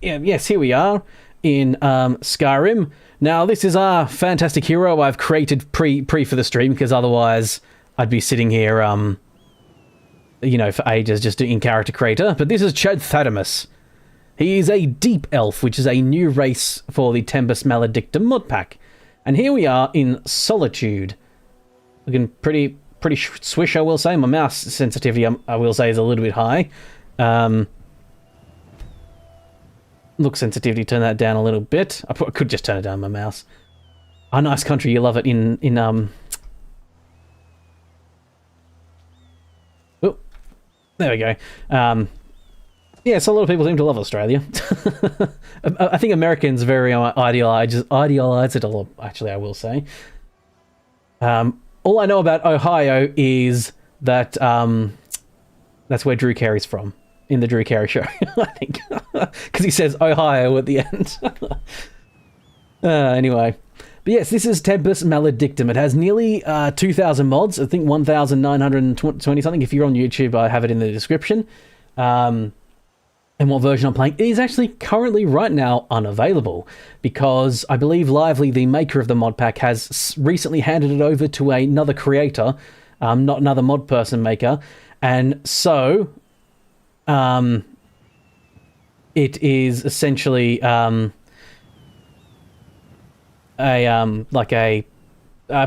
yes, here we are in Skyrim. Now, this is our fantastic hero I've created pre for the stream, because otherwise I'd be sitting here, you know, for ages just doing character creator. But this is tediousness. He is a deep elf, which is a new race for the Tempus Maledictum Modpack. And here we are in Solitude. Looking pretty swish, I will say. My mouse sensitivity, I will say, is a little bit high. Look sensitivity, turn that down a little bit. I could just turn it down, my mouse. Oh, nice country, you love it in oh, there we go. Yeah, so a lot of people seem to love Australia. I think Americans very idealize it a lot, actually, I will say. All I know about Ohio is that that's where Drew Carey's from, in the Drew Carey show, I think. Because he says Ohio at the end. Anyway. But yes, this is Tempus Maledictum. It has nearly 2,000 mods. I think 1,920 something. If you're on YouTube, I have it in the description. And what version I'm playing. It is actually currently right now unavailable, because I believe Lively, the maker of the mod pack, has recently handed it over to another creator, not another mod person maker, and so it is essentially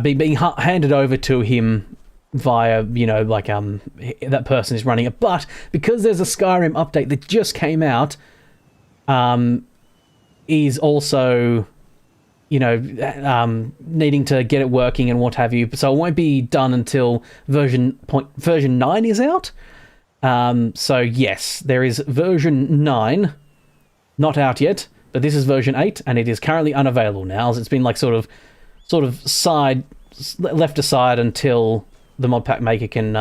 being handed over to him via, you know, like that person is running it. But because there's a Skyrim update that just came out, is also, you know, needing to get it working and what have you. So it won't be done until version 9 is out. So yes, there is version 9 not out yet, but this is version 8, and it is currently unavailable now, as it's been like sort of left aside until the mod pack maker can,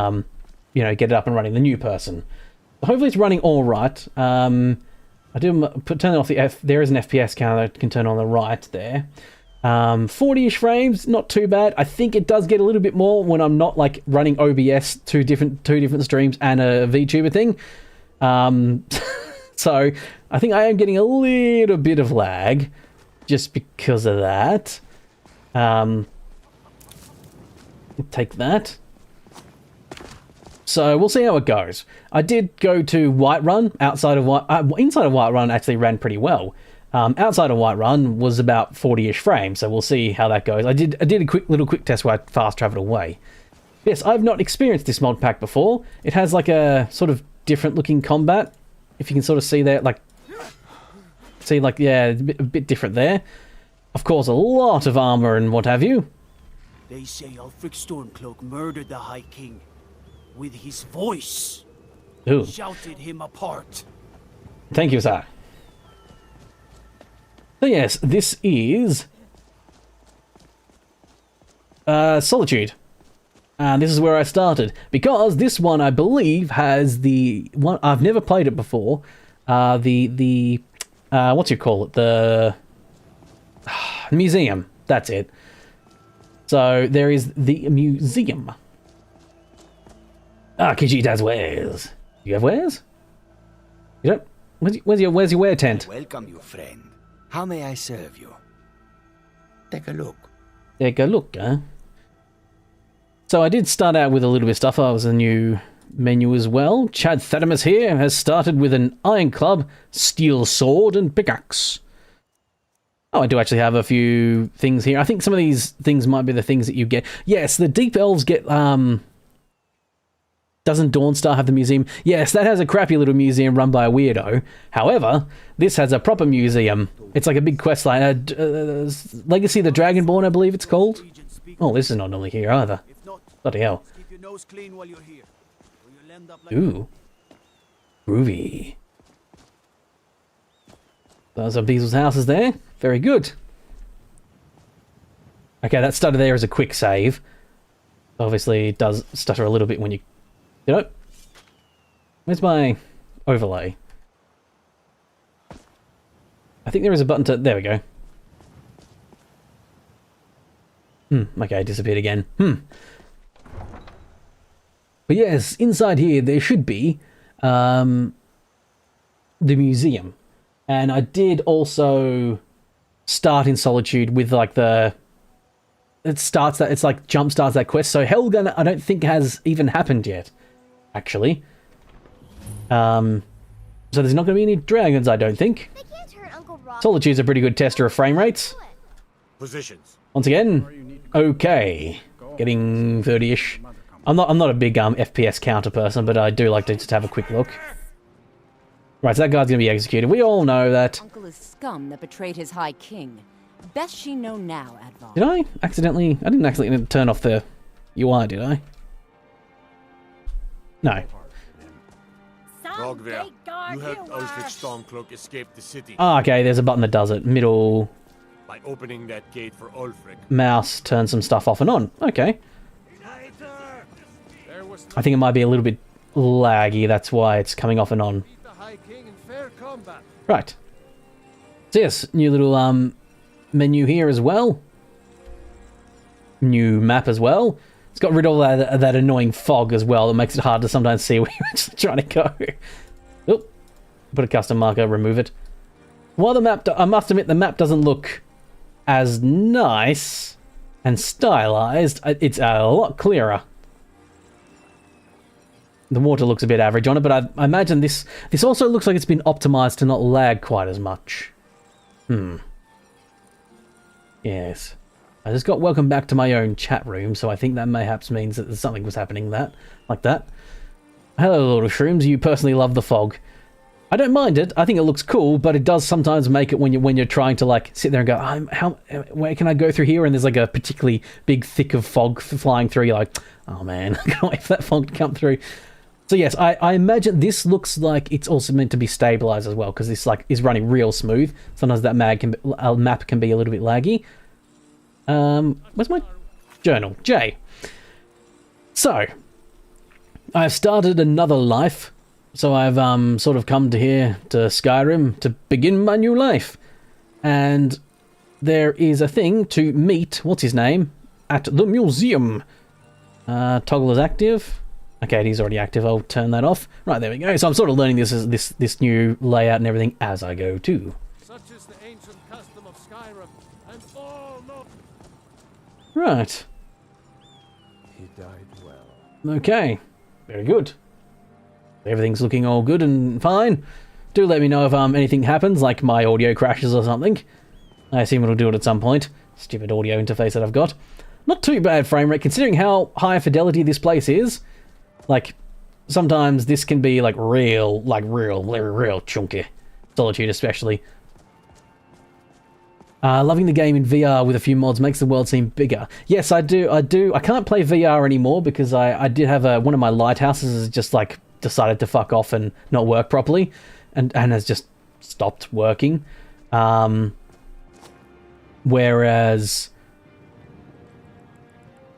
you know, get it up and running, the new person. Hopefully it's running all right. I do turn off there is an FPS counter that can turn on the right there. 40-ish frames, not too bad. I think it does get a little bit more when I'm not like running OBS, two different streams and a VTuber thing. So I think I am getting a little bit of lag just because of that. Take that. So we'll see how it goes. I did go to Whiterun. Inside of Whiterun actually ran pretty well. Outside of Whiterun was about 40-ish frames, so we'll see how that goes. I did a quick test where I fast traveled away. Yes, I've not experienced this mod pack before. It has like a sort of different looking combat. If you can sort of see that, yeah, a bit different there. Of course, a lot of armor and what have you. They say Ulfric Stormcloak murdered the High King with his voice. Ooh. Shouted him apart. Thank you, sir. So yes, this is Solitude. And this is where I started, because this one, I believe, has the one I've never played it before. What do you call it? The museum. That's it. So there is the museum. Kijit has wares. You have wares? You don't? Where's your ware tent? Welcome you, friend. How may I serve you? Take a look. Take a look, huh? So I did start out with a little bit of stuff. That was a new menu as well. Chad Thaddemus here has started with an iron club, steel sword, and pickaxe. Oh, I do actually have a few things here. I think some of these things might be the things that you get. Yes, the Deep Elves get, doesn't Dawnstar have the museum? Yes, that has a crappy little museum run by a weirdo. However, this has a proper museum. It's like a big quest line. Legacy of the Dragonborn, I believe it's called. Oh, this is not normally here either. Bloody hell. Ooh. Groovy. Those are Beasel's houses there. Very good. Okay, that stutter there is a quick save. Obviously, it does stutter a little bit when you... You know? Where's my overlay? I think there is a button to... There we go. Okay, it disappeared again. But yes, inside here there should be the museum. And I did also start in Solitude with like it's like jump starts that quest. So Helgen I don't think has even happened yet, actually. So there's not going to be any dragons, I don't think. Solitude's a pretty good tester of frame rates. Positions. Once again, okay, getting 30-ish. I'm not a big FPS counter person, but I do like to just have a quick look. Right, so that guy's gonna be executed. We all know that. Uncle is scum that betrayed his high king. Best she know now, Advar. Did I accidentally? I didn't accidentally turn off the UI, did I? No. Rogver, you helped Ulfric Stormcloak escape the city Ah, okay, there's a button that does it. Middle by opening that gate for Ulfric. mouse turns some stuff off and on. Okay. I think it might be a little bit laggy, that's why it's coming off and on. Right. So yes, new little menu here as well. New map as well. It's got rid of all that annoying fog as well. That makes it hard to sometimes see where you're actually trying to go. Oop. Put a custom marker, remove it. While the map, I must admit, the map doesn't look as nice and stylized. It's a lot clearer. The water looks a bit average on it, but I imagine this also looks like it's been optimized to not lag quite as much. Yes. I just got welcome back to my own chat room, so I think that mayhaps means that something was happening like that. Hello, Lord of Shrooms. You personally love the fog. I don't mind it. I think it looks cool, but it does sometimes make it when you're trying to like sit there and go, where can I go through here? And there's like a particularly big thick of fog flying through. You're like, oh man, I can't wait for that fog to come through. So yes, I imagine this looks like it's also meant to be stabilized as well, because this like is running real smooth. Sometimes that map can be a little bit laggy. Where's my journal? J. So, I've started another life. So I've sort of come to here to Skyrim to begin my new life. And there is a thing to meet, what's his name, at the museum. Toggle is active. Okay, it is already active. I'll turn that off. Right, there we go. So I'm sort of learning this new layout and everything as I go too. Such is the ancient custom of Skyrim, and all know. Right. He died well. Okay. Very good. Everything's looking all good and fine. Do let me know if anything happens, like my audio crashes or something. I assume it'll do it at some point. Stupid audio interface that I've got. Not too bad frame rate, considering how high fidelity this place is. Like, sometimes this can be like real chunky. Solitude especially. Loving the game in VR with a few mods makes the world seem bigger. Yes, I do. I can't play VR anymore because I did have one of my lighthouses has just like decided to fuck off and not work properly, and has just stopped working. Whereas,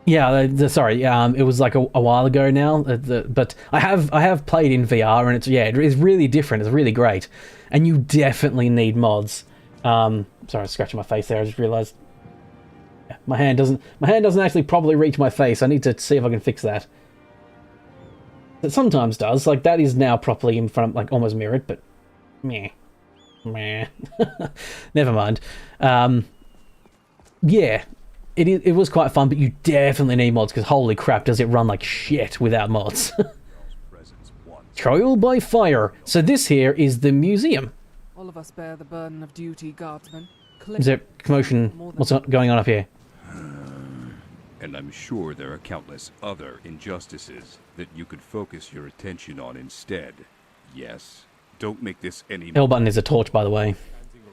yeah, it was like a while ago now. But I have played in VR, and it is really different. It's really great, and you definitely need mods. Sorry, I was scratching my face there. I just realised my hand doesn't actually properly reach my face. I need to see if I can fix that. It sometimes does. Like that is now properly in front, like almost mirrored, but meh. Never mind. Yeah, it was quite fun, but you definitely need mods because holy crap, does it run like shit without mods. Trial by fire. So this here is the museum. All of us bear the burden of duty, guardsmen. Is there commotion? What's going on up here? And I'm sure there are countless other injustices that you could focus your attention on instead. Yes, don't make this any... L button is a torch, by the way.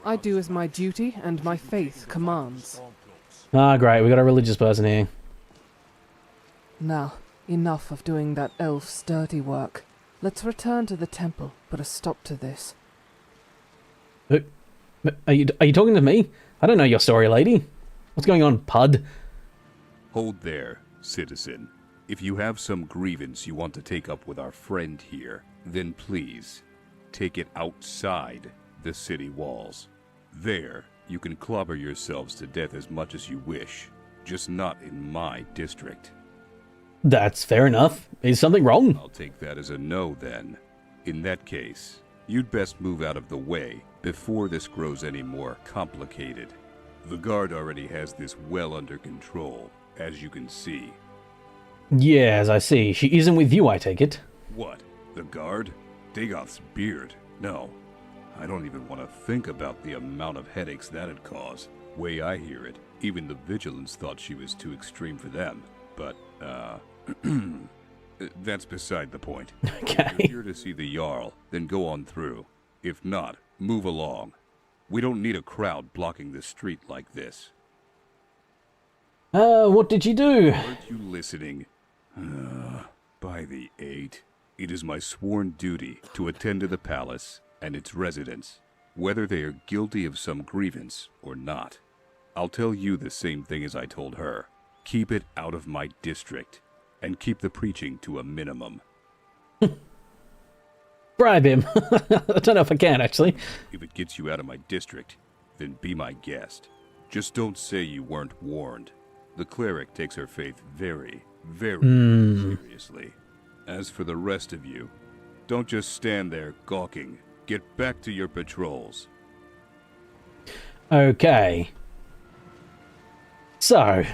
I do as my duty and my faith commands. Ah, great. We got a religious person here. Now, enough of doing that elf's dirty work. Let's return to the temple, put a stop to this. Are you talking to me? I don't know your story, lady. What's going on, Pud? Hold there, citizen. If you have some grievance you want to take up with our friend here, then please, take it outside the city walls. There, you can clobber yourselves to death as much as you wish, just not in my district. That's fair enough. Is something wrong? I'll take that as a no then. In that case, You'd best move out of the way before this grows any more complicated. The guard already has this well under control, as you can see. Yes, I see. She isn't with you, I take it. What? The guard? Dagoth's beard? No. I don't even want to think about the amount of headaches that'd cause. Way I hear it, even the Vigilants thought she was too extreme for them. But, that's beside the point. Okay. If you're here to see the Jarl, then go on through. If not, move along. We don't need a crowd blocking the street like this. What did you do? Weren't you listening? By the 8, it is my sworn duty to attend to the palace and its residents, whether they are guilty of some grievance or not. I'll tell you the same thing as I told her. Keep it out of my district, and keep the preaching to a minimum. Bribe him. I don't know if I can, actually. If it gets you out of my district, then be my guest. Just don't say you weren't warned. The cleric takes her faith very, very seriously. As for the rest of you, don't just stand there gawking. Get back to your patrols. Okay. So,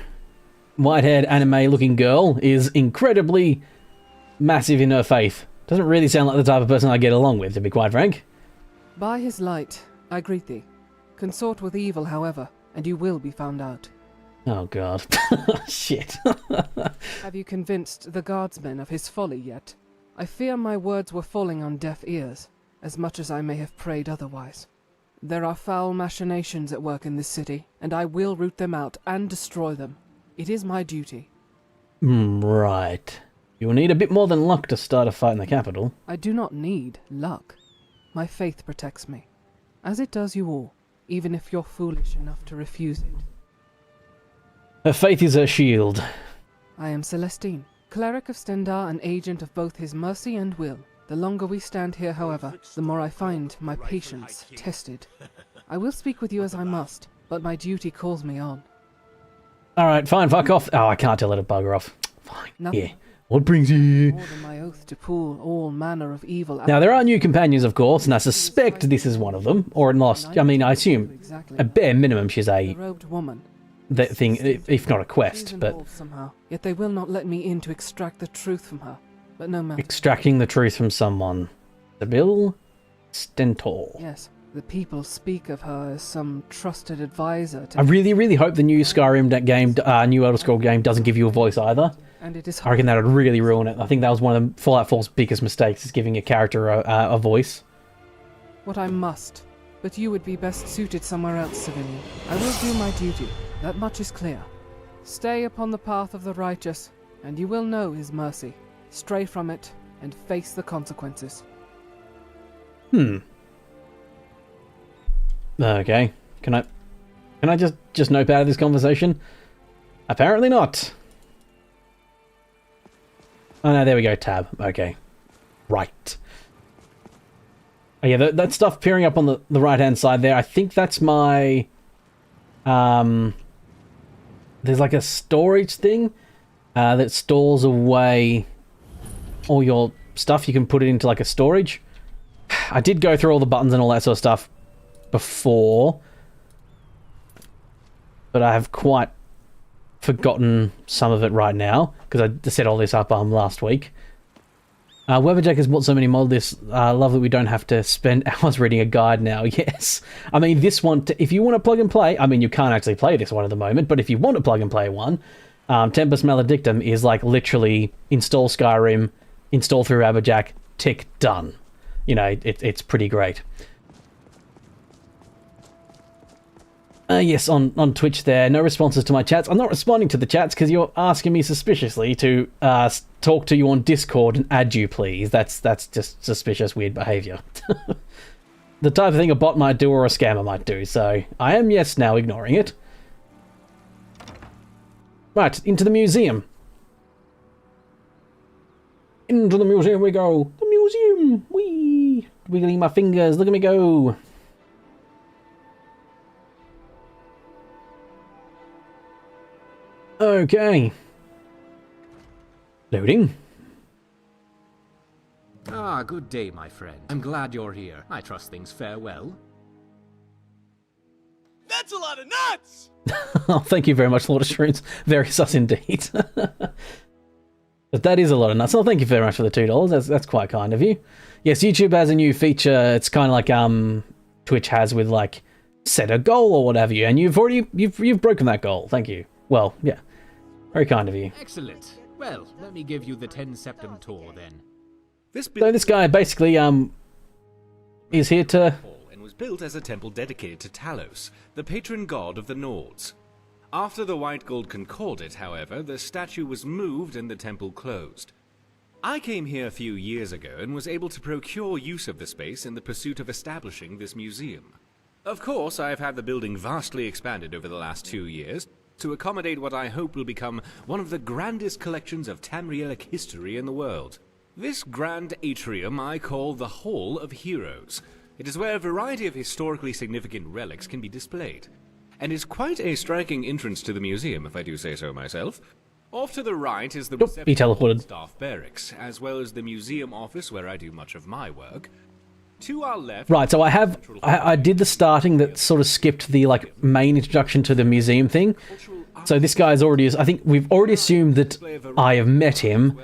white-haired anime-looking girl is incredibly massive in her faith. Doesn't really sound like the type of person I get along with, to be quite frank. By his light, I greet thee. Consort with evil, however, and you will be found out. Oh, God. Shit. Have you convinced the guardsmen of his folly yet? I fear my words were falling on deaf ears, as much as I may have prayed otherwise. There are foul machinations at work in this city, and I will root them out and destroy them. It is my duty. Right. You'll need a bit more than luck to start a fight in the capital. I do not need luck. My faith protects me, as it does you all, even if you're foolish enough to refuse it. Her faith is her shield. I am Celestine, cleric of Stendar and agent of both his mercy and will. The longer we stand here, however, the more I find my patience tested. I will speak with you as I must, but my duty calls me on. Alright, fine, fuck off. Oh, I can't tell her to bugger off. Fine. Nothing. Yeah. What brings you here? More than my oath to pull all manner of evil out. Now, there are new companions, of course, and I suspect this is one of them. Or at least, I mean, I assume, at bare minimum, she's The a robed woman. that thing, if not a She's quest, but involved somehow. Yet they will not let me in to extract the truth from her. But no matter. extracting the truth from someone. Sybil Stentor. Yes, the people speak of her as some trusted advisor to I really, really hope the new Skyrim game, new Elder Scrolls game, doesn't give you a voice either. and it is I reckon that would really ruin it. I think that was one of the Fallout 4's biggest mistakes, is giving a character a voice. what I must. But you would be best suited somewhere else, civilian. I will do my duty. That much is clear. Stay upon the path of the righteous, and you will know his mercy. Stray from it, and face the consequences. Okay. Can I just nope out of this conversation? Apparently not. Oh no, there we go, tab. Okay. Right. Oh yeah, that stuff appearing up on the right-hand side there, I think that's my... there's like a storage thing that stores away all your stuff. You can put it into like a storage. I did go through all the buttons and all that sort of stuff before, but I have quite forgotten some of it right now because I set all this up last week. Wabbajack has bought so many Modlists. Love that we don't have to spend hours reading a guide now. Yes. I mean, this one, if you want to plug and play, I mean, you can't actually play this one at the moment, but if you want to plug and play one, Tempus Maledictum is like literally install Skyrim, install through Wabbajack, tick, done. You know, it's pretty great. Yes, on Twitch there, no responses to my chats. I'm not responding to the chats because you're asking me suspiciously to talk to you on Discord and add you, please. That's just suspicious, weird behaviour. The type of thing a bot might do or a scammer might do, so I am, yes, now ignoring it. Right, into the museum. Into the museum we go. The museum! Whee! Wiggling my fingers, look at me go. Okay. Loading. Ah, Ah, good day, my friend. I'm glad you're here. I trust things fare well. That's a lot of nuts! Oh, thank you very much, Lord of Shrooms. Very sus indeed. But that is a lot of nuts. Oh, thank you very much for the $2. That's quite kind of you. Yes, YouTube has a new feature. It's kind of like Twitch has with like set a goal or whatever you, and you've broken that goal. Thank you. Well, yeah, very kind of you. Excellent. Well, let me give you the 10 Septum tour then. So this guy basically is here to. And was built as a temple dedicated to Talos, the patron god of the Nords. After the White Gold Concordate, however, the statue was moved and the temple closed. I came here a few years ago and was able to procure use of the space in the pursuit of establishing this museum. Of course, I have had the building vastly expanded over the last 2 years to accommodate what I hope will become one of the grandest collections of Tamrielic history in the world. This grand atrium I call the Hall of Heroes. It is where a variety of historically significant relics can be displayed, and is quite a striking entrance to the museum, if I do say so myself. Off to the right is the He teleported. staff barracks, as well as the museum office where I do much of my work. To our left... Right, so I did the starting that sort of skipped the like main introduction to the museum thing. So this guy's already, I think we've already assumed that I have met him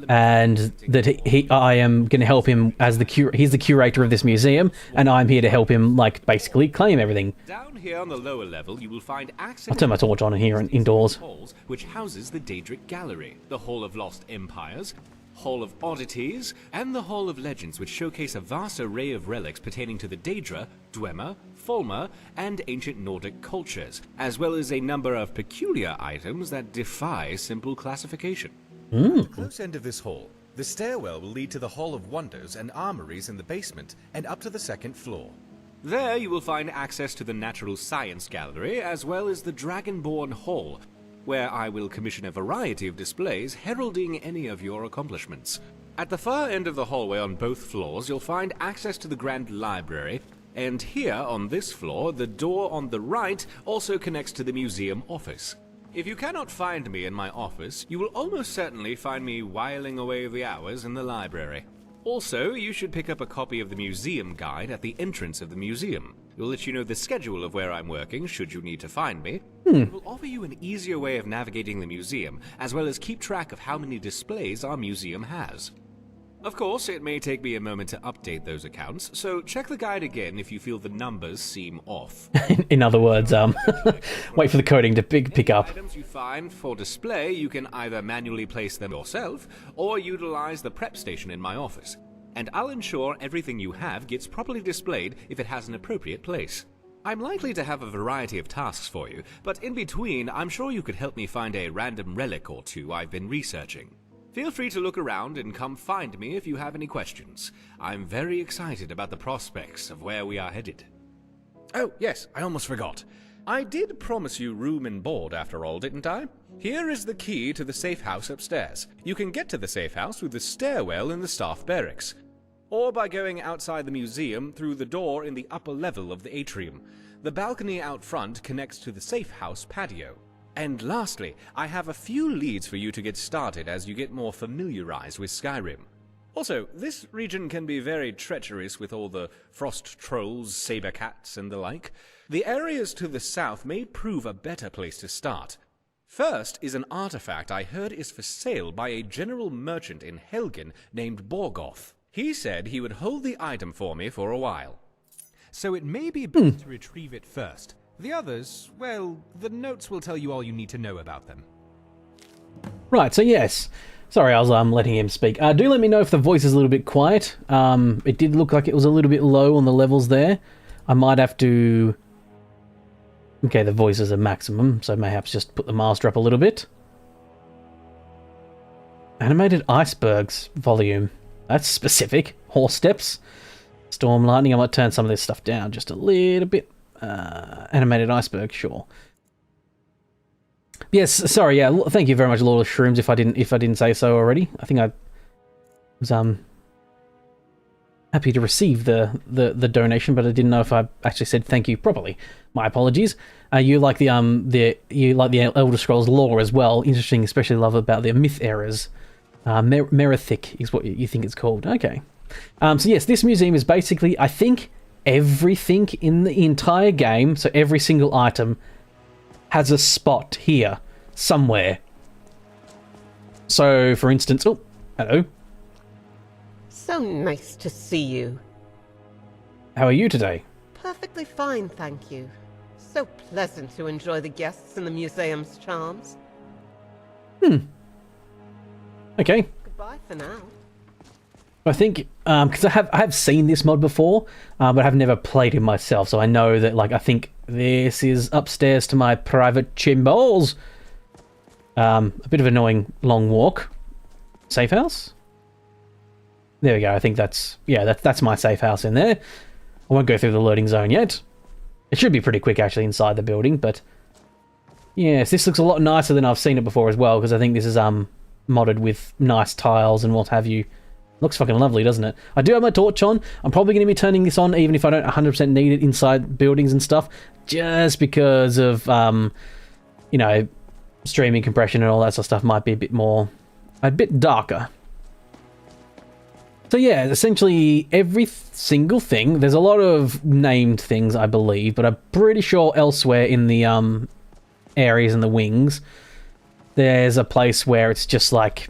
and that I am going to help him as he's the curator of this museum, and I'm here to help him like basically claim everything. Down here on the lower level, you will find access I'll turn my torch on in here and indoors. halls, which houses the Daedric Gallery, the Hall of Lost Empires, Hall of Oddities, and the Hall of Legends, which showcase a vast array of relics pertaining to the Daedra, Dwemer, Fulmer, and ancient Nordic cultures, as well as a number of peculiar items that defy simple classification. At the close end of this hall, the stairwell will lead to the Hall of Wonders and armories in the basement and up to the 2nd floor. There you will find access to the Natural Science Gallery, as well as the Dragonborn Hall, where I will commission a variety of displays heralding any of your accomplishments. At the far end of the hallway on both floors, you'll find access to the Grand Library, and here on this floor, the door on the right also connects to the museum office. If you cannot find me in my office, you will almost certainly find me whiling away the hours in the library. Also, you should pick up a copy of the museum guide at the entrance of the museum. It will let you know the schedule of where I'm working, should you need to find me. It will offer you an easier way of navigating the museum, as well as keep track of how many displays our museum has. Of course, it may take me a moment to update those accounts, so check the guide again if you feel the numbers seem off. In other words, wait for the coding to pick up. Items you find for display, you can either manually place them yourself, or utilize the prep station in my office. And I'll ensure everything you have gets properly displayed if it has an appropriate place. I'm likely to have a variety of tasks for you, but in between, I'm sure you could help me find a random relic or two I've been researching. Feel free to look around and come find me if you have any questions. I'm very excited about the prospects of where we are headed. Oh, yes, I almost forgot. I did promise you room and board after all, didn't I? Here is the key to the safe house upstairs. You can get to the safe house through the stairwell in the staff barracks, or by going outside the museum through the door in the upper level of the atrium. The balcony out front connects to the safe house patio. And lastly, I have a few leads for you to get started as you get more familiarized with Skyrim. Also, this region can be very treacherous with all the frost trolls, saber cats, and the like. The areas to the south may prove a better place to start. First is an artifact I heard is for sale by a general merchant in Helgen named Borgoth. He said he would hold the item for me for a while. So it may be best to retrieve it first. The others, well, the notes will tell you all you need to know about them. Right, so yes. Sorry, I was letting him speak. Do let me know if the voice is a little bit quiet. It did look like it was a little bit low on the levels there. I might have to... Okay, the voice is a maximum, so perhaps just put the master up a little bit. Animated icebergs volume. That's specific. Horse steps. Storm lightning. I might turn some of this stuff down just a little bit. Animated iceberg, sure. Yes, sorry, yeah, thank you very much, Lord of Shrooms, if I didn't say so already. I think I was happy to receive the donation, but I didn't know if I actually said thank you properly. My apologies. You like the Elder Scrolls lore as well. Interesting, especially love about the myth errors. Merithic is what you think it's called. Okay. So yes, this museum is basically, I think, everything in the entire game, so every single item has a spot here, somewhere. So, for instance... Oh, hello. So nice to see you. How are you today? Perfectly fine, thank you. So pleasant to enjoy the guests and the museum's charms. Okay. Goodbye for now. I think, because I have seen this mod before, but I've never played it myself, so I know that, like, I think this is upstairs to my private chambers. A bit of an annoying long walk. Safe house? There we go, I think that's my safe house in there. I won't go through the loading zone yet. It should be pretty quick, actually, inside the building, but... Yes, this looks a lot nicer than I've seen it before as well, because I think this is, modded with nice tiles and what have you. Looks fucking lovely, doesn't it? I do have my torch on. I'm probably going to be turning this on even if I don't 100% need it inside buildings and stuff, just because of, you know, streaming compression and all that sort of stuff might be a bit darker. So yeah, essentially every single thing, there's a lot of named things, I believe, but I'm pretty sure elsewhere in the areas and the wings, there's a place where it's just like,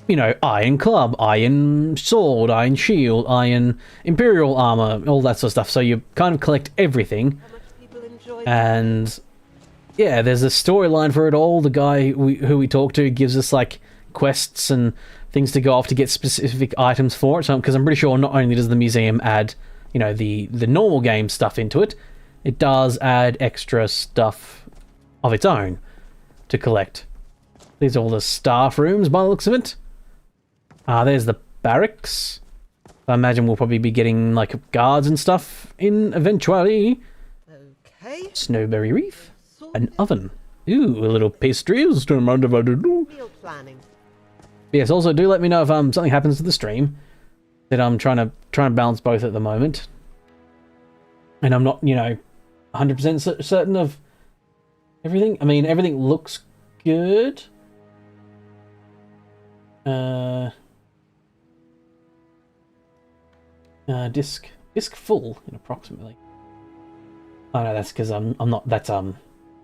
you know, iron club, iron sword, iron shield, iron imperial armor, all that sort of stuff. So you kind of collect everything. And yeah, there's a storyline for it all. The guy who we talk to gives us like quests and things to go off to get specific items for it. So, because I'm pretty sure not only does the museum add, you know, the normal game stuff into it, it does add extra stuff of its own to collect. These are all the staff rooms by the looks of it. There's the barracks. I imagine we'll probably be getting like guards and stuff in eventually. Okay. Snowberry Reef. An oven. Ooh, a little pastries. Meal planning. Yes, also do let me know if something happens to the stream. That I'm trying to balance both at the moment. And I'm not, you know, 100% certain of everything. I mean, everything looks good. Disc full in approximately. Oh no, that's because I'm not. That's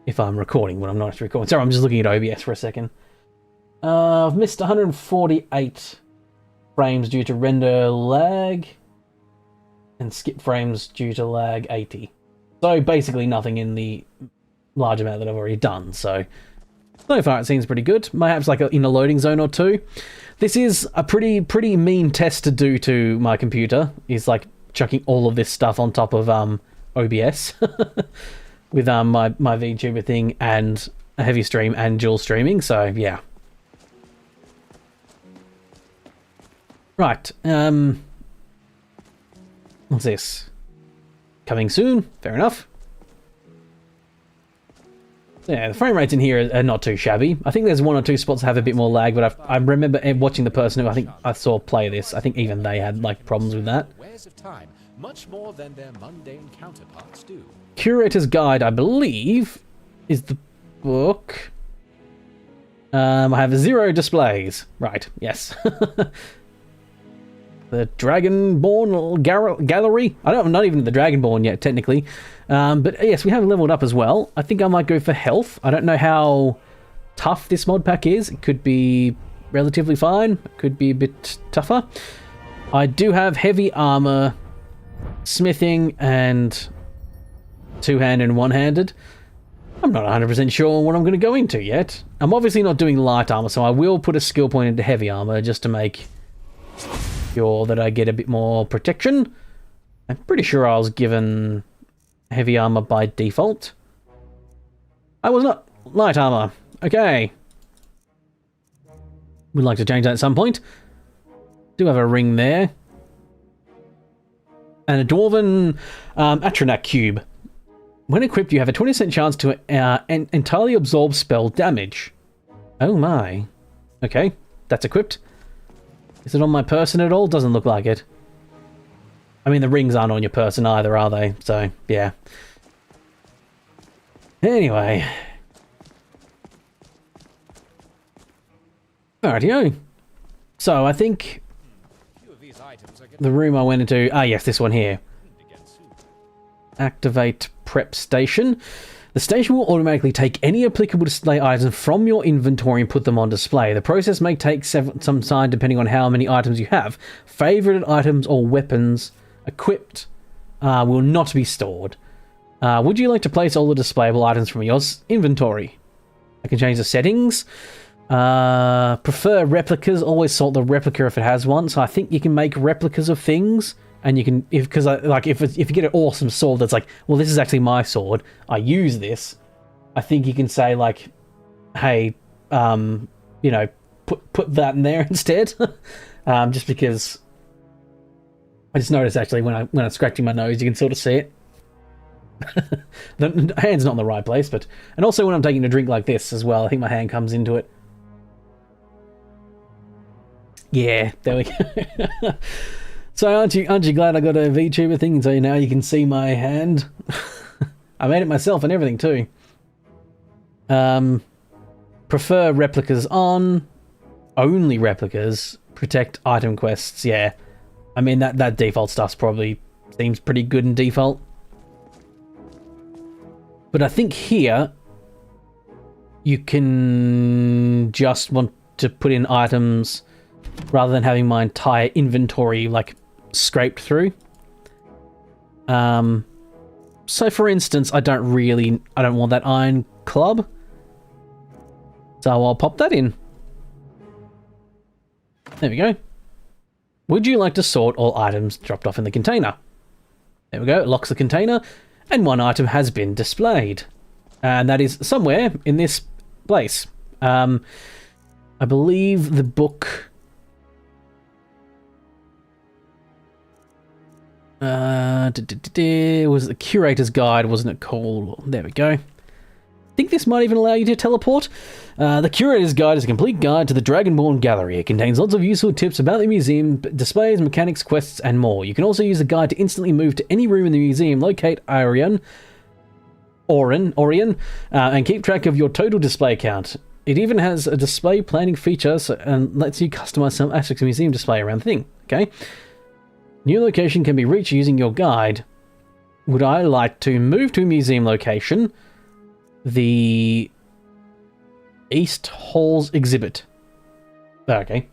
if I'm recording when I'm not actually recording. Sorry, I'm just looking at OBS for a second. I've missed 148 frames due to render lag, and skip frames due to lag 80. So basically nothing in the large amount that I've already done. So far it seems pretty good. Perhaps like in a loading zone or two. This is a pretty mean test to do to my computer. Is like chucking all of this stuff on top of OBS with my VTuber thing and a heavy stream and dual streaming. So yeah. Right. What's this? Coming soon. Fair enough. Yeah, the frame rates in here are not too shabby. I think there's one or two spots that have a bit more lag, but I remember watching the person who I think I saw play this. I think even they had like problems with that. Wares of time, much more than their mundane counterparts do. Curator's Guide, I believe, is the book. I have 0 displays. Right, yes. The Dragonborn Gallery. I'm not even the Dragonborn yet, technically. But yes, we have leveled up as well. I think I might go for health. I don't know how tough this mod pack is. It could be relatively fine. It could be a bit tougher. I do have heavy armor, smithing, and two-handed and one-handed. I'm not 100% sure what I'm going to go into yet. I'm obviously not doing light armor, so I will put a skill point into heavy armor just to make sure that I get a bit more protection. I'm pretty sure I was given heavy armor by default. I was not. Light armor. Okay. Would like to change that at some point. Do have a ring there. And a Dwarven Atronak cube. When equipped, you have a 20% chance to entirely absorb spell damage. Oh my. Okay, that's equipped. Is it on my person at all? Doesn't look like it. I mean, the rings aren't on your person either, are they? So, yeah. Anyway. Alrighty-o. So, I think these items are the room I went into... Ah, yes, this one here. Activate prep station. The station will automatically take any applicable display items from your inventory and put them on display. The process may take some time depending on how many items you have. Favorited items or weapons equipped will not be stored. Would you like to place all the displayable items from your inventory? I can change the settings. Prefer replicas. Always sort the replica if it has one. So I think you can make replicas of things. And you can, if you get an awesome sword that's like, well, this is actually my sword, I use this, I think you can say like, hey, you know, put that in there instead. Just because I just noticed actually when I'm scratching my nose, you can sort of see it. The hand's not in the right place, but, and also when I'm taking a drink like this as well, I think my hand comes into it. Yeah, there we go. So aren't you glad I got a VTuber thing so now you can see my hand? I made it myself and everything too. Prefer replicas on. Only replicas. Protect item quests, yeah. I mean that default stuff's probably seems pretty good in default. But I think here you can just want to put in items rather than having my entire inventory like scraped through. So for instance, I don't want that iron club. So I'll pop that in. There we go. Would you like to sort all items dropped off in the container? There we go, it locks the container, and one item has been displayed. And that is somewhere in this place. I believe the book... was the curator's guide, wasn't it called? There we go. I think this might even allow you to teleport. The curator's guide is a complete guide to the Dragonborn Gallery. It contains lots of useful tips about the museum, displays, mechanics, quests, and more. You can also use the guide to instantly move to any room in the museum, locate Orion, and keep track of your total display count. It even has a display planning feature and lets you customize some aspects of the museum display around the thing. Okay. New location can be reached using your guide. Would I like to move to a museum location? The East Halls exhibit. Okay.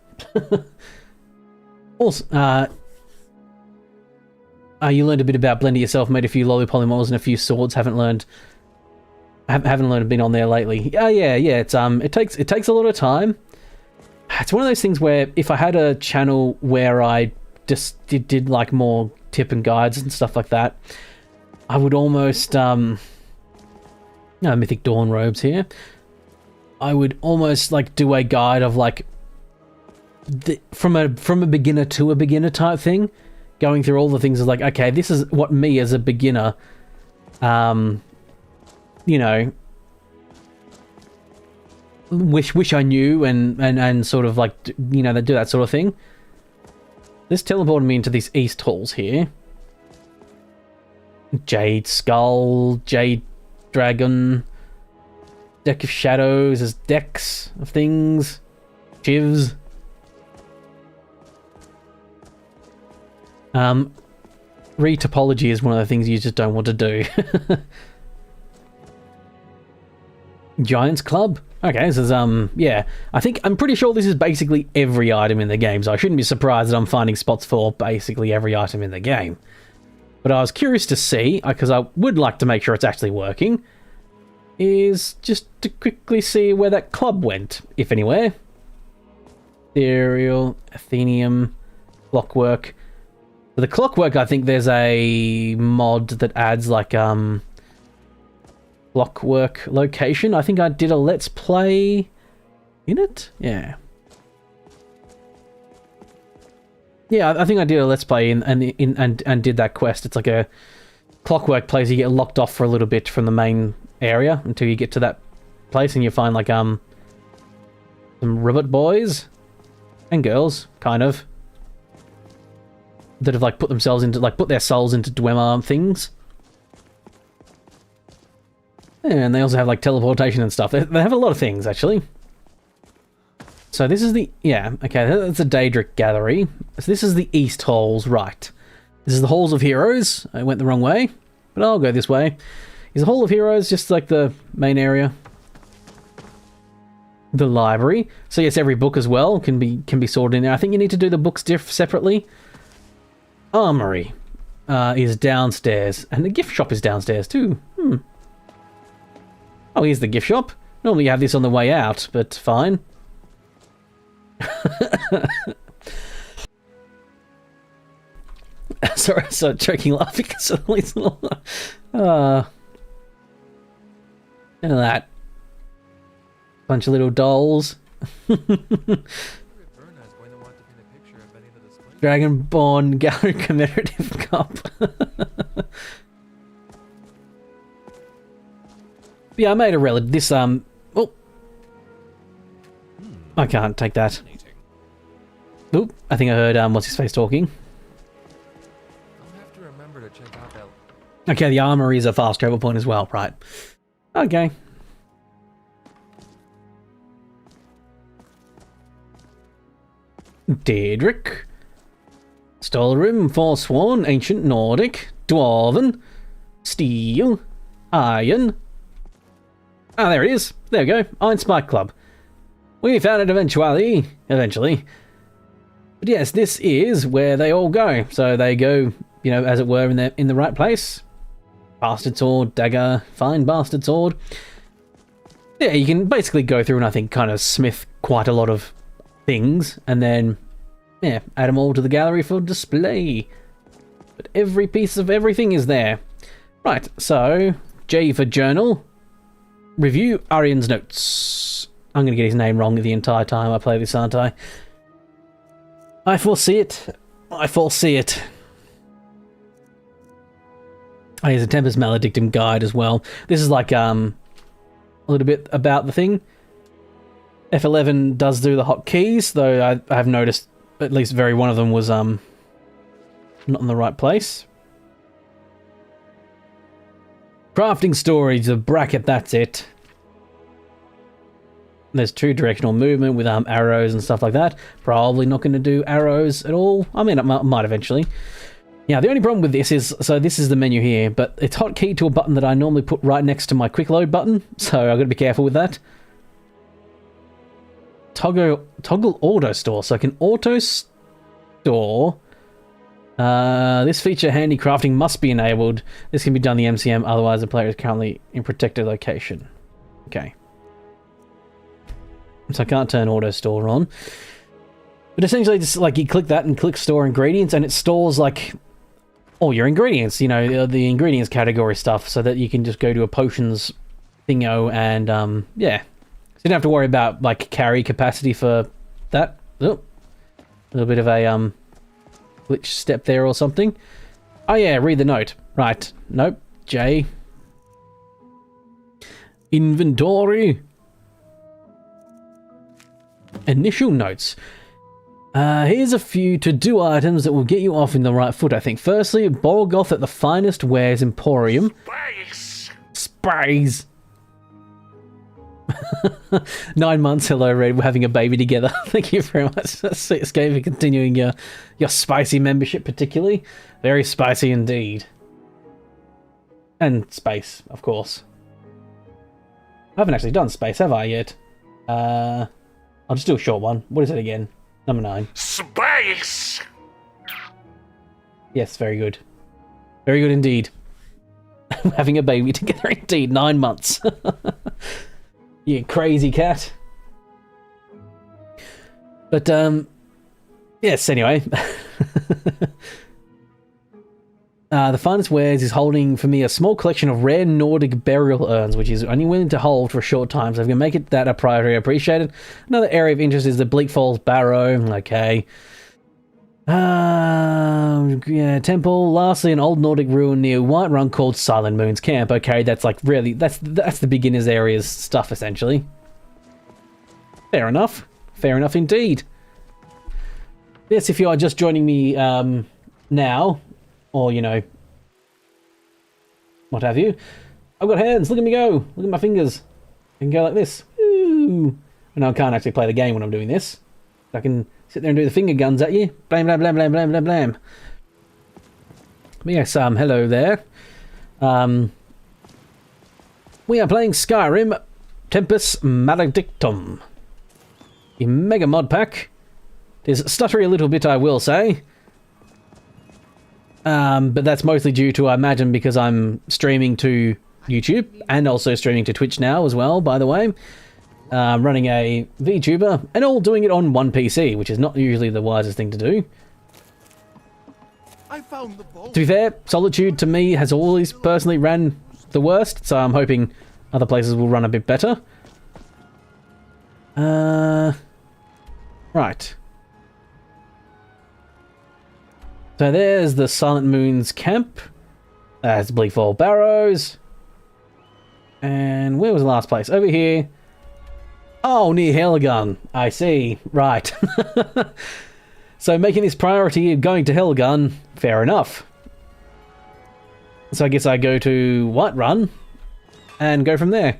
Also, you learned a bit about blending yourself, made a few lollipop models and a few swords. Haven't learned been on there lately. Yeah. It's it takes a lot of time. It's one of those things where if I had a channel where I just did like more tip and guides and stuff like that, I would almost Mythic Dawn robes here. I would almost like do a guide of like from a beginner to a beginner type thing, going through all the things of like, okay, this is what me as a beginner, you know, wish I knew, and sort of like, you know, they do that sort of thing. This teleported me into these East Halls here. Jade Skull, Jade Dragon, Deck of Shadows, there's decks of things, chivs. Retopology is one of the things you just don't want to do. Giants Club? Okay, this is, yeah. I'm pretty sure this is basically every item in the game, so I shouldn't be surprised that I'm finding spots for basically every item in the game. But I was curious to see, because I would like to make sure it's actually working, is just to quickly see where that club went, if anywhere. Ethereal, Athenium, Clockwork. For the Clockwork, I think there's a mod that adds, like, Clockwork location. I think I did a Let's Play in it? Yeah. Yeah, I think I did a Let's Play and did that quest. It's like a Clockwork place. You get locked off for a little bit from the main area until you get to that place and you find, like, some ribbit boys and girls, kind of, that have, like, put their souls into Dwemer things. And they also have, like, teleportation and stuff. They have a lot of things, actually. So this is the... Yeah, okay, that's a Daedric Gallery. So this is the East Halls, right. This is the Halls of Heroes. I went the wrong way, but I'll go this way. Is the Hall of Heroes just like the main area? The library. So yes, every book as well can be sorted in there. I think you need to do the books separately. Armory is downstairs, and the gift shop is downstairs too. Oh, here's the gift shop. Normally you have this on the way out, but fine. Sorry, I started choking laughing because of these little... Look at that. Bunch of little dolls. Dragonborn Gallery Commemorative Cup. Yeah, I made a relic. This, oh. I can't take that. Oop, I think I heard, what's his face talking. I'll have to remember to check out that. Okay, the armory is a fast travel point as well, right. Okay. Daedric. Stolerim, Forsworn, Ancient Nordic, Dwarven, Steel, Iron. Ah, there it is. There we go. Iron Spike Club. We found it eventually. But yes, this is where they all go. So they go, you know, as it were, in the right place. Bastard sword, dagger, fine bastard sword. Yeah, you can basically go through and I think kind of smith quite a lot of things, and then, yeah, add them all to the gallery for display. But every piece of everything is there. Right, so, J for journal. Review Arian's notes. I'm going to get his name wrong the entire time I play this, aren't I? I foresee it. I foresee it. Oh, here's a Tempus Maledictum guide as well. This is like, a little bit about the thing. F11 does do the hotkeys, though I have noticed at least one of them was not in the right place. Crafting storage, the bracket, that's it. There's 2 directional movement with arrows and stuff like that. Probably not going to do arrows at all. I mean, it might eventually. Yeah, the only problem with this is, so this is the menu here, but it's hotkeyed to a button that I normally put right next to my quick load button, so I've got to be careful with that. Toggle auto store, so I can auto store. This feature, handy crafting, must be enabled. This can be done in the MCM, otherwise the player is currently in protected location. Okay. So I can't turn auto store on. But essentially, just like you click that and click store ingredients, and it stores like all your ingredients, you know, the ingredients category stuff, so that you can just go to a potions thingo and, yeah. So you don't have to worry about, like, carry capacity for that. Oh, a little bit of a, glitch step there or something. Oh, yeah, read the note. Right. Nope. J. Inventory. Initial notes. Here's a few to-do items that will get you off in the right foot, I think. Firstly, Borgoth at the Finest Wares Emporium. Sprays! 9 months, hello Red, we're having a baby together. Thank you very much, Escape, for continuing your spicy membership particularly. Very spicy indeed. And space, of course. I haven't actually done space, have I, yet? I'll just do a short one. What is it again? Number 9. Space! Yes, very good. Very good indeed. Having a baby together indeed. 9 months. You crazy cat. But, yes, anyway. The Finest Wares is holding for me a small collection of rare Nordic burial urns, which is only willing to hold for a short time, so if you can make it that a priority, I appreciate it. Another area of interest is the Bleak Falls Barrow. Okay. Yeah, temple. Lastly, an old Nordic ruin near Whiterun called Silent Moon's Camp. Okay, that's like really, that's the beginners areas stuff, essentially. Fair enough. Fair enough indeed. Yes, if you are just joining me now, or, you know, what have you. I've got hands, look at me go. Look at my fingers. I can go like this. Woo. And I can't actually play the game when I'm doing this. I can sit there and do the finger guns at you. Blam, blam, blam, blam, blam, blam, blam. But yes, hello there. We are playing Skyrim Tempus Maledictum. The Mega Modpack. It is stuttery a little bit, I will say. But that's mostly due to, I imagine, because I'm streaming to YouTube and also streaming to Twitch now as well, by the way. Running a VTuber and all doing it on one PC, which is not usually the wisest thing to do. I found the bolt. To be fair, Solitude to me has always personally ran the worst, so I'm hoping other places will run a bit better. Right. So there's the Silent Moon's camp. That's Bleakfall Barrows. And where was the last place? Over here. Oh, near Helgun. I see. Right. So making this priority of going to Helgun, fair enough. So I guess I go to Whiterun and go from there.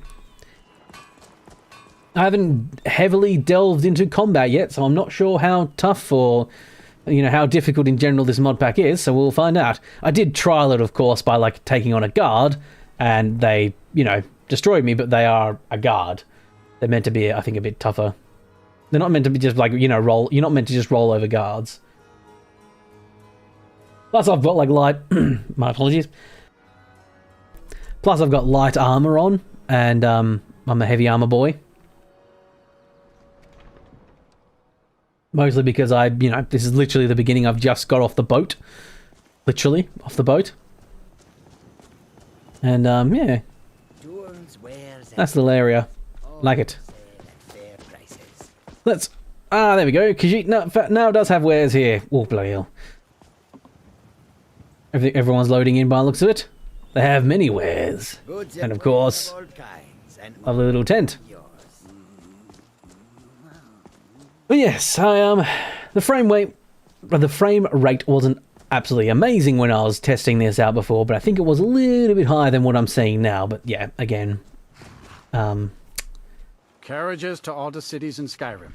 I haven't heavily delved into combat yet, so I'm not sure how tough or, you know, how difficult in general this mod pack is, so we'll find out. I did trial it, of course, by, like, taking on a guard, and they, you know, destroyed me, but they are a guard. They're meant to be, I think, a bit tougher. They're not meant to be just, like, you know, roll... You're not meant to just roll over guards. Plus, I've got, like, light... My apologies. Plus, I've got light armor on, and, I'm a heavy armor boy. Mostly because you know, this is literally the beginning. I've just got off the boat. Literally, off the boat. And, yeah. That's the little area. Like it. Let's... Ah, there we go. Khajiit now does have wares here. Oh, bloody hell. Everyone's loading in by the looks of it. They have many wares. And, of course, a little tent. But yes, the frame rate wasn't absolutely amazing when I was testing this out before, but I think it was a little bit higher than what I'm seeing now. But yeah, again, Carriages to all the cities in Skyrim.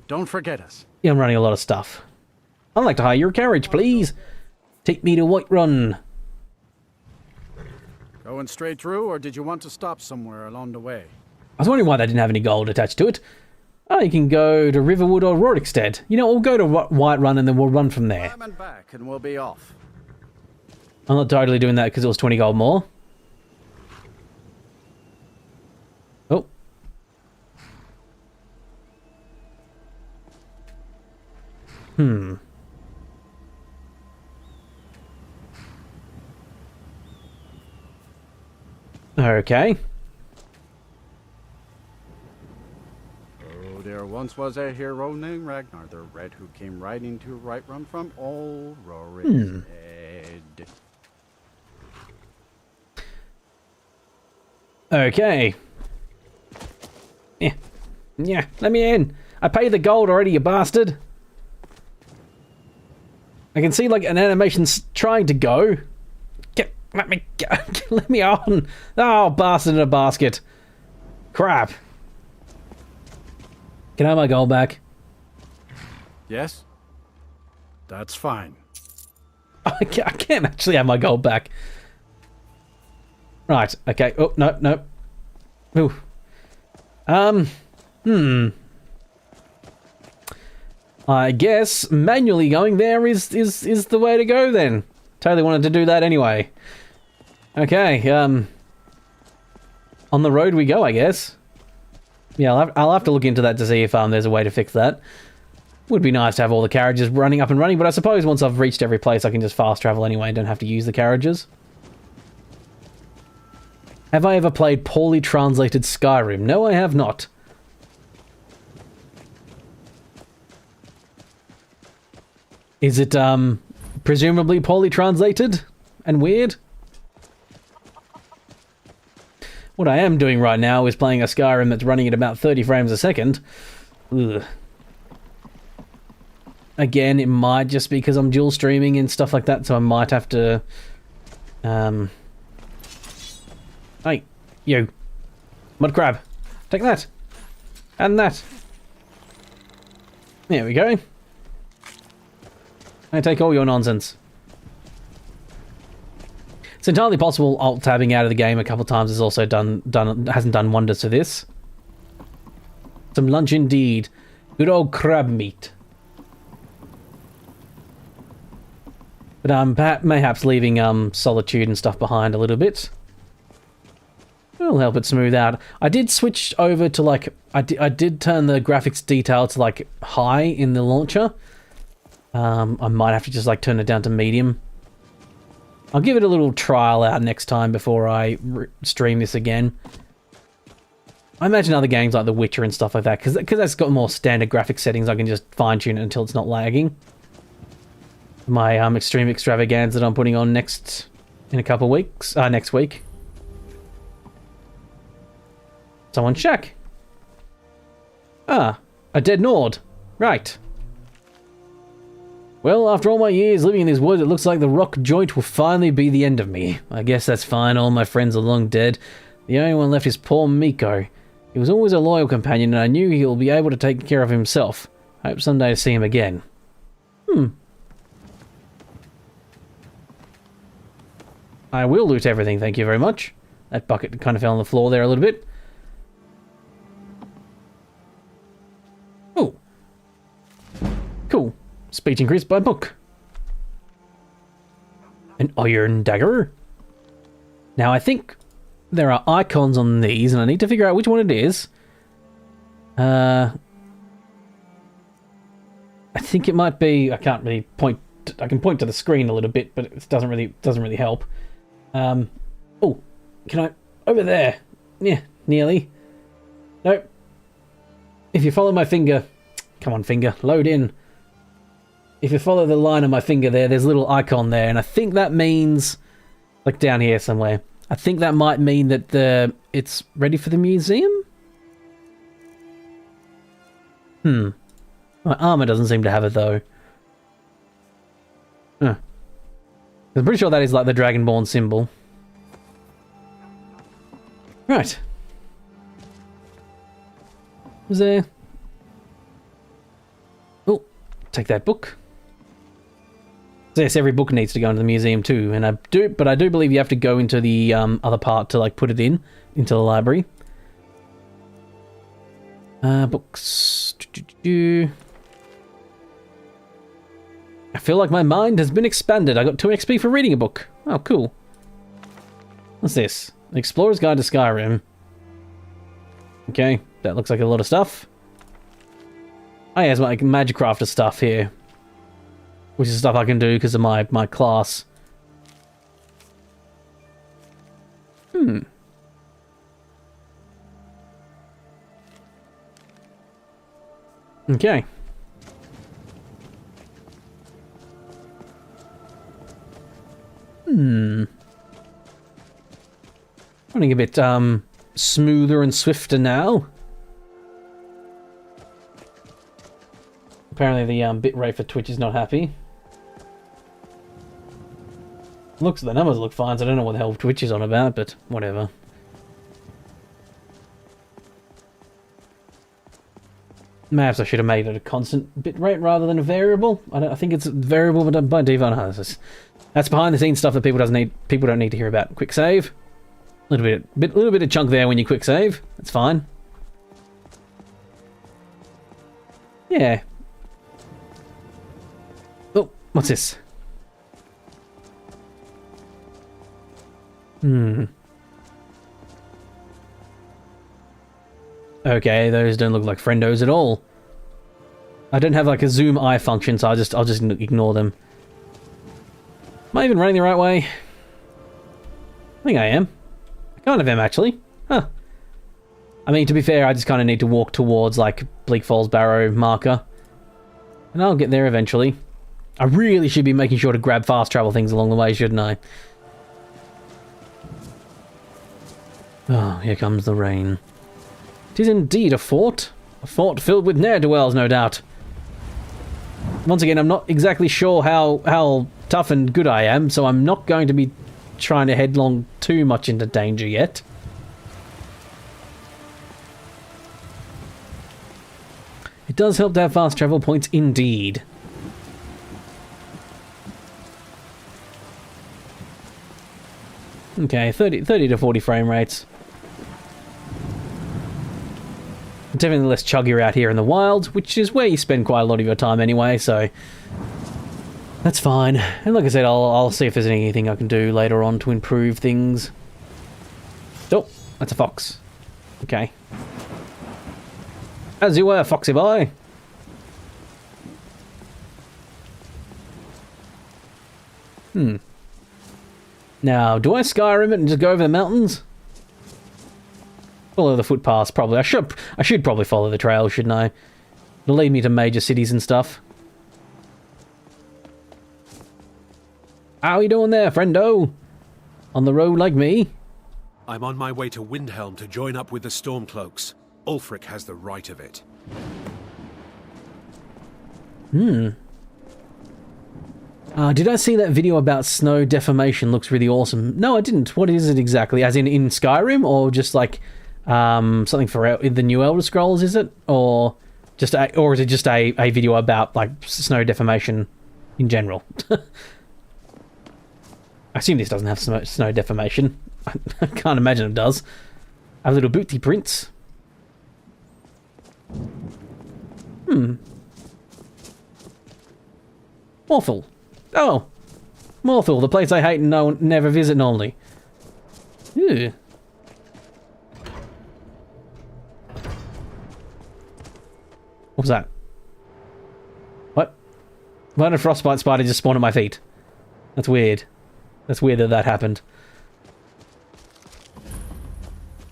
Don't forget us. Yeah, I'm running a lot of stuff. I'd like to hire your carriage, please. Take me to Whiterun. Going straight through, or did you want to stop somewhere along the way? I was wondering why they didn't have any gold attached to it. Oh, you can go to Riverwood or Rorikstead. You know, we'll go to Whiterun and then we'll run from there. I'm back and we'll be off. I'm not totally doing that because it was 20 gold more. Oh. Okay. There once was a hero named Ragnar the Red who came riding to Whiterun from old Rorikstead. Okay. Yeah, let me in. I paid the gold already, you bastard. I can see like an animation's trying to go. Let me go. Let me on. Oh, bastard in a basket. Crap. Can I have my gold back? Yes? That's fine. I can't actually have my gold back. Right, okay. Oh, no. Ooh. I guess manually going there is the way to go then. Totally wanted to do that anyway. Okay, on the road we go, I guess. Yeah, I'll have to look into that to see if there's a way to fix that. Would be nice to have all the carriages running up and running, but I suppose once I've reached every place I can just fast travel anyway and don't have to use the carriages. Have I ever played poorly translated Skyrim? No, I have not. Is it, presumably poorly translated and weird? What I am doing right now is playing a Skyrim that's running at about 30 frames a second. Ugh. Again, it might just be because I'm dual streaming and stuff like that, so I might have to... Hey, you. Mud crab. Take that. And that. There we go. I take all your nonsense. It's entirely possible alt-tabbing out of the game a couple times has also hasn't done wonders for this. Some lunch indeed. Good old crab meat. But mayhaps leaving solitude and stuff behind a little bit will help it smooth out. I did switch over to like I did turn the graphics detail to like high in the launcher. I might have to just like turn it down to medium. I'll give it a little trial out next time before I stream this again. I imagine other games like The Witcher and stuff like that, because that's got more standard graphic settings, I can just fine-tune it until it's not lagging. My extreme extravaganza that I'm putting on next week. Someone's shack. Ah, a dead Nord. Right. Well, after all my years living in this wood, it looks like the rock joint will finally be the end of me. I guess that's fine, all my friends are long dead. The only one left is poor Miko. He was always a loyal companion, and I knew he'll be able to take care of himself. I hope someday to see him again. I will loot everything, thank you very much. That bucket kind of fell on the floor there a little bit. Oh. Cool. Speech increased by book. An iron dagger. Now I think there are icons on these, and I need to figure out which one it is. I think it might be. I can't really point. I can point to the screen a little bit, but it doesn't really help. Oh, can I over there? Yeah, nearly. Nope. If you follow my finger, come on, finger, load in. If you follow the line of my finger there, there's a little icon there, and I think that means, like down here somewhere. I think that might mean that it's ready for the museum? My armor doesn't seem to have it, though. Huh. I'm pretty sure that is like the Dragonborn symbol. Right. Was there... Oh, take that book. So yes, every book needs to go into the museum too, and I do believe you have to go into the other part to like put it into the library. Books. I feel like my mind has been expanded. I got 2 XP for reading a book. Oh, cool. What's this? An Explorer's Guide to Skyrim. Okay, that looks like a lot of stuff. Oh yeah, it's like Magicrafter stuff here. Which is stuff I can do because of my class. Okay. Running a bit smoother and swifter now. Apparently the bitrate for Twitch is not happy. Looks, the numbers look fine, so I don't know what the hell Twitch is on about, but whatever. Perhaps I should have made it a constant bitrate rather than a variable. I think it's variable, but by default, that's behind the scenes stuff that people don't need to hear about. Quick save, little bit of chunk there when you quick save. That's fine. Yeah. Oh, what's this? Okay, those don't look like friendos at all. I don't have like a zoom eye function, so I'll just ignore them. Am I even running the right way? I think I am. I kind of am, actually. Huh. I mean, to be fair, I just kind of need to walk towards like Bleak Falls Barrow marker. And I'll get there eventually. I really should be making sure to grab fast travel things along the way, shouldn't I? Oh, here comes the rain. 'Tis indeed a fort. A fort filled with ne'er-do-wells, no doubt. Once again, I'm not exactly sure how tough and good I am, so I'm not going to be trying to headlong too much into danger yet. does help to have fast travel points indeed. Okay, 30 to 40 frame rates. Definitely less chuggier out here in the wild, which is where you spend quite a lot of your time anyway, so that's fine. And like I said, I'll see if there's anything I can do later on to improve things. Oh, that's a fox. Okay. As you were, foxy boy. Now, do I Skyrim it and just go over the mountains? Follow the footpaths, probably. I should probably follow the trail, shouldn't I? It'll lead me to major cities and stuff. How you doing there, friendo? On the road like me? I'm on my way to Windhelm to join up with the Stormcloaks. Ulfric has the right of it. Did I see that video about snow deformation? Looks really awesome. No, I didn't. What is it exactly? As in Skyrim, or just like something for the new Elder Scrolls? Is it, or is it just a video about like snow deformation in general? I assume this doesn't have snow deformation. I can't imagine it does. A little booty prints. Morthal. Oh, Morthal, the place I hate and never visit normally. Ew. What was that? What? Why did a frostbite spider just spawn at my feet? That's weird. That's weird that happened.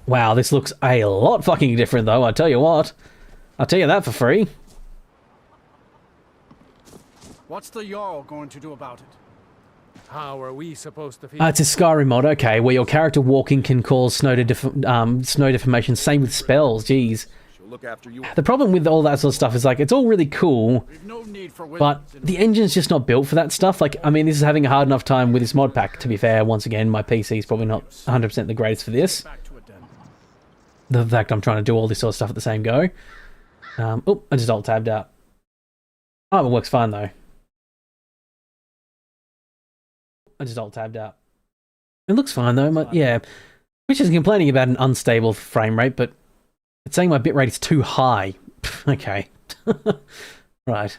Wow, this looks a lot fucking different though, I tell you what. I'll tell you that for free. What's the Jarl going to do about it? How are we supposed to feel? It's a Skyrim mod, okay, where your character walking can cause snow deformation. Same with spells, jeez. Look after you. The problem with all that sort of stuff is like, it's all really cool, but the engine's just not built for that stuff. Like, I mean, this is having a hard enough time with this mod pack, to be fair. Once again, my PC is probably not 100% the greatest for this. The fact I'm trying to do all this sort of stuff at the same go. Oh, I just alt-tabbed out. Oh, it works fine though. I just alt-tabbed out. It looks fine though, yeah. Which is complaining about an unstable frame rate, but it's saying my bitrate is too high. Okay. Right.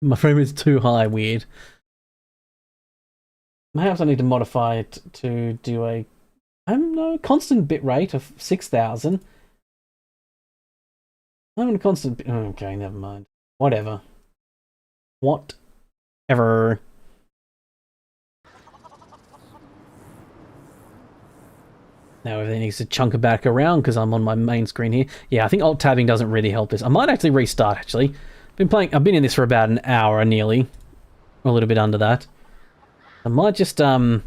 My frame rate is too high, weird. Perhaps I need to modify it to do a constant bitrate of 6,000. I'm in a constant okay, never mind. Whatever. Whatever. Now everything needs to chunk back around because I'm on my main screen here. Yeah, I think alt-tabbing doesn't really help this. I might actually restart, actually. I've been in this for about an hour nearly. Or a little bit under that. I might just, go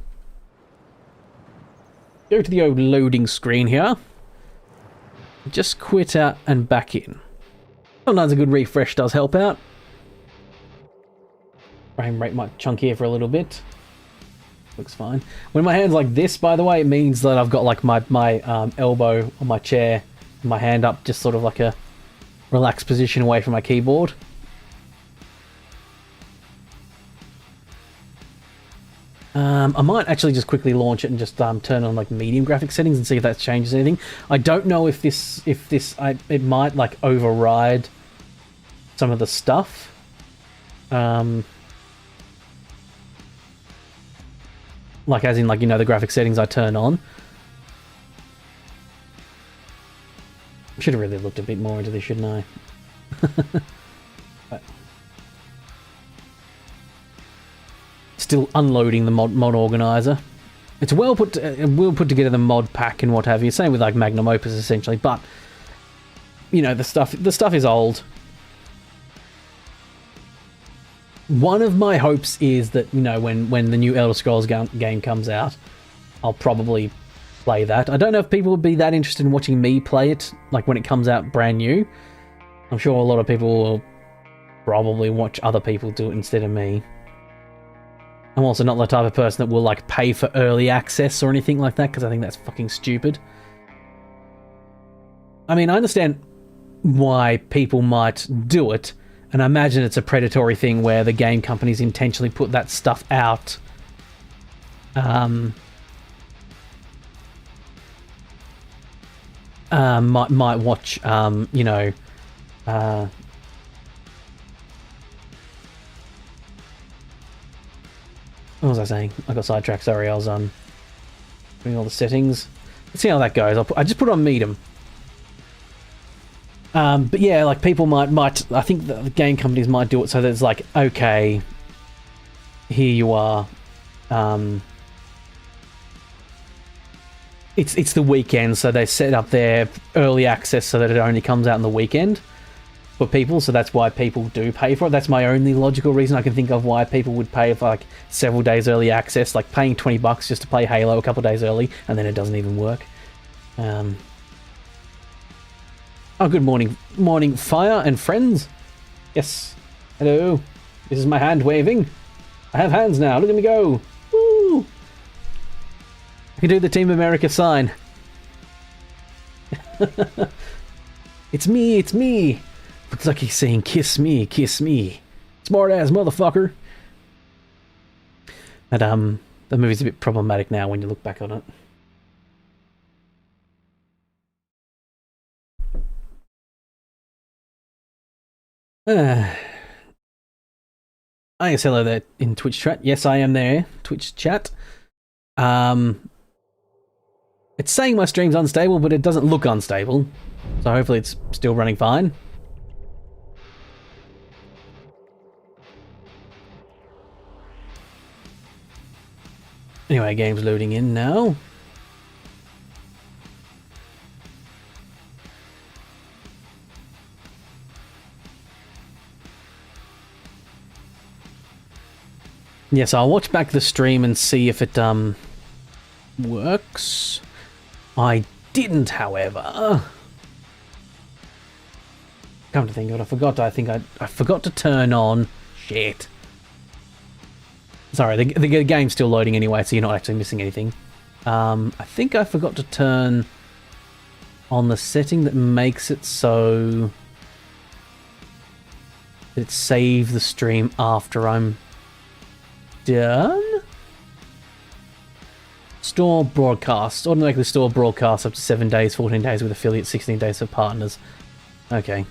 to the old loading screen here. Just quit out and back in. Sometimes a good refresh does help out. Frame rate might chunk here for a little bit. Looks fine. When my hand's like this, by the way, it means that I've got like my elbow on my chair, and my hand up, just sort of like a relaxed position away from my keyboard. I might actually just quickly launch it and just turn on like medium graphic settings and see if that changes anything. I don't know if it might like override some of the stuff. Like as in like, you know, the graphic settings I turn on. Should have really looked a bit more into this, shouldn't I? But still unloading the mod organizer. It's well put together, the mod pack and what have you. Same with like Magnum Opus essentially, but you know, the stuff is old. One of my hopes is that, you know, when the new Elder Scrolls game comes out, I'll probably play that. I don't know if people would be that interested in watching me play it, like when it comes out brand new. I'm sure a lot of people will probably watch other people do it instead of me. I'm also not the type of person that will like pay for early access or anything like that, because I think that's fucking stupid. I mean, I understand why people might do it. And I imagine it's a predatory thing where the game companies intentionally put that stuff out. Might watch, you know, what was I saying? I got sidetracked, sorry, I was doing all the settings. Let's see how that goes. I just put it on medium. But yeah, like people might I think the game companies might do it so that it's like, okay, here you are. It's the weekend, so they set up their early access so that it only comes out on the weekend for people, so that's why people do pay for it. That's my only logical reason I can think of why people would pay for like several days early access, like paying $20 just to play Halo a couple days early, and then it doesn't even work. Oh, good morning, Fire and friends. Yes, hello. This is my hand waving. I have hands now. Look at me go. Woo! I can do the Team America sign. It's me, it's me. Looks like he's saying, kiss me, kiss me. Smart ass motherfucker. But, the movie's a bit problematic now when you look back on it. I guess hello there in Twitch chat. Yes, I am there. Twitch chat. It's saying my stream's unstable, but it doesn't look unstable. So hopefully it's still running fine. Anyway, game's loading in now. Yes, I'll watch back the stream and see if it works. I didn't, however. Come to think of it, I forgot to turn on. Shit. Sorry, the game's still loading anyway, so you're not actually missing anything. I think I forgot to turn on the setting that makes it so that it saves the stream after I'm done. Store broadcast. Automatically store broadcast up to 7 days, 14 days with affiliates, 16 days for partners. Okay.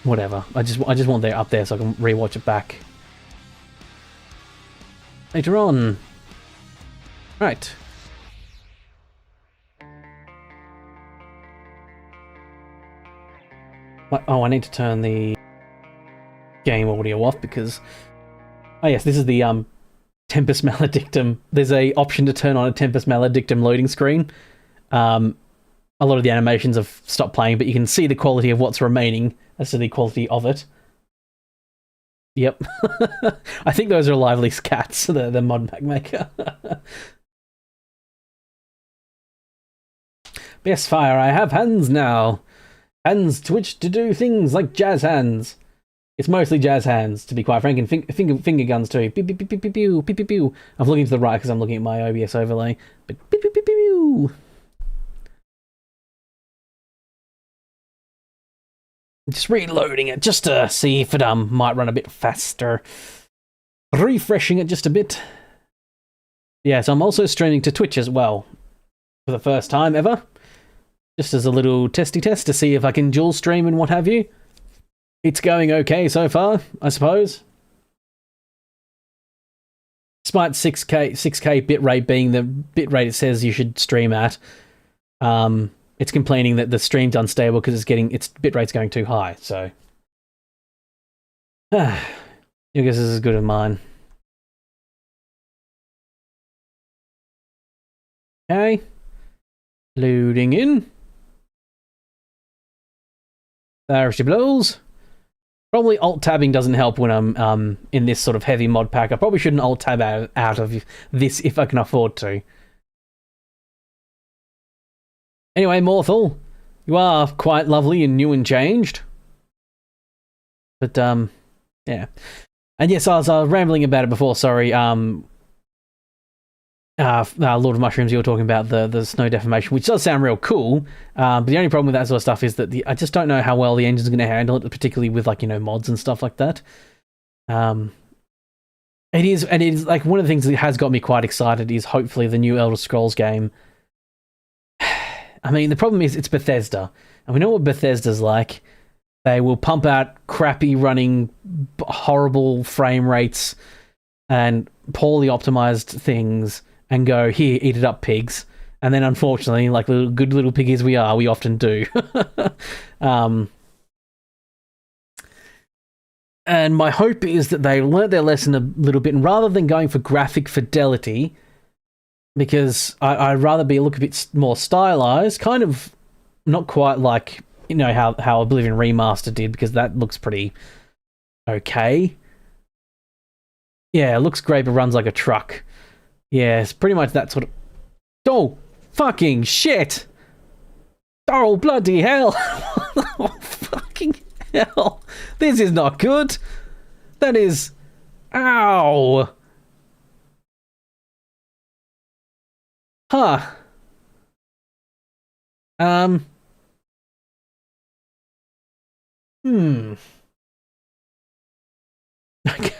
Whatever. I just want that up there so I can rewatch it back later on. Right. Oh, I need to turn the game audio off because... Oh yes, this is the Tempus Maledictum. There's a option to turn on a Tempus Maledictum loading screen. A lot of the animations have stopped playing, but you can see the quality of what's remaining as to the quality of it. Yep. I think those are Lively's cats, the Modpack maker. But yes, Fire, I have hands now. Hands to which to do things like jazz hands. It's mostly jazz hands, to be quite frank, and finger guns too. Pew, pew, pew, pew, pew, pew, pew, pew, pew. I'm looking to the right because I'm looking at my OBS overlay. But pew, pew, pew, pew, pew. Just reloading it just to see if it might run a bit faster. Refreshing it just a bit. Yeah, so I'm also streaming to Twitch as well. For the first time ever. Just as a little testy test to see if I can dual stream and what have you. It's going okay so far, I suppose. Despite 6K bitrate being the bitrate it says you should stream at. It's complaining that the stream's unstable because its bitrate's going too high, so. I guess this is as good as mine. Okay. Loading in. There she blows. Probably alt-tabbing doesn't help when I'm in this sort of heavy mod pack. I probably shouldn't alt-tab out of this if I can afford to. Anyway, Morthal, you are quite lovely and new and changed. But, yeah. And yes, I was rambling about it before, sorry. Lord of Mushrooms, you were talking about the snow deformation, which does sound real cool. But the only problem with that sort of stuff is that I just don't know how well the engine's going to handle it, particularly with like, you know, mods and stuff like that. It is like one of the things that has got me quite excited is hopefully the new Elder Scrolls game. I mean, the problem is it's Bethesda, and we know what Bethesda's like. They will pump out crappy running, horrible frame rates and poorly optimized things and go, here, eat it up, pigs. And then unfortunately, like good little piggies we are, we often do. And my hope is that they learnt their lesson a little bit, and rather than going for graphic fidelity, because I'd rather be a look a bit more stylized, kind of not quite like, you know, how Oblivion Remaster did, because that looks pretty okay. Yeah, it looks great, but runs like a truck. Yeah, it's pretty much that sort of... Oh, fucking shit! Oh, bloody hell! Oh, fucking hell! This is not good! That is... Ow! Huh. Okay.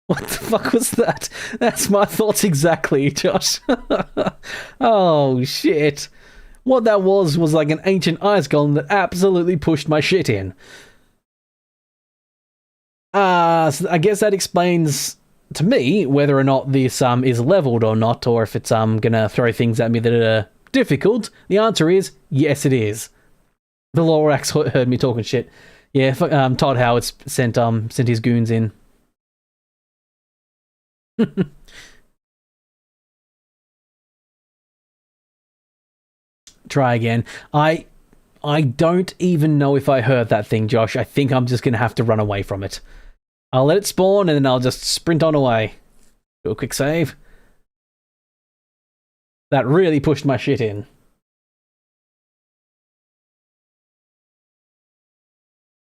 What the fuck was that? That's my thoughts exactly, Josh. Oh, shit. What that was like an ancient ice golem that absolutely pushed my shit in. So I guess that explains to me whether or not this is leveled or not, or if it's gonna throw things at me that are difficult. The answer is yes, it is. The Lorax heard me talking shit. Yeah, Todd Howard sent his goons in. Try again. I don't even know if I heard that thing, Josh. I think I'm just gonna have to run away from it. I'll let it spawn and then I'll just sprint on away. Do a quick save. That really pushed my shit in.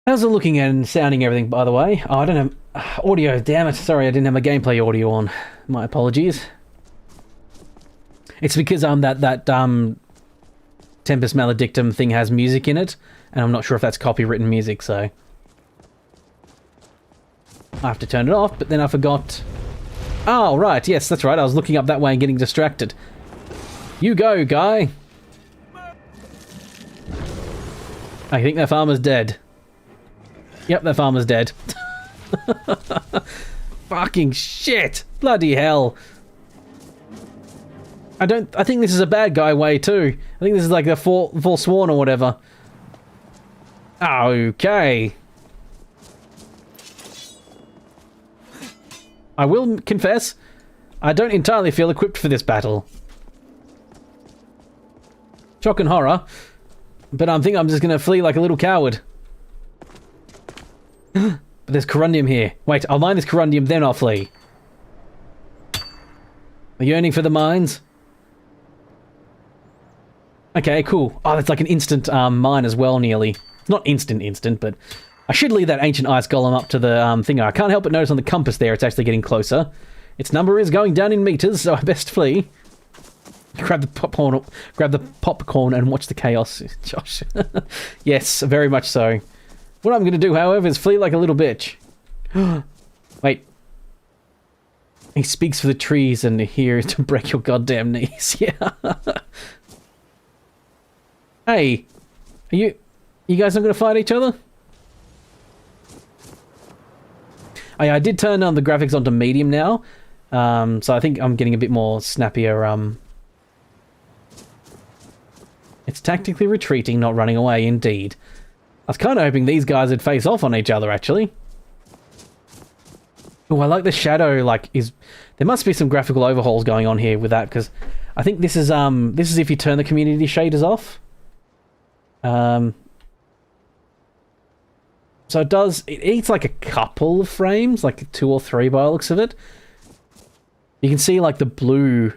How's it looking and sounding everything, by the way? Oh, I don't have audio, damn it. Sorry, I didn't have my gameplay audio on. My apologies. It's because that Tempus Maledictum thing has music in it, and I'm not sure if that's copywritten music, so I have to turn it off, but then I forgot. Oh, right, yes, that's right. I was looking up that way and getting distracted. You go, guy. I think that farmer's dead. Yep, that farmer's dead. Fucking shit! Bloody hell! I think this is a bad guy way too. I think this is like a Forsworn or whatever. Okay. I will confess, I don't entirely feel equipped for this battle. Shock and horror, but I think I'm just gonna flee like a little coward. But there's corundium here. Wait, I'll mine this corundium, then I'll flee. Are you yearning for the mines? Okay, cool. Oh, that's like an instant mine as well, nearly. It's not instant, but I should lead that ancient ice golem up to the thing. I can't help but notice on the compass there it's actually getting closer. Its number is going down in meters, so I best flee. Grab the popcorn and watch the chaos, Josh. Yes, very much so. What I'm going to do, however, is flee like a little bitch. Wait. He speaks for the trees and here to break your goddamn knees. Yeah. Hey. Are you guys not going to fight each other? I did turn on the graphics onto medium now. So I think I'm getting a bit more snappier. It's tactically retreating, not running away, indeed. I was kind of hoping these guys would face off on each other, actually. Oh, I like the shadow, there must be some graphical overhauls going on here with that, because I think this is if you turn the community shaders off. So it eats like a couple of frames, like 2 or 3 by the looks of it. You can see like the blue,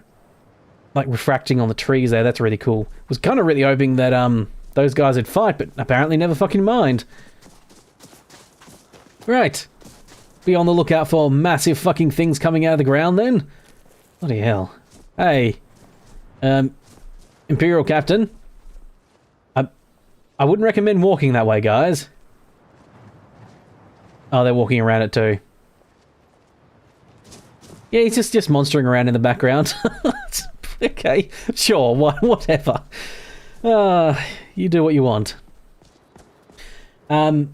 like refracting on the trees there. That's really cool. Was kind of really hoping that those guys would fight, but apparently never fucking mind. Right. Be on the lookout for massive fucking things coming out of the ground then. Bloody hell. Hey. Imperial Captain. I wouldn't recommend walking that way, guys. Oh, they're walking around it too. Yeah, he's just monstering around in the background. Okay, sure, whatever. You do what you want. So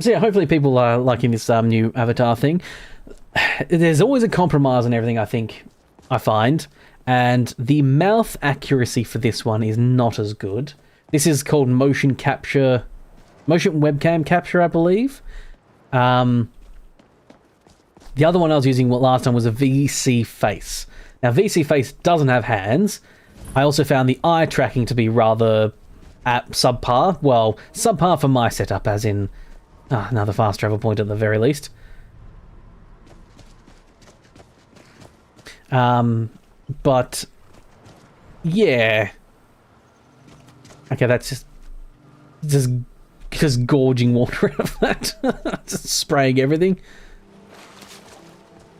yeah, hopefully people are liking this new avatar thing. There's always a compromise on everything, I think, I find. And the mouth accuracy for this one is not as good. This is called motion webcam capture, I believe. The other one I was using last time was a VC Face. Now, VC Face doesn't have hands. I also found the eye tracking to be rather subpar. Well, subpar for my setup, as in another fast travel point at the very least. But yeah. Okay, that's just gorging water out of that. Just spraying everything.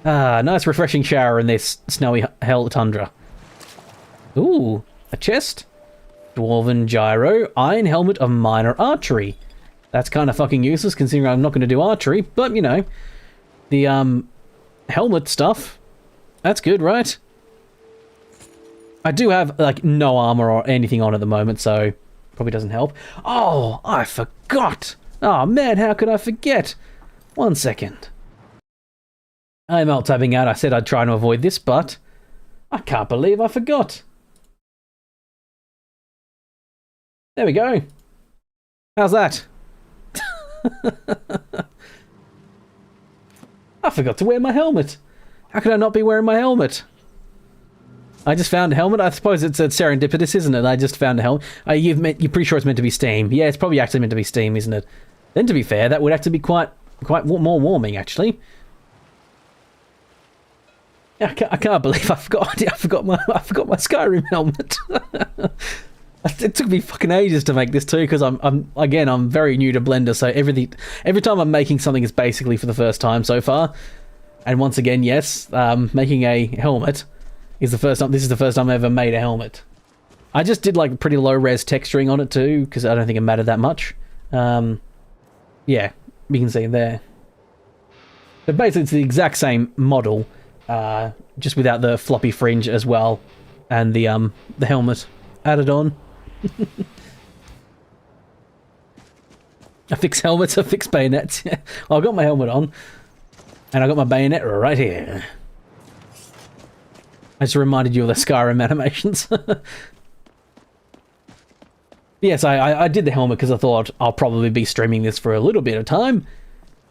Nice refreshing shower in this snowy hell tundra. Ooh, a chest. Dwarven gyro. Iron helmet of minor archery. That's kind of fucking useless considering I'm not going to do archery, but you know. The helmet stuff. That's good, right? I do have like no armor or anything on at the moment, so probably doesn't help. Oh, I forgot. Oh man, how could I forget? 1 second. I'm alt tabbing out. I said I'd try to avoid this, but I can't believe I forgot. There we go. How's that? I forgot to wear my helmet. How could I not be wearing my helmet? I just found a helmet. I suppose it's serendipitous, isn't it? I just found a helmet. You're pretty sure it's meant to be steam. Yeah, it's probably actually meant to be steam, isn't it? Then to be fair, that would have to be quite more warming, actually. I can't believe I forgot. I forgot my Skyrim helmet. It took me fucking ages to make this too, because I'm very new to Blender, so every time I'm making something is basically for the first time so far. And once again, yes, making a helmet is the first time. This is the first time I ever made a helmet. I just did like pretty low res texturing on it too, because I don't think it mattered that much. Yeah, you can see there. But basically, it's the exact same model, just without the floppy fringe as well, and the helmet added on. I fix helmets, I fix bayonets. Well, I got my helmet on, and I got my bayonet right here. I just reminded you of the Skyrim animations. Yes, I did the helmet because I thought I'll probably be streaming this for a little bit of time.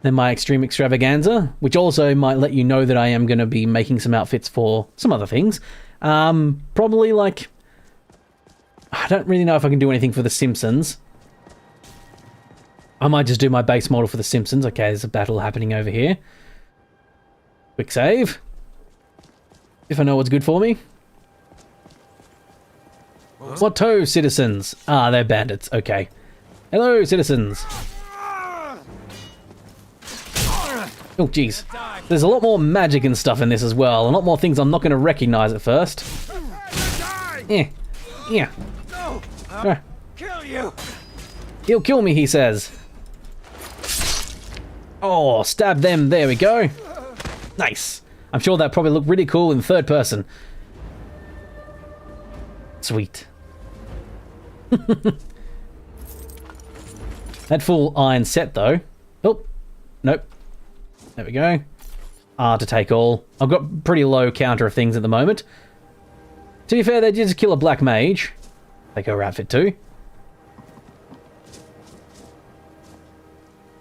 Then my Extreme Extravaganza, which also might let you know that I am going to be making some outfits for some other things. Probably like... I don't really know if I can do anything for The Simpsons. I might just do my base model for The Simpsons. Okay, there's a battle happening over here. Quick save. If I know what's good for me. What ho, citizens? Ah, they're bandits. Okay. Hello, citizens. Oh, jeez. There's a lot more magic and stuff in this as well. A lot more things I'm not going to recognize at first. Yeah. Yeah. Kill you. He'll kill me, he says. Oh, stab them. There we go. Nice. I'm sure that probably looked really cool in third person. Sweet. That full iron set, though. Oh, nope. There we go. R to take all. I've got pretty low counter of things at the moment. To be fair, they did just kill a black mage. Take her outfit too.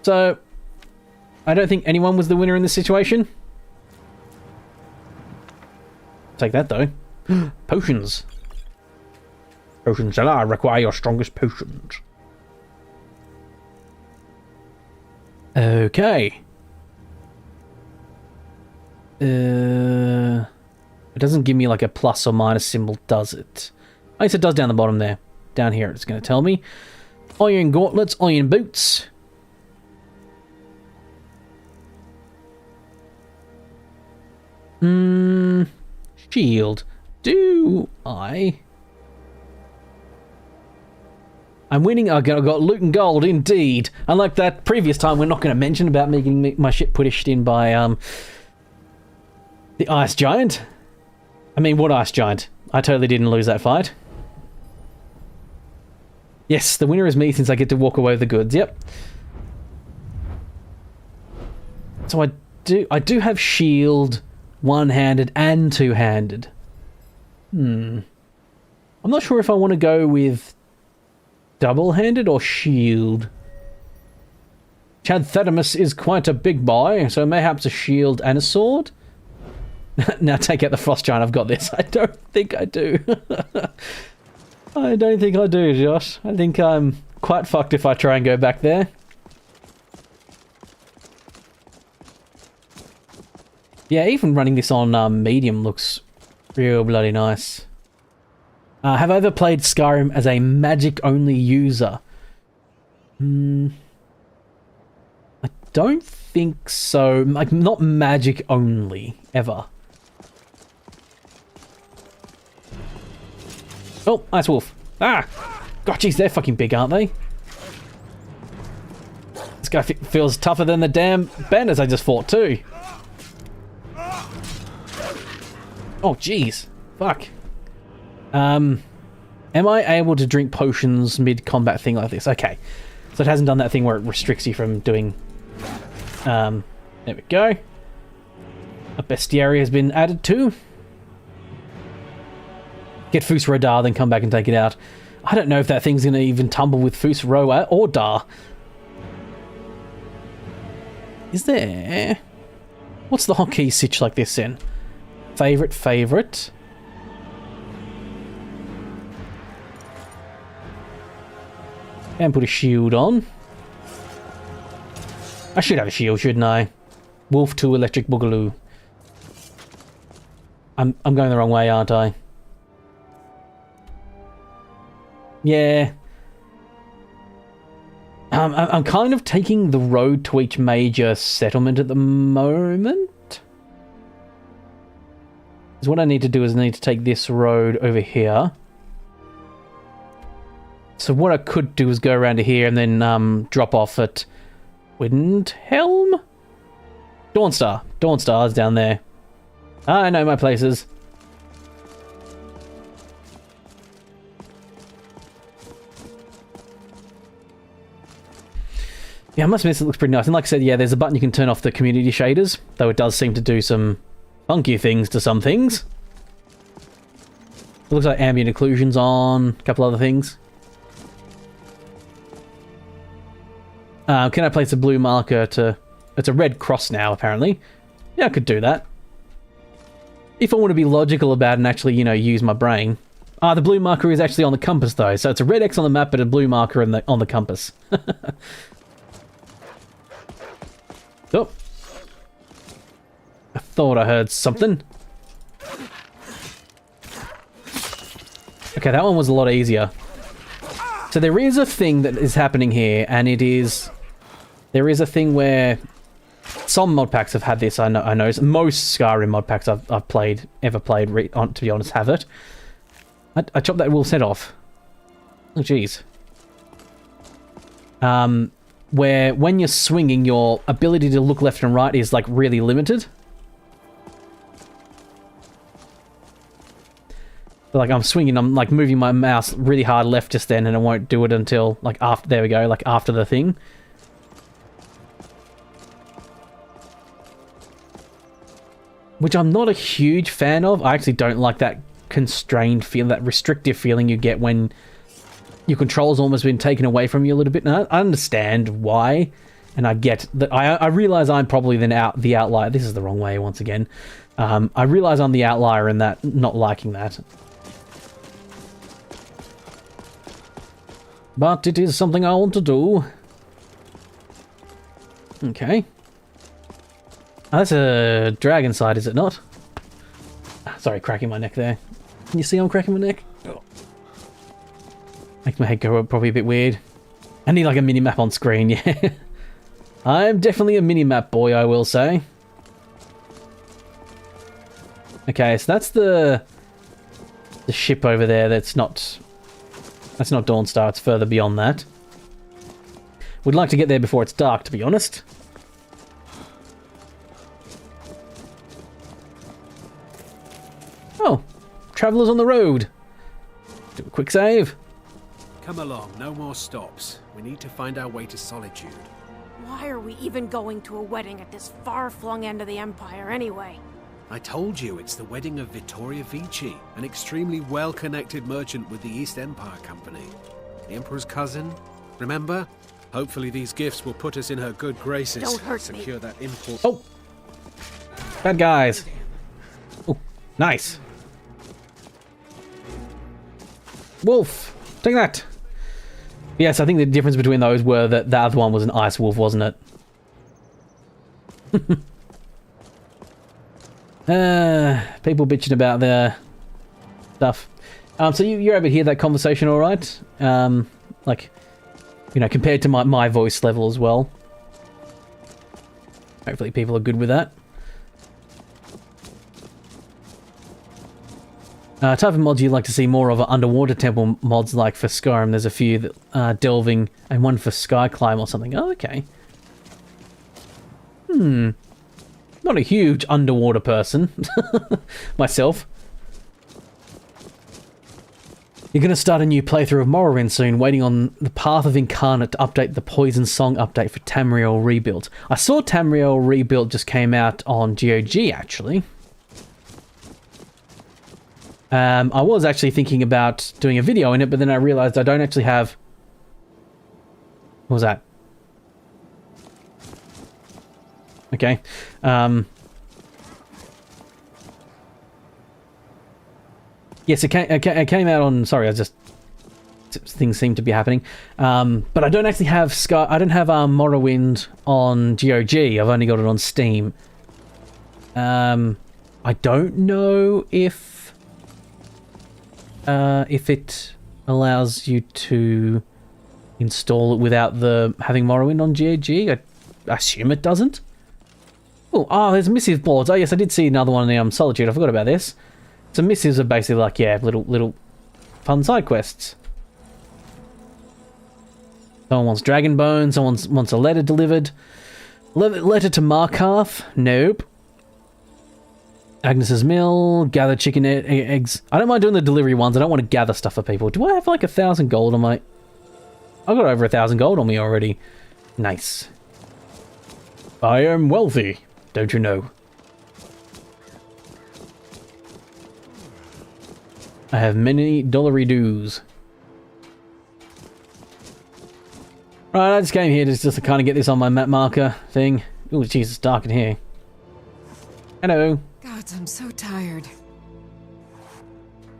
So, I don't think anyone was the winner in this situation. Take that though. Potions. Potions. I require your strongest potions. Okay. It doesn't give me like a plus or minus symbol, does it? I guess it does down the bottom there. Down here it's going to tell me. Iron gauntlets, iron boots. Shield. Do I? I'm winning. I got loot and gold, indeed. Unlike that previous time, we're not going to mention about me getting my shit pushed in by the ice giant. I mean, what ice giant? I totally didn't lose that fight. Yes, the winner is me since I get to walk away with the goods. Yep. So I do have shield, one-handed and two-handed. I'm not sure if I want to go with double-handed or shield. Chad Thedimus is quite a big boy, so mayhaps a shield and a sword? Now take out the frost giant, I've got this. I don't think I do. I don't think I do, Josh. I think I'm quite fucked if I try and go back there. Yeah, even running this on medium looks real bloody nice. Have I ever played Skyrim as a magic-only user? I don't think so. Like, not magic-only, ever. Oh, Ice Wolf. Ah! God, jeez, they're fucking big, aren't they? This guy feels tougher than the damn bandits I just fought, too. Oh, jeez. Fuck. Am I able to drink potions mid-combat thing like this? Okay. So it hasn't done that thing where it restricts you from doing... there we go. A bestiary has been added to. Get Fus-Ro-Dah, then come back and take it out. I don't know if that thing's going to even tumble with Fus-Ro-Dah. Is there... What's the hotkey sitch like this in? Favorite. And put a shield on. I should have a shield, shouldn't I? Wolf 2 Electric Boogaloo. I'm going the wrong way, aren't I? Yeah. I'm kind of taking the road to each major settlement at the moment. Because what I need to do is I need to take this road over here. So what I could do is go around to here and then drop off at Windhelm? Dawnstar. Dawnstar's down there. I know my places. Yeah, I must admit it looks pretty nice. And like I said, yeah, there's a button you can turn off the community shaders, though it does seem to do some funky things to some things. It looks like ambient occlusion's on, a couple other things. Can I place a blue marker to... It's a red cross now, apparently. Yeah, I could do that. If I want to be logical about it and actually, you know, use my brain. The blue marker is actually on the compass, though. So it's a red X on the map, but a blue marker on the compass. Oh. I thought I heard something. Okay, that one was a lot easier. So there is a thing that is happening here, and it is... There is a thing where... Some mod packs have had this, I know. Most Skyrim mod packs I've ever played, to be honest, have it. I chopped that wool set off. Oh, jeez. Where when you're swinging, your ability to look left and right is, like, really limited. So, like, I'm swinging, I'm, like, moving my mouse really hard left just then, and I won't do it until, like, after, there we go, like, after the thing. Which I'm not a huge fan of. I actually don't like that constrained feel, that restrictive feeling you get when your control's almost been taken away from you a little bit. And I understand why, and I get that. I realize I'm probably the outlier. This is the wrong way once again. I realize I'm the outlier in that, not liking that. But it is something I want to do. Okay. Oh, that's a dragon side, is it not? Sorry, cracking my neck there. Can you see I'm cracking my neck? Oh. Makes my head go probably a bit weird. I need like a mini-map on screen, yeah. I'm definitely a mini-map boy, I will say. Okay, so that's the ship over there. That's not Dawnstar. It's further beyond that. Would like to get there before it's dark, to be honest. Oh, travelers on the road. Do a quick save. Come along, no more stops. We need to find our way to Solitude. Why are we even going to a wedding at this far-flung end of the Empire anyway? I told you, it's the wedding of Vittoria Vici, an extremely well-connected merchant with the East Empire Company. The Emperor's cousin, remember? Hopefully these gifts will put us in her good graces. Don't hurt Secure me. that import. Oh! Bad guys. Oh, nice. Wolf! Take that! Yes, I think the difference between those were that the other one was an ice wolf, wasn't it? People bitching about their stuff. So you're able to hear that conversation all right? Like, you know, compared to my voice level as well. Hopefully people are good with that. Type of mods you'd like to see more of are underwater temple mods, like for Skyrim. There's a few that are delving, and one for Sky Climb or something. Oh, okay. Not a huge underwater person. Myself. You're going to start a new playthrough of Morrowind soon, waiting on the Path of Incarnate to update the Poison Song update for Tamriel Rebuilt. I saw Tamriel Rebuilt just came out on GOG, actually. I was actually thinking about doing a video in it, but then I realized I don't actually have... What was that? Okay. Yes, it came out on... Sorry, things seem to be happening. But I don't actually have I don't have Morrowind on GOG. I've only got it on Steam. I don't know if it allows you to install it without having Morrowind on GOG. I assume it doesn't. Oh, there's missive boards. Oh yes, I did see another one in Solitude. I forgot about this. So missives are basically like, yeah, little fun side quests. Someone wants dragon bones. Someone wants a letter delivered. Letter to Markarth. Nope. Agnes's Mill, gather chicken eggs. I don't mind doing the delivery ones. I don't want to gather stuff for people. Do I have like 1,000 gold on my... I've got over 1,000 gold on me already. Nice. I am wealthy, don't you know? I have many dollary dues. Right, I just came here just to kind of get this on my map marker thing. Oh, jeez, it's dark in here. Hello. God, I'm so tired.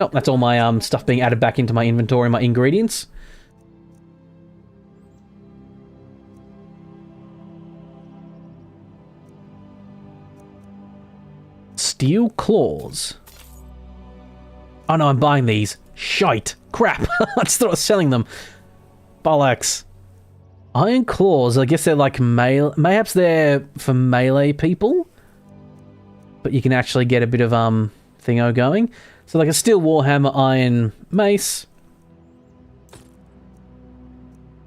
Oh, that's all my stuff being added back into my inventory, my ingredients. Steel claws. Oh no, I'm buying these. Shite. Crap. I just thought I was selling them. Bollocks. Iron claws, I guess they're like mayhaps they're for melee people? But you can actually get a bit of thingo going. So like a steel warhammer, iron mace.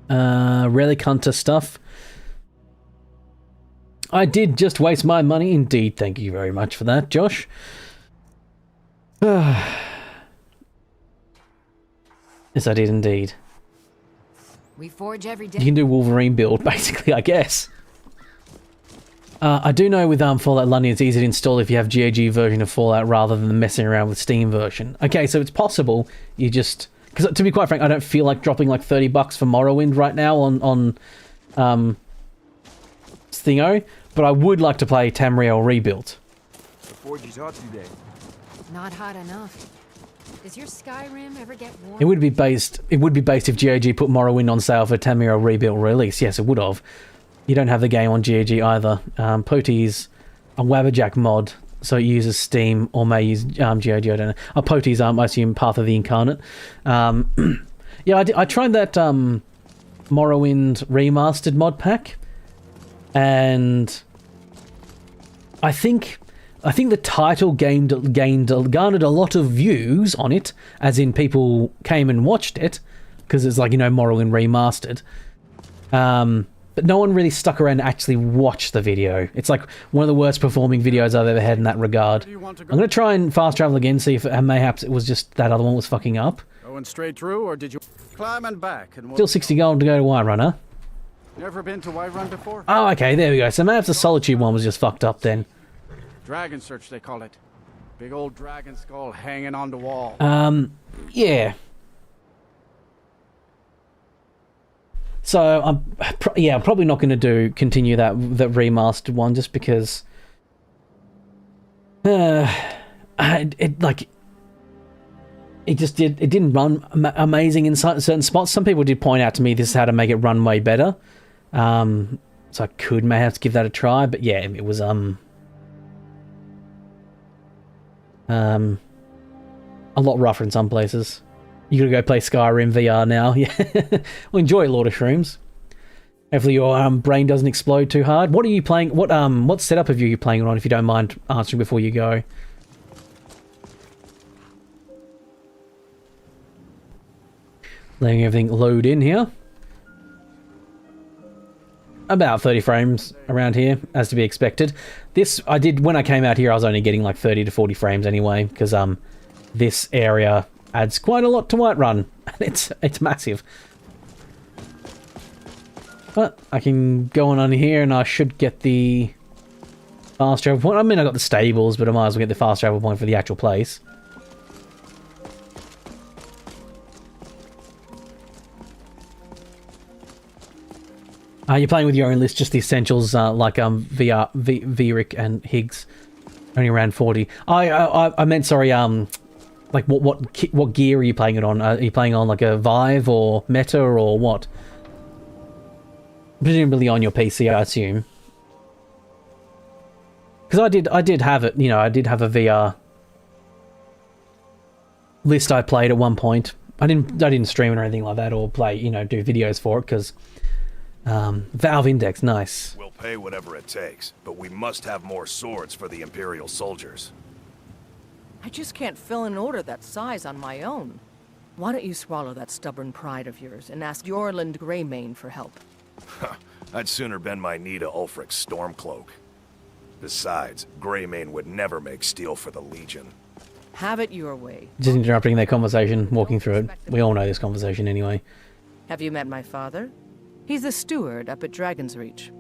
Relic hunter stuff. I did just waste my money indeed. Thank you very much for that, Josh. Yes, I did indeed. We forge every day. You can do Wolverine build, basically, I guess. I do know with Fallout London it's easy to install if you have GOG version of Fallout rather than the messing around with Steam version. Okay, so it's possible you just... Because to be quite frank, I don't feel like dropping like $30 for Morrowind right now on Thingo, but I would like to play Tamriel Rebuilt. The forge is hot today. Not hot enough. Does your Skyrim ever get warm? It would be based if GOG put Morrowind on sale for Tamriel Rebuilt release. Yes, it would have. You don't have the game on GOG either. Pote's a Wabbajack mod, so it uses Steam or may use GOG. I don't know. Pote's I assume Path of the Incarnate. Yeah, I tried that Morrowind Remastered mod pack, and I think I think the title garnered a lot of views on it, as in people came and watched it, because it's like, you know, Morrowind Remastered. But no one really stuck around to actually watch the video. It's like one of the worst performing videos I've ever had in that regard. I'm going to try and fast travel again, see if mayhaps it was just that other one was fucking up. Going straight through, or did you climb and back? And Still 60 gold to go to Whiterun, huh? Never been to Whiterun before? Oh, okay, there we go. So mayhaps the Solitude one was just fucked up then. Dragon Search, they call it. Big old dragon skull hanging on the wall. Yeah. So I'm probably not going to continue that remastered one just because it didn't run amazing in certain spots. Some people did point out to me this is how to make it run way better. So I may have to give that a try, but yeah, it was a lot rougher in some places. You gotta go play Skyrim VR now. Yeah. Well, enjoy Lord of Shrooms. Hopefully your brain doesn't explode too hard. What are you playing? What setup of you playing on, if you don't mind answering before you go? Letting everything load in here. About 30 frames around here, as to be expected. This, when I came out here, I was only getting like 30 to 40 frames anyway, because this area adds quite a lot to Whiterun. It's massive. But I can go on here and I should get the fast travel point. I mean, I got the stables, but I might as well get the fast travel point for the actual place. You're playing with your own list, just the essentials, like Vieric and Higgs, only around 40. I meant, sorry, like what gear are you playing it on? Are you playing on like a Vive or Meta or what? Presumably on your PC, I assume. Because I did have it, you know, I did have a VR list I played at one point. I didn't stream it or anything like that, or play, you know, do videos for it, because Valve Index, nice. We'll pay whatever it takes, but we must have more swords for the Imperial soldiers. I just can't fill an order that size on my own. Why don't you swallow that stubborn pride of yours and ask Yorland Greymane for help? I'd sooner bend my knee to Ulfric's Stormcloak. Besides, Greymane would never make steel for the Legion. Have it your way. Just interrupting their conversation, walking through it. We all know this conversation anyway. Have you met my father? He's the steward up at Dragon's Reach.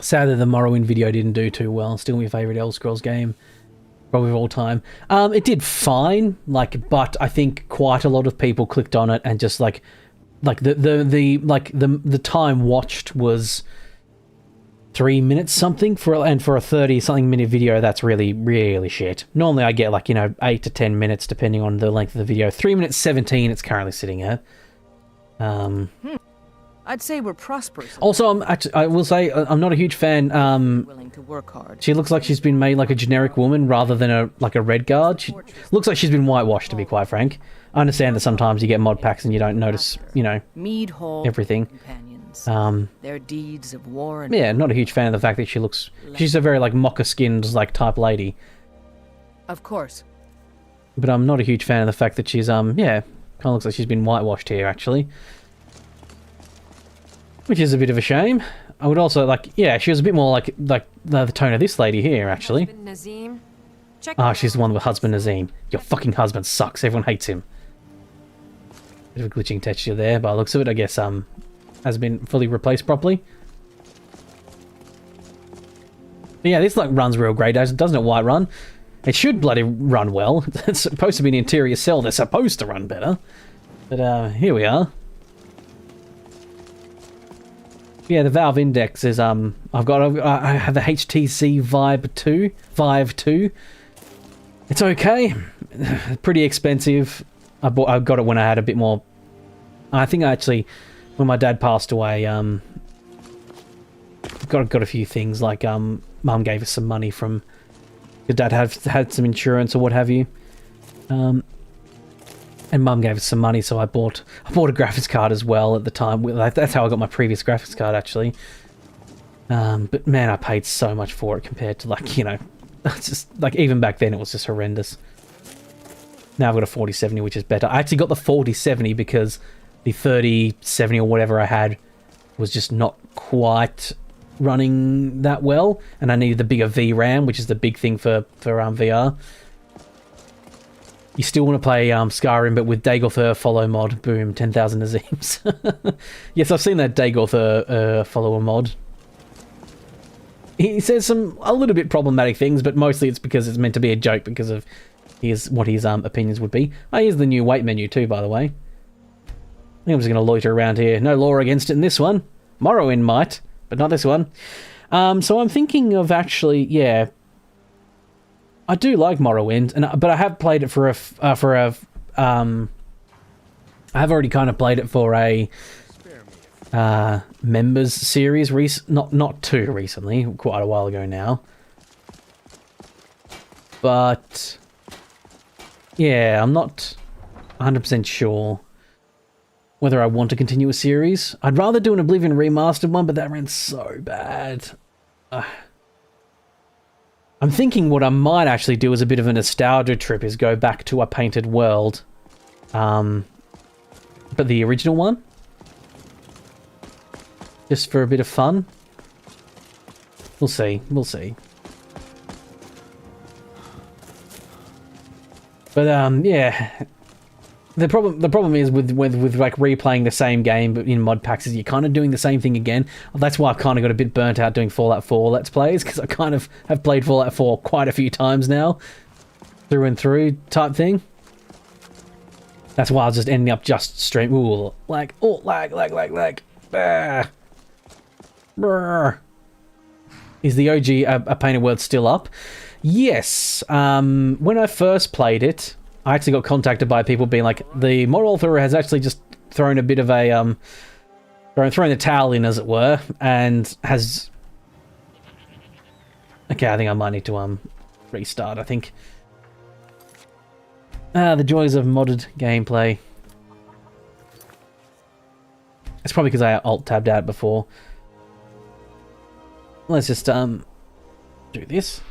Sadly, the Morrowind video didn't do too well. Still my favourite Elder Scrolls game, probably of all time. It did fine, but I think quite a lot of people clicked on it and just the time watched was 3 minutes something for a 30-something minute video. That's really shit. Normally I get 8 to 10 minutes depending on the length of the video. 3 minutes 17 it's currently sitting at. I'd say we're prosperous. Also, I will say I'm not a huge fan. Willing to work hard. She looks like she's been made like a generic woman rather than a red guard. She looks like she's been whitewashed, to be quite frank. I understand that sometimes you get mod packs and you don't notice, Mead Hall everything. Their deeds of war and yeah, not a huge fan of the fact that she's a very mocha-skinned type lady. Of course. But I'm not a huge fan of the fact that she's kind of looks like she's been whitewashed here actually. Which is a bit of a shame. I would also she was a bit more like the tone of this lady here, actually. She's the one with husband Nazim. Your fucking husband sucks. Everyone hates him. Bit of a glitching texture there, by the looks of it. I guess has been fully replaced properly. But yeah, this runs real great, doesn't it? Whiterun. It should bloody run well. It's supposed to be an interior cell. They're supposed to run better. But here we are. Yeah, the Valve Index is I have the HTC Vive 2. It's okay. Pretty expensive. I got it when I had a bit more. I think actually, when my dad passed away, got a few things Mum gave us some money from. Your dad had some insurance or what have you. And Mum gave us some money, so I bought a graphics card as well at the time. That's how I got my previous graphics card, actually. But man, I paid so much for it compared to, like, you know, it's just like even back then it was just horrendous. Now I've got a 4070, which is better. I actually got the 4070 because the 3070 or whatever I had was just not quite running that well, and I needed the bigger VRAM, which is the big thing for VR. You still want to play Skyrim, but with Dagorth follow mod. Boom, 10,000 Azims. Yes, I've seen that Dagorth follower mod. He says a little bit problematic things, but mostly it's because it's meant to be a joke because of what his opinions would be. Oh, here's the new weight menu too, by the way. I think I'm just going to loiter around here. No law against it in this one. Morrowind might, but not this one. So I'm thinking of actually, yeah, I do like Morrowind, but I have played it I have already kind of played it for a members series, not too recently, quite a while ago now. But yeah, I'm not 100% sure whether I want to continue a series. I'd rather do an Oblivion Remastered one, but that ran so bad. I'm thinking what I might actually do as a bit of a nostalgia trip is go back to A Painted World. But the original one. Just for a bit of fun. We'll see. We'll see. But yeah, the problem is with like replaying the same game but in mod packs is you're kind of doing the same thing again. That's why I've kind of got a bit burnt out doing Fallout 4 Let's Plays, because I kind of have played Fallout 4 quite a few times now, through and through type thing. That's why I was just ending up just stream. Ooh, like, oh, lag. Bah. Brr. Is the OG A Painted World still up? Yes. When I first played it, I actually got contacted by people being like, the mod author has actually just thrown a bit of a thrown the towel in, as it were, and has. Okay, I think I might need to restart. I think. The joys of modded gameplay. It's probably because I alt-tabbed out before. Let's just do this.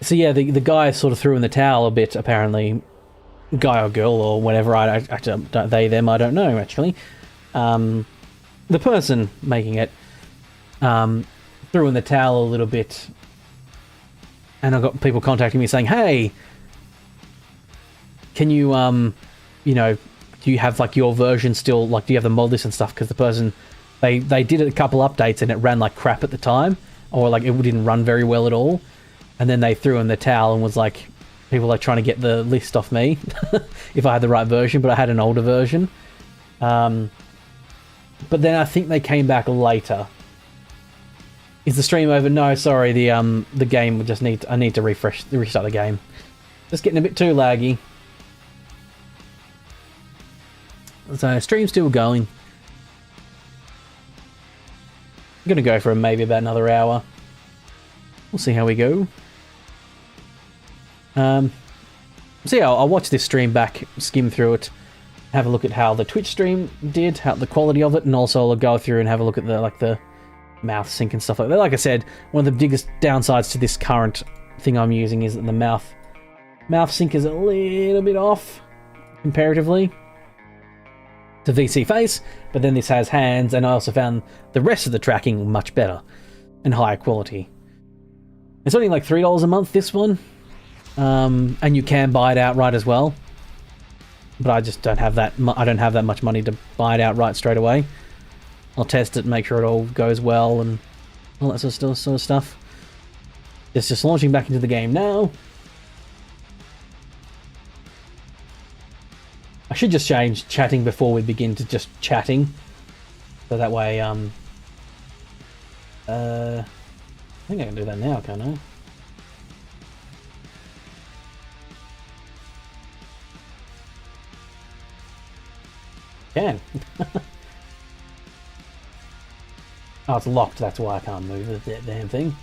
So yeah, the guy sort of threw in the towel a bit, apparently. Guy or girl or whatever, I actually don't, they, them, I don't know, actually. The person making it threw in the towel a little bit. And I got people contacting me saying, hey, can you, you know, do you have like your version still, like do you have the Modlist and stuff? Because the person, they did a couple updates and it ran like crap at the time. Or like it didn't run very well at all. And then they threw in the towel and was like, people like trying to get the list off me if I had the right version, but I had an older version. But then I think they came back later. Is the stream over? No, sorry, the game would just I need to restart the game. Just getting a bit too laggy. So stream's still going. I'm gonna go for maybe about another hour. We'll see how we go. So yeah, I'll watch this stream back, skim through it, have a look at how the Twitch stream did, how the quality of it, and also I'll go through and have a look at the mouth sync and stuff like that. Like I said, one of the biggest downsides to this current thing I'm using is that the mouth sync is a little bit off comparatively to VC Face, but then this has hands, and I also found the rest of the tracking much better and higher quality. It's only like $3 a month, this one. And you can buy it outright as well. But I just don't have that. I don't have that much money to buy it outright straight away. I'll test it, make sure it all goes well, and all that sort of stuff. It's just launching back into the game now. I should just change chatting before we begin to just chatting, so that way. I think I can do that now, can't I? Can. Oh, it's locked, that's why I can't move the damn thing.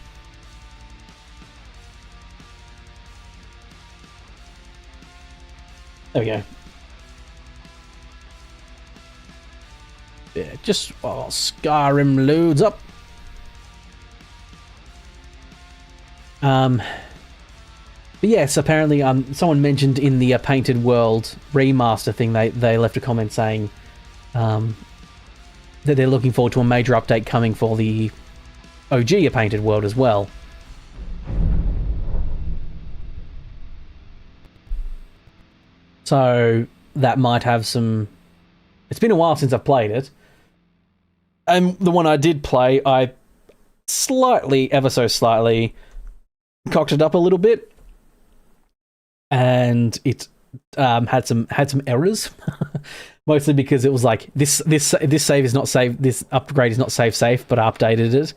There we go. Yeah, just Skyrim loads up. But yes, apparently someone mentioned in the Painted World remaster thing, they left a comment saying that they're looking forward to a major update coming for the OG A Painted World as well. So that might have some... It's been a while since I've played it. And the one I did play, I slightly, ever so slightly, cocked it up a little bit. And it had some errors. Mostly because it was like, this save is not saved, this upgrade is not save safe, but I updated it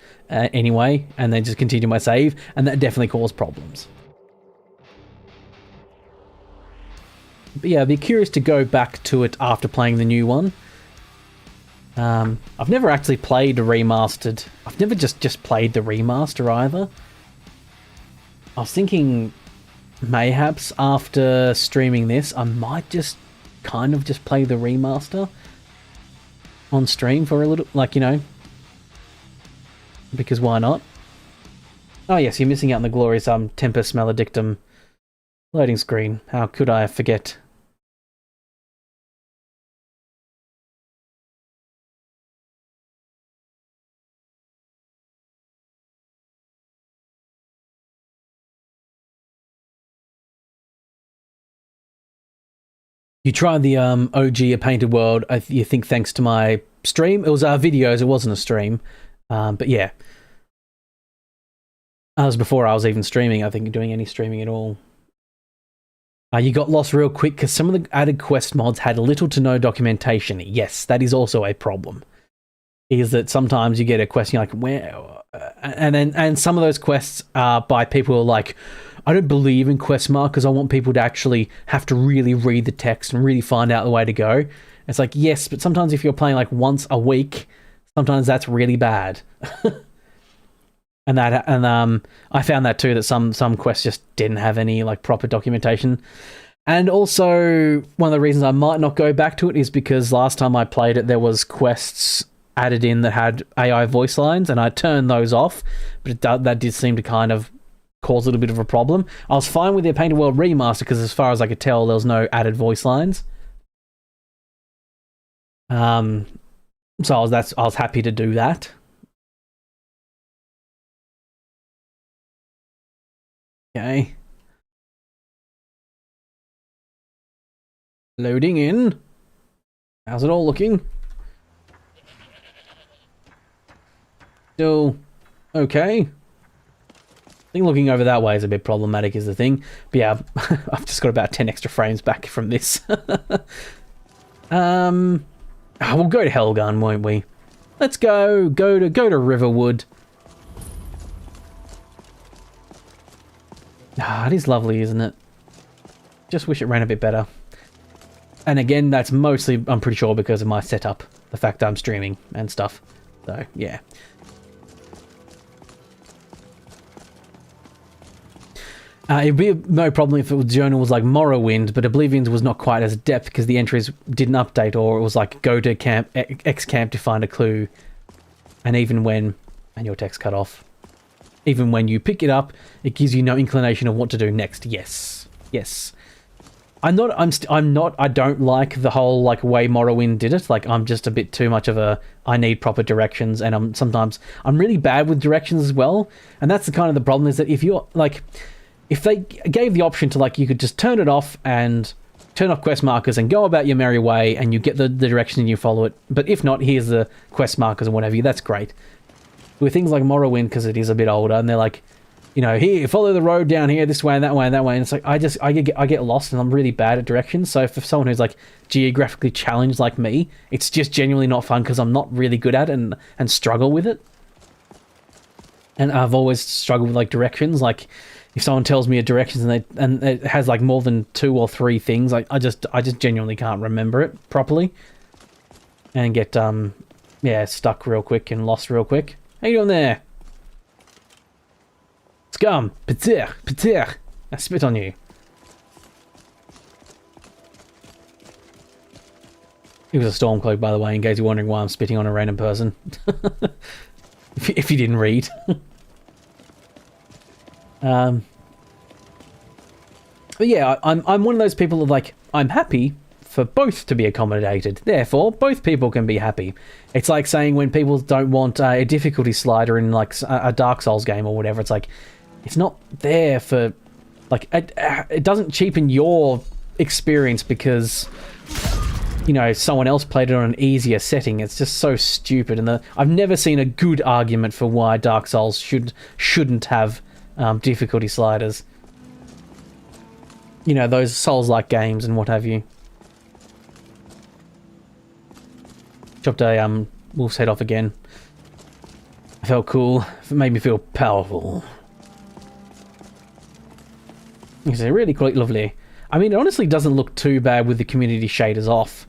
anyway, and then just continued my save, and that definitely caused problems. But yeah, I'd be curious to go back to it after playing the new one. I've never actually played a remastered. I've never just played the remaster either. I was thinking mayhaps after streaming this, I might just kind of just play the remaster on stream for a little, like, you know, because why not? Oh yes, you're missing out on the glorious Tempus Maledictum loading screen. How could I forget? You tried the OG A Painted World, you think, thanks to my stream? It was videos, it wasn't a stream. But yeah. That was before I was even streaming, I think, doing any streaming at all. You got lost real quick because some of the added quest mods had little to no documentation. Yes, that is also a problem. Is that sometimes you get a quest and you're like, where? And some of those quests are by people who are like, I don't believe in quest markers. I want people to actually have to really read the text and really find out the way to go. It's like, yes, but sometimes if you're playing like once a week, sometimes that's really bad. And I found that too, that some quests just didn't have any like proper documentation. And also one of the reasons I might not go back to it is because last time I played it, there was quests added in that had AI voice lines, and I turned those off, but that did seem to kind of cause a little bit of a problem. I was fine with the Painted World Remaster because as far as I could tell, there was no added voice lines. So I was happy to do that. Okay. Loading in. How's it all looking? Still okay. I think looking over that way is a bit problematic is the thing. But yeah, I've just got about 10 extra frames back from this. We'll go to Helgun, won't we? Let's go to Riverwood. It is lovely, isn't it? Just wish it ran a bit better. And again, that's mostly, I'm pretty sure, because of my setup. The fact that I'm streaming and stuff. So, yeah. It'd be no problem if the journal was like Morrowind, but Oblivion's was not quite as depth because the entries didn't update, or it was like go to camp X camp to find a clue. And even when, and your text cut off, even when you pick it up, it gives you no inclination of what to do next. Yes, yes. I don't like the whole like way Morrowind did it. Like I'm just a bit too much of a, I need proper directions, and I'm really bad with directions as well. And that's the kind of the problem is that if you're like, if they gave the option to like, you could just turn it off and turn off quest markers and go about your merry way, and you get the direction and you follow it. But if not, here's the quest markers and whatever. That's great. With things like Morrowind, because it is a bit older, and they're like, you know, here, follow the road down here, this way and that way and that way. And it's like, I get lost, and I'm really bad at directions. So for someone who's like geographically challenged like me, it's just genuinely not fun because I'm not really good at it and struggle with it. And I've always struggled with like directions. Like if someone tells me a directions and it has like more than 2 or 3 things, like I just genuinely can't remember it properly, and get stuck real quick and lost real quick. How you doing there? Scum! Petir! I spit on you. It was a Stormcloak, by the way, in case you're wondering why I'm spitting on a random person. if you didn't read. But yeah, I'm one of those people that, like, I'm happy for both to be accommodated. Therefore, both people can be happy. It's like saying when people don't want a difficulty slider in, like, a Dark Souls game or whatever, it's like, it's not there for, like, it doesn't cheapen your experience because, you know, someone else played it on an easier setting. It's just so stupid. And I've never seen a good argument for why Dark Souls shouldn't have difficulty sliders. You know, those Souls-like games and what have you. Chopped a wolf's head off again. I felt cool. It made me feel powerful. It's really quite lovely. I mean, it honestly doesn't look too bad with the community shaders off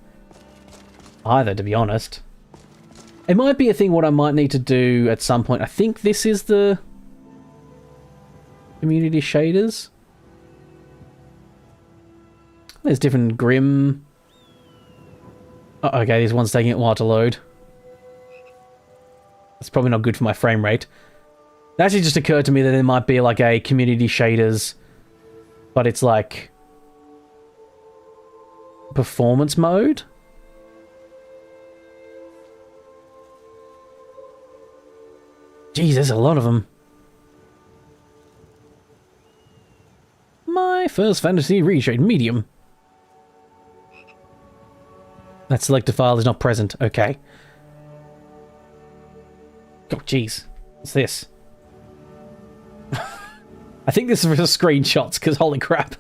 either, to be honest. It might be a thing what I might need to do at some point. I think this is the community shaders. There's different Grim. Oh, okay, this one's taking a while to load. That's probably not good for my frame rate. It actually just occurred to me that there might be like a community shaders, but it's like performance mode. Jeez, there's a lot of them. My first fantasy reshade medium. That selected file is not present. Okay. Oh, jeez. What's this? I think this is for screenshots, because holy crap.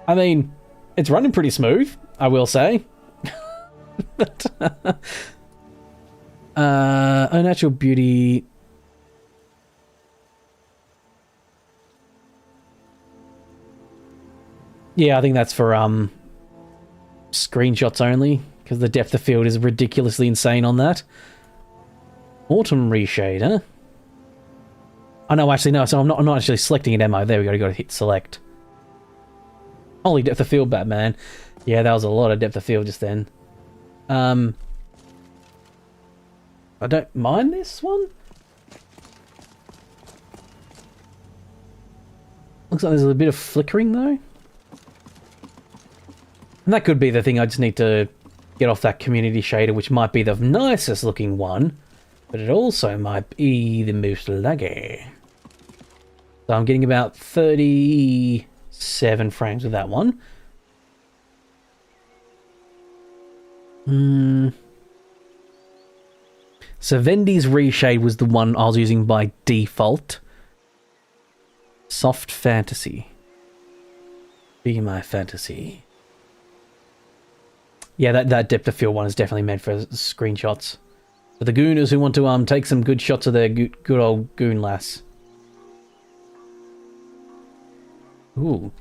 I mean, it's running pretty smooth, I will say. But, unnatural beauty. Yeah, I think that's for screenshots only, because the depth of field is ridiculously insane on that. Autumn reshade, huh? Oh no, actually no, so I'm not actually selecting an ammo. There we go, to hit select. Holy depth of field, Batman. Yeah, that was a lot of depth of field just then. I don't mind this one. Looks like there's a bit of flickering though. And that could be the thing, I just need to get off that community shader, which might be the nicest looking one, but it also might be the most laggy. So I'm getting about 37 frames with that one. So Vendi's reshade was the one I was using by default. Soft fantasy. Be my fantasy. Yeah, that depth of field one is definitely meant for screenshots. For the gooners who want to take some good shots of their good old goon lass. Ooh.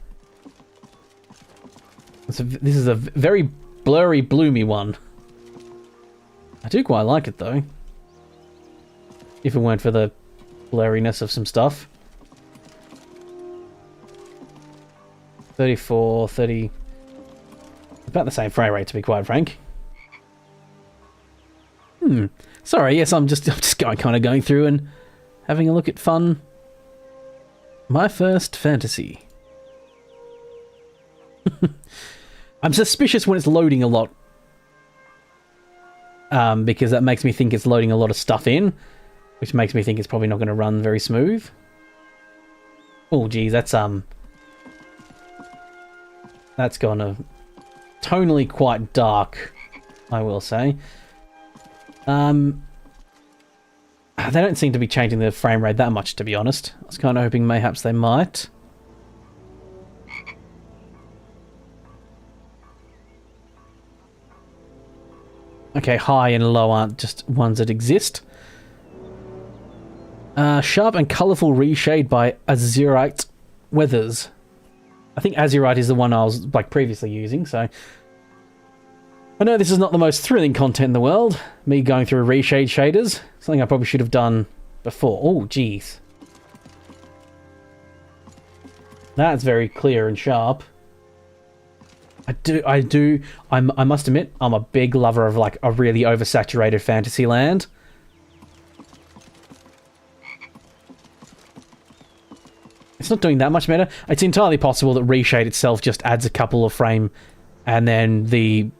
This is a very blurry, bloomy one. I do quite like it though. If it weren't for the blurriness of some stuff. 34, 30... About the same frame rate, to be quite frank. Sorry, yes, I'm just kind of going through and having a look at fun. My first fantasy. I'm suspicious when it's loading a lot. Because that makes me think it's loading a lot of stuff in. Which makes me think it's probably not going to run very smooth. Oh, geez, that's gonna... tonally quite dark, I will say. They don't seem to be changing the frame rate that much, to be honest. I was kind of hoping mayhaps they might. Okay, high and low aren't just ones that exist. Sharp and colourful reshade by Azurite Weathers. I think Azurite is the one I was previously using, so... I know this is not the most thrilling content in the world, me going through reshade shaders. Something I probably should have done before. Oh, jeez. That's very clear and sharp. I must admit, I'm a big lover of like a really oversaturated fantasy land. It's not doing that much meta. It's entirely possible that Reshade itself just adds a couple of frame, and then the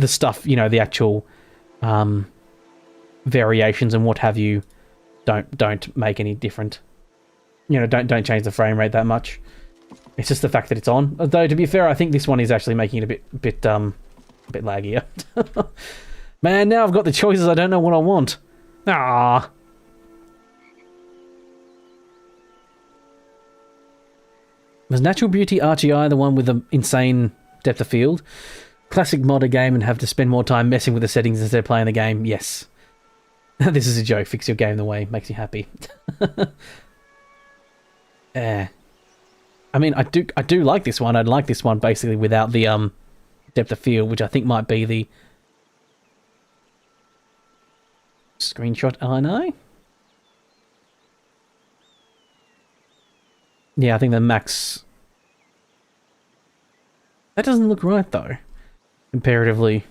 stuff, you know, the actual variations and what have you, don't make any different. You know, don't change the frame rate that much. It's just the fact that it's on. Though to be fair, I think this one is actually making it a bit laggier. Man, now I've got the choices. I don't know what I want. Ah. Was Natural Beauty RGI the one with the insane depth of field? Classic modder game and have to spend more time messing with the settings instead of playing the game. Yes. This is a joke. Fix your game the way it makes you happy. I mean, I do like this one. I'd like this one basically without the depth of field, which I think might be the screenshot LNI. Yeah, I think the max. That doesn't look right though, comparatively.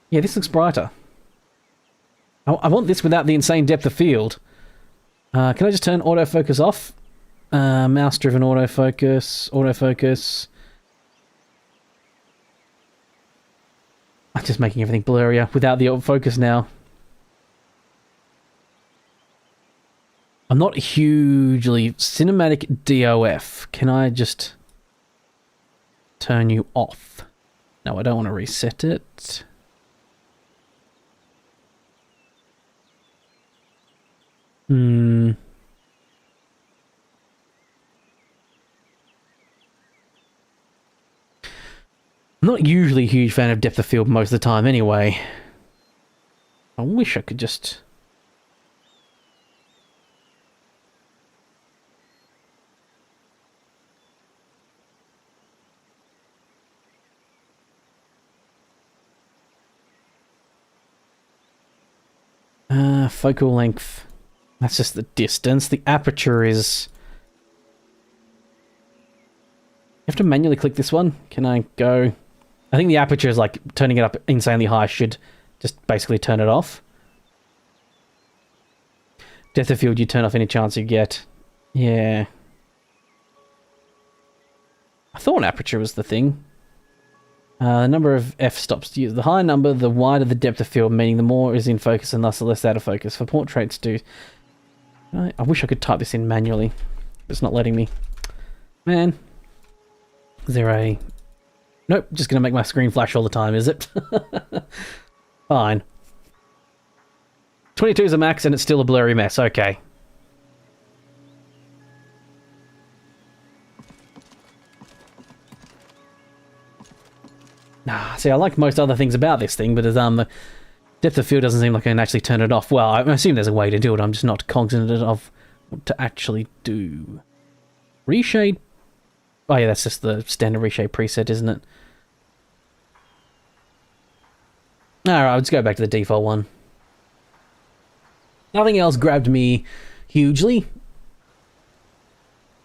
Yeah, this looks brighter. I want this without the insane depth of field. Can I just turn autofocus off? Mouse-driven autofocus. I'm just making everything blurrier without the autofocus now. I'm not hugely... Cinematic DOF. Can I just turn you off? No, I don't want to reset it. I'm not usually a huge fan of depth of field most of the time anyway. I wish I could just... focal length. That's just the distance. The aperture is... You have to manually click this one. Can I go... I think the aperture is like turning it up insanely high should just basically turn it off. Depth of field you turn off any chance you get. Yeah. I thought aperture was the thing. The number of f-stops to use. The higher number, the wider the depth of field, meaning the more is in focus and thus the less out of focus. For portraits, do... I wish I could type this in manually. It's not letting me. Man. Is there a... Nope, just gonna make my screen flash all the time, is it? Fine. 22 is a max and it's still a blurry mess, okay. See, I like most other things about this thing, but the depth of field doesn't seem like I can actually turn it off. Well, I assume there's a way to do it, I'm just not cognizant of what to actually do. Reshade? Oh yeah, that's just the standard reshade preset, isn't it? Alright, let's go back to the default one. Nothing else grabbed me hugely.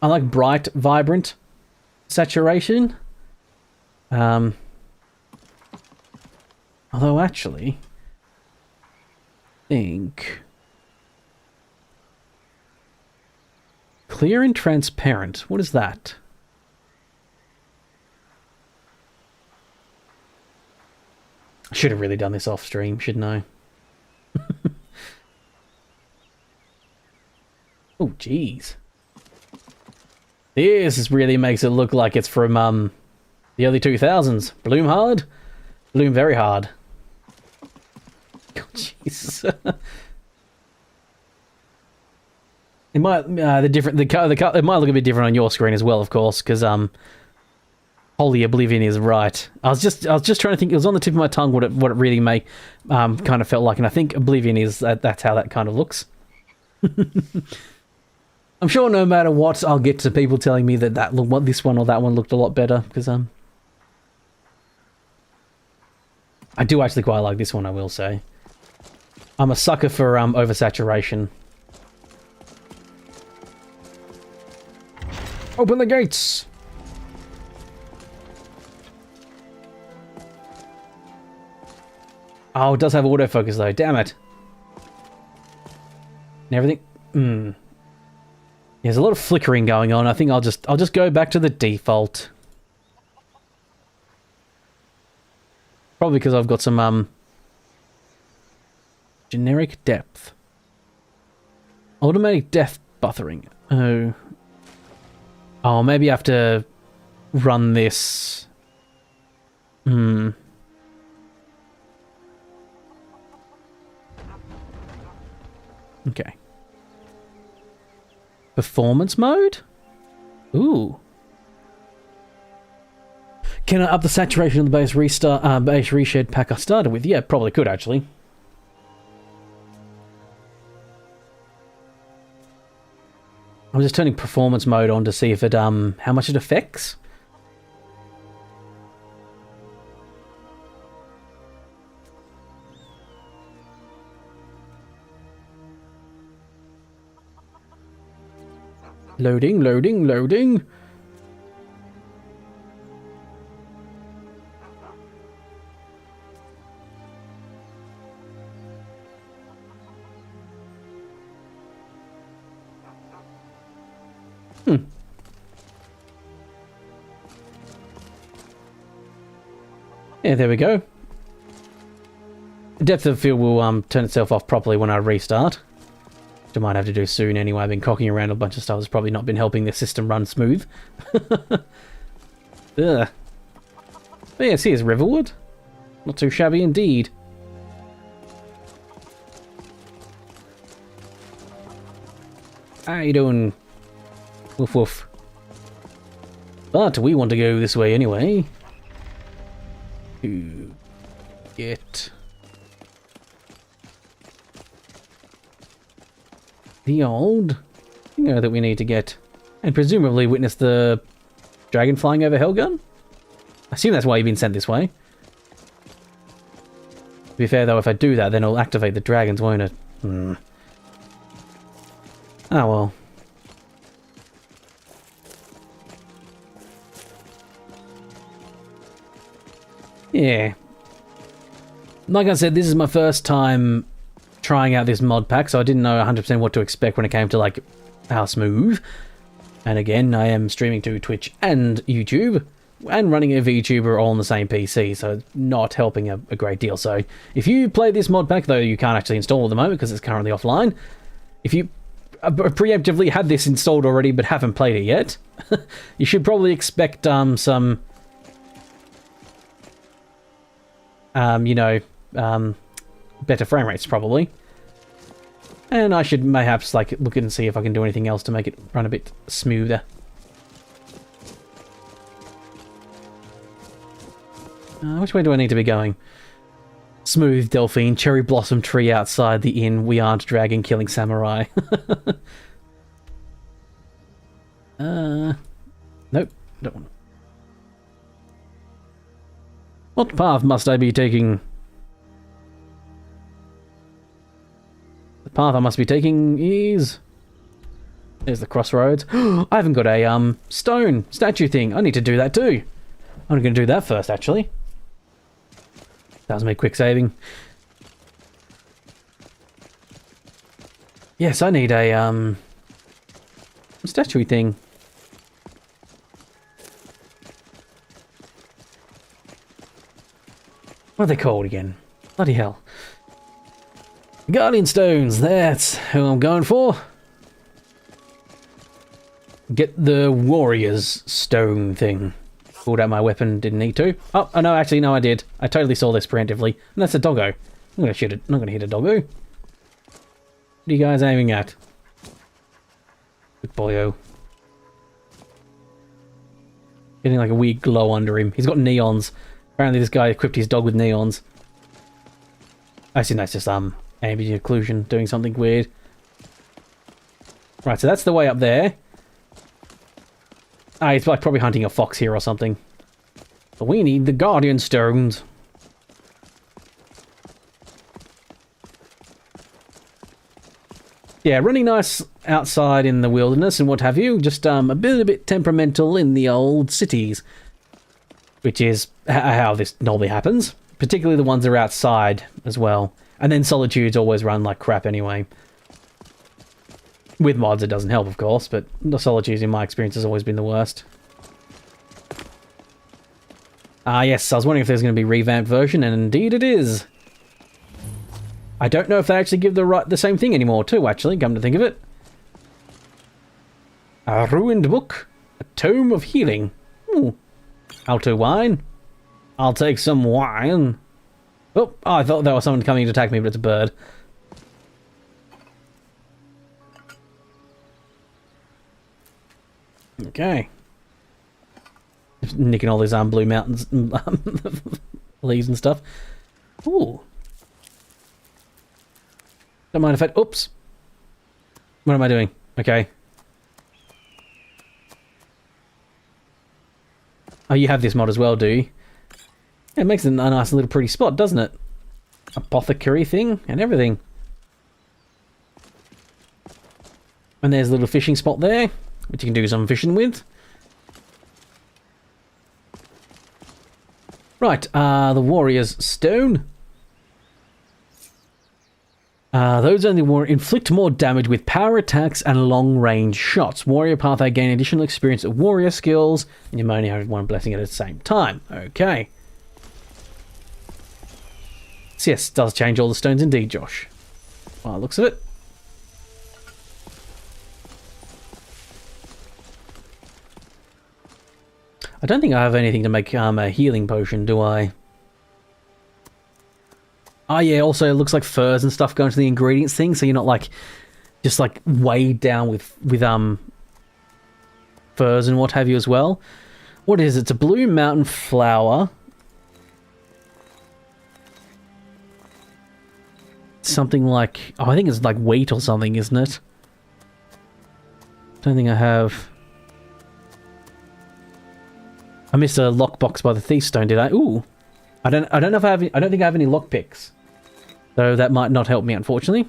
I like bright, vibrant saturation. Although, actually, I think... Clear and transparent. What is that? I should have really done this off stream, shouldn't I? Oh, jeez. This really makes it look like it's from the early 2000s. Bloom hard? Bloom very hard. Oh, Jesus. It might it might look a bit different on your screen as well, of course, because Holy Oblivion is right. I was just trying to think. It was on the tip of my tongue what it really kind of felt like, and I think Oblivion is that's how that kind of looks. I'm sure no matter what, I'll get to people telling me that this one or that one looked a lot better, because I do actually quite like this one, I will say. I'm a sucker for oversaturation. Open the gates! Oh, it does have autofocus though. Damn it. And everything. There's a lot of flickering going on. I think I'll just go back to the default. Probably because I've got some generic depth. Automatic depth buffering. Oh, maybe I have to run this. Okay. Performance mode? Ooh. Can I up the saturation of the base reshed pack I started with? Yeah, probably could actually. I'm just turning performance mode on to see if it how much it affects. Loading, loading, loading. Yeah, there we go. Depth of field will turn itself off properly when I restart. Which I might have to do soon anyway. I've been cocking around a bunch of stuff that's probably not been helping the system run smooth. Ugh. But yeah, see, it's Riverwood. Not too shabby indeed. How you doing? Woof woof. But we want to go this way anyway. To get the old thing that we need to get, and presumably witness the dragon flying over Helgun. I assume that's why you've been sent this way. To be fair though, if I do that, then it'll activate the dragons, won't it? Oh well. Yeah. Like I said, this is my first time trying out this mod pack, so I didn't know 100% what to expect when it came to, like, how smooth. And again, I am streaming to Twitch and YouTube, and running a VTuber all on the same PC, so it's not helping a great deal. So if you play this mod pack, though you can't actually install at the moment because it's currently offline, if you preemptively had this installed already but haven't played it yet, you should probably expect some... better frame rates probably. And I should perhaps like look and see if I can do anything else to make it run a bit smoother. Which way do I need to be going? Smooth Delphine, cherry blossom tree outside the inn, we aren't dragon killing samurai. Nope, don't want. What path must I be taking? The path I must be taking is... There's the crossroads. I haven't got a stone statue thing. I need to do that too. I'm going to do that first, actually. That was me quick saving. Yes, I need a statue thing. What are they called again? Bloody hell. Guardian Stones, that's who I'm going for. Get the Warrior's Stone thing. Pulled out my weapon, didn't need to. Oh, no, actually, no, I did. I totally saw this preemptively. And that's a doggo. I'm gonna shoot it. I'm not gonna hit a doggo. What are you guys aiming at? Good boyo. Getting like a weird glow under him. He's got neons. Apparently this guy equipped his dog with neons. I assume that's just ambient occlusion doing something weird. Right, so that's the way up there. He's like probably hunting a fox here or something. But we need the Guardian Stones. Yeah, running nice outside in the wilderness and what have you. Just a bit temperamental in the old cities. Which is how this normally happens. particularly the ones that are outside as well. And then Solitudes always run like crap anyway. With mods it doesn't help, of course, but the Solitudes in my experience has always been the worst. Ah yes, I was wondering if there's going to be a revamped version, and indeed it is. I don't know if they actually give the same thing anymore too, actually, come to think of it. A ruined book. A tome of healing. Ooh. I'll do wine. I'll take some wine. Oh, I thought there was someone coming to attack me, but it's a bird. Okay. Just nicking all these Blue Mountains leaves and stuff. Ooh. Don't mind if I... Oops. What am I doing? Okay. Oh, you have this mod as well, do you? Yeah, it makes it a nice little pretty spot, doesn't it? Apothecary thing and everything. And there's a little fishing spot there, which you can do some fishing with. Right, the Warrior's Stone. Those only inflict more damage with power attacks and long-range shots. Warrior Pathway gain additional experience at warrior skills, and you may only have one blessing at the same time. Okay. So yes, it does change all the stones indeed, Josh. Well, looks of it. I don't think I have anything to make a healing potion, do I? Oh yeah, also it looks like furs and stuff go into the ingredients thing, so you're not like just like weighed down with furs and what have you as well. What is it? It's a blue mountain flower. Something like, oh, I think it's like wheat or something, isn't it? Don't think I have. I missed a lockbox by the Thief Stone, did I? Ooh. I don't know if I have. I don't think I have any lockpicks, so that might not help me, unfortunately.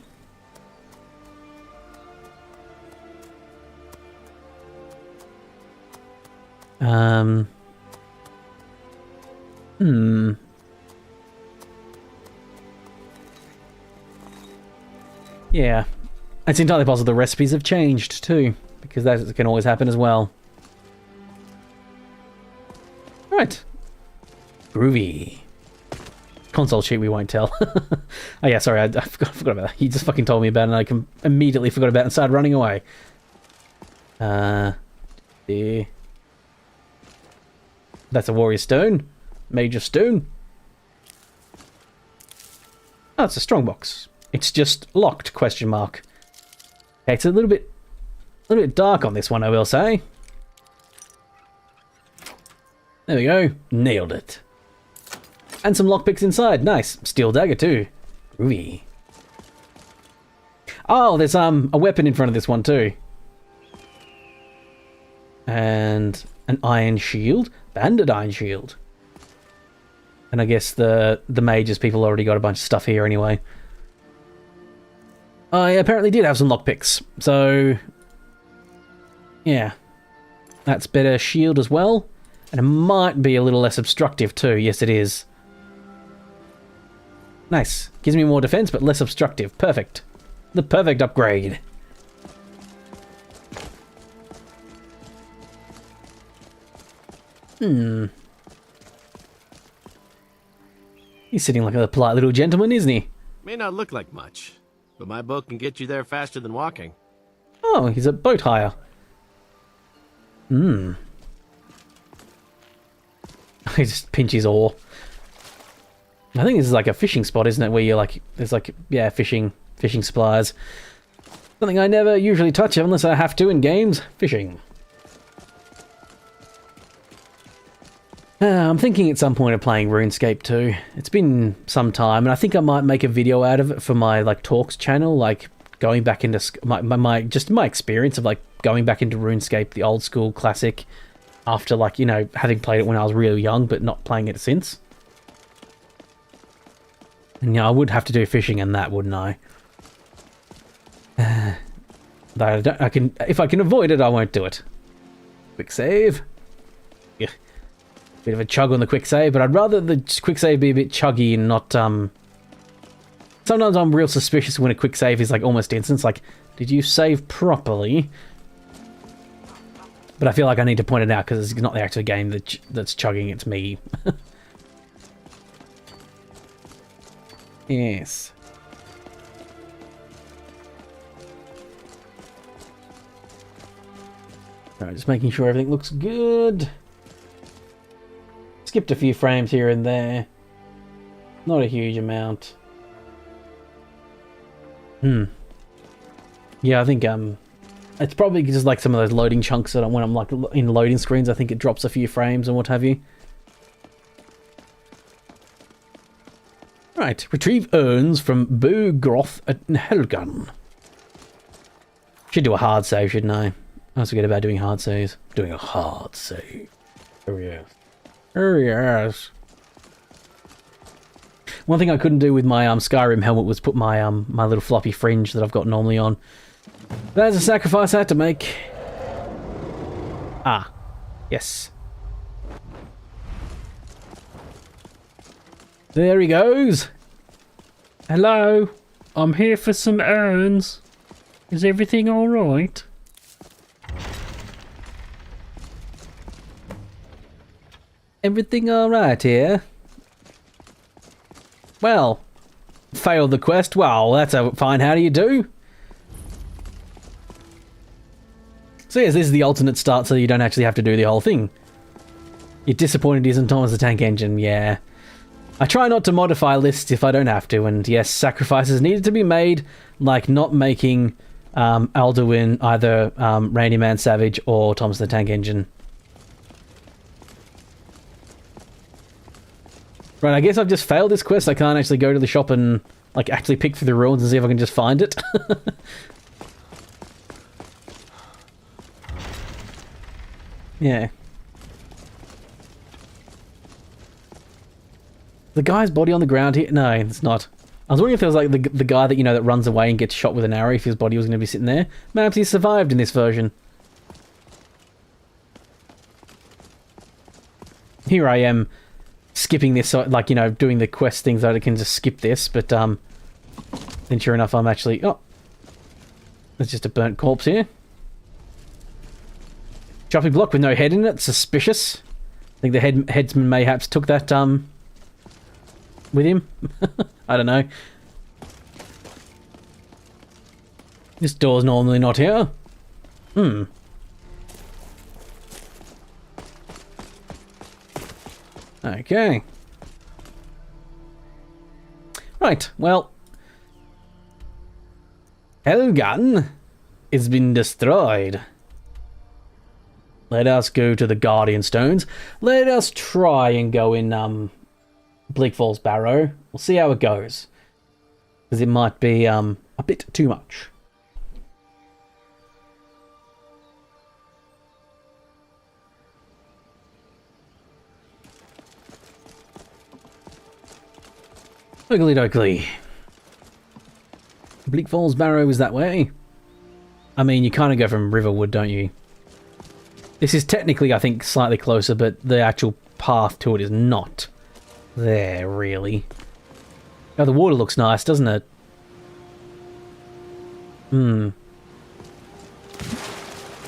Yeah, it's entirely possible the recipes have changed too, because that can always happen as well. Right. Groovy. Console sheet we won't tell. Oh yeah, sorry, I forgot about that. He just fucking told me about it and I immediately forgot about it and started running away. There. That's a Warrior Stone. Major Stone. Oh, it's a strongbox. It's just locked, question mark. Okay, it's a little bit dark on this one, I will say. There we go. Nailed it. And some lockpicks inside. Nice. Steel dagger too. Groovy. Oh, there's a weapon in front of this one too. And an iron shield. Banded iron shield. And I guess the mages people already got a bunch of stuff here anyway. I apparently did have some lockpicks. So yeah. That's better shield as well. And it might be a little less obstructive too. Yes, it is. Nice. Gives me more defense, but less obstructive. Perfect. The perfect upgrade. He's sitting like a polite little gentleman, isn't he? May not look like much, but my boat can get you there faster than walking. Oh, he's a boat hire. He just pinches oar. I think this is like a fishing spot, isn't it? Where you're like, there's like, yeah, fishing supplies. Something I never usually touch unless I have to in games. Fishing. I'm thinking at some point of playing RuneScape too. It's been some time, and I think I might make a video out of it for my like talks channel, like going back into my experience of like going back into RuneScape, the old school classic, after like, you know, having played it when I was really young but not playing it since. And yeah, I would have to do fishing and that, wouldn't I? But if I can avoid it, I won't do it. Quick save. Yeah. Bit of a chug on the quick save, but I'd rather the quick save be a bit chuggy and not, Sometimes I'm real suspicious when a quick save is, like, almost instant. It's like, did you save properly? But I feel like I need to point it out because it's not the actual game that's chugging, it's me. Yes. Alright, just making sure everything looks good. Skipped a few frames here and there. Not a huge amount. Yeah, I think it's probably just like some of those loading chunks that when I'm like in loading screens, I think it drops a few frames and what have you. Right, retrieve urns from Bogroth at Helgun. Should do a hard save, shouldn't I? I always forget about doing hard saves. Doing a hard save. Oh yes. Oh yes. One thing I couldn't do with my Skyrim helmet was put my my little floppy fringe that I've got normally on. That's a sacrifice I had to make. Ah, yes. There he goes. Hello, I'm here for some urns. Is everything all right? Everything all right here? Well, failed the quest. Well, that's a fine how do you do? So yes, this is the alternate start so you don't actually have to do the whole thing. You're disappointed isn't Thomas the Tank Engine, yeah. I try not to modify lists if I don't have to, and yes, sacrifices needed to be made, like not making Alduin either Randy Man Savage or Thomas the Tank Engine. Right, I guess I've just failed this quest. I can't actually go to the shop and like actually pick through the ruins and see if I can just find it. Yeah. The guy's body on the ground here? No, it's not. I was wondering if there was like the guy that, you know, that runs away and gets shot with an arrow, if his body was going to be sitting there. Perhaps he survived in this version. Here I am, skipping this, like, you know, doing the quest things that I can just skip this, but then sure enough I'm actually... Oh! There's just a burnt corpse here. Chopping block with no head in it, suspicious. I think the headsman mayhaps took that, with him. I don't know. This door's normally not here. Okay. Right, well. Helgun has been destroyed. Let us go to the Guardian Stones. Let us try and go in, Bleak Falls Barrow. We'll see how it goes. Because it might be, a bit too much. Oogly doogly. Bleak Falls Barrow is that way. I mean, you kind of go from Riverwood, don't you? This is technically, I think, slightly closer, but the actual path to it is not there, really. Oh, the water looks nice, doesn't it?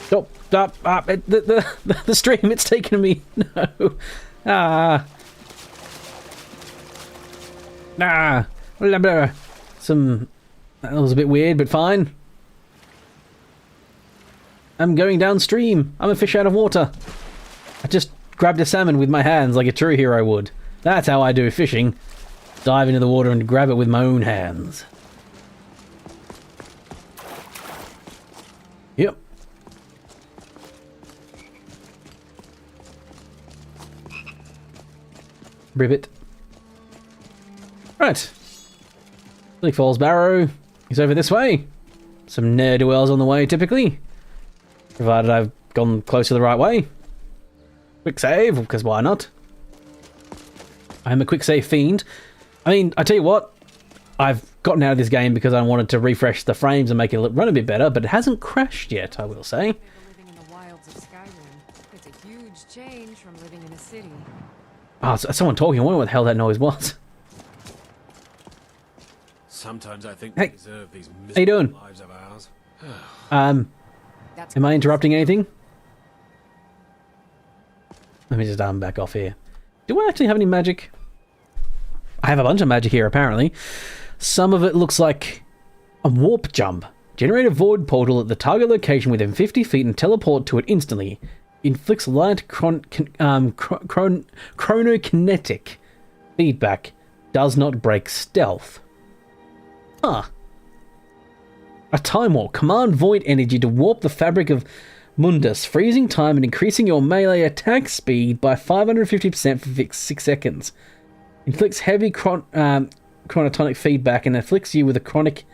Stop, the stream, it's taken me. No. That was a bit weird, but fine. I'm going downstream. I'm a fish out of water. I just grabbed a salmon with my hands like a true hero would. That's how I do fishing. Dive into the water and grab it with my own hands. Yep. Ribbit. Right. Bleak Falls Barrow is over this way. Some ne'er-do-wells on the way, typically. Provided I've gone closer the right way. Quick save, because why not? I'm a quick save fiend. I mean, I tell you what, I've gotten out of this game because I wanted to refresh the frames and make it run a bit better, but it hasn't crashed yet, I will say. Living in the wilds of Skyrim. It's a huge change from living in a city. Oh, it's someone talking. I wonder what the hell that noise was. Sometimes I think Hey, we deserve these how you doing? miserable lives of ours. Am I interrupting anything? Let me just back off here. Do I actually have any magic? I have a bunch of magic here, apparently. Some of it looks like a warp jump. Generate a void portal at the target location within 50 feet and teleport to it instantly. Inflicts light chronokinetic feedback. Does not break stealth. Huh. A time warp. Command void energy to warp the fabric of Mundus, freezing time and increasing your melee attack speed by 550% for 6 seconds. Inflicts heavy chronotonic feedback and afflicts you with a chronic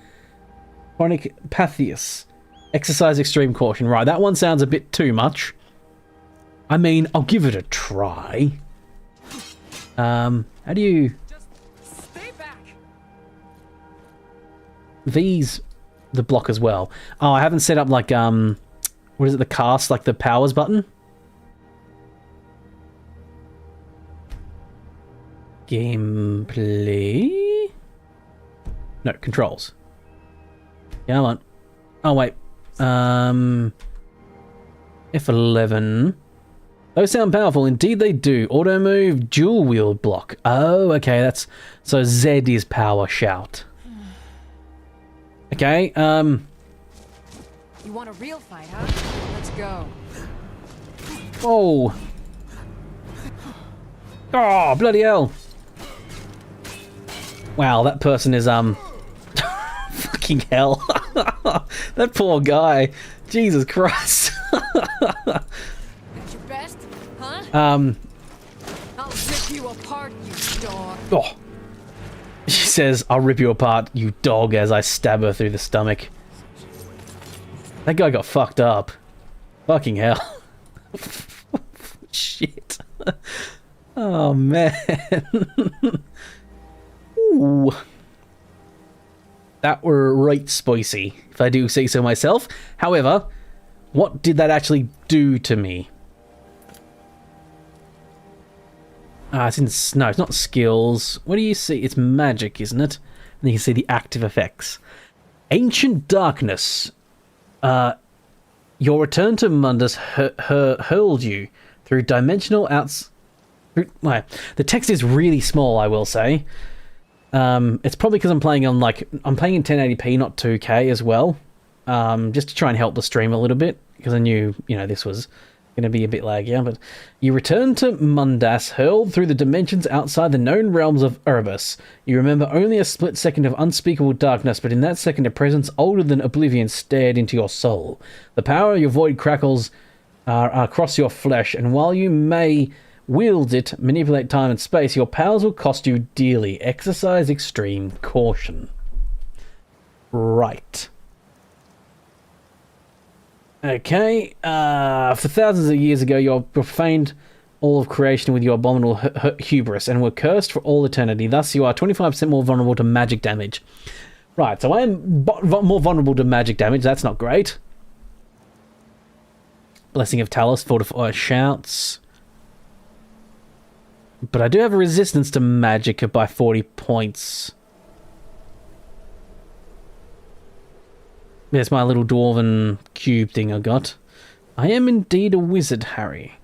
Pathius. Exercise extreme caution. Right, that one sounds a bit too much. I mean, I'll give it a try. How do you... These... the block as well. Oh, I haven't set up like, what is it, the cast, like the powers button? Gameplay? No, controls. Come on. Oh, wait. F11. Those sound powerful. Indeed they do. Auto move, dual wield block. Oh, okay, that's... So Z is power shout. Okay, You want a real fight, huh? Let's go. Oh! Oh, bloody hell! Wow, that person is, fucking hell. That poor guy. Jesus Christ. That's your best, huh? I'll rip you apart, you dog. Oh. She says, I'll rip you apart, you dog, as I stab her through the stomach. That guy got fucked up. Fucking hell. Shit. Oh, man. Ooh. That were right spicy, if I do say so myself. However, what did that actually do to me? It's in... No, it's not skills. What do you see? It's magic, isn't it? And then you see the active effects. Ancient Darkness. Your return to Mundus hurled you through dimensional outs... Well, the text is really small, I will say. It's probably because I'm playing on, like... I'm playing in 1080p, not 2K as well. Just to try and help the stream a little bit. Because I knew, you know, this was... going to be a bit laggier, but you return to Mundus, hurled through the dimensions outside the known realms of Erebus. You remember only a split second of unspeakable darkness, but in that second a presence older than oblivion stared into your soul. The power of your void crackles across your flesh, and while you may wield it, manipulate time and space, your powers will cost you dearly. Exercise extreme caution. Right. Okay, for thousands of years ago, you profaned all of creation with your abominable hubris and were cursed for all eternity. Thus, you are 25% more vulnerable to magic damage. Right, so I am more vulnerable to magic damage. That's not great. Blessing of Talos, fortify shouts. But I do have a resistance to magic by 40 points. There's my little dwarven cube thing I got. I am indeed a wizard, Harry.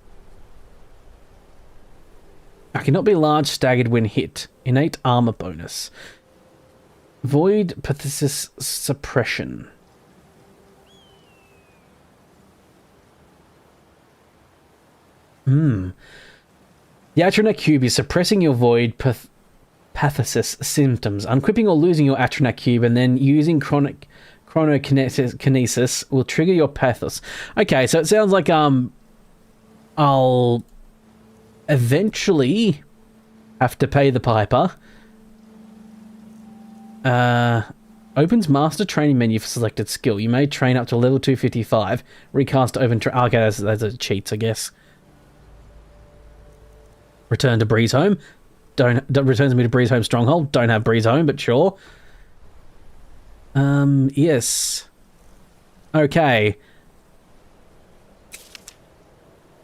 I cannot be large staggered when hit. Innate armor bonus. Void pathesis suppression. The Atronac cube is suppressing your void pathesis symptoms. Unquipping or losing your Atronac cube and then using chronokinesis will trigger your pathos. Okay, so it sounds like I'll eventually have to pay the piper. Opens master training menu for selected skill. You may train up to level 255. Recast to open... okay, that's a cheat, I guess. Return to Breeze Home. Returns me to Breeze Home Stronghold. Don't have Breeze Home, but sure. Yes. Okay.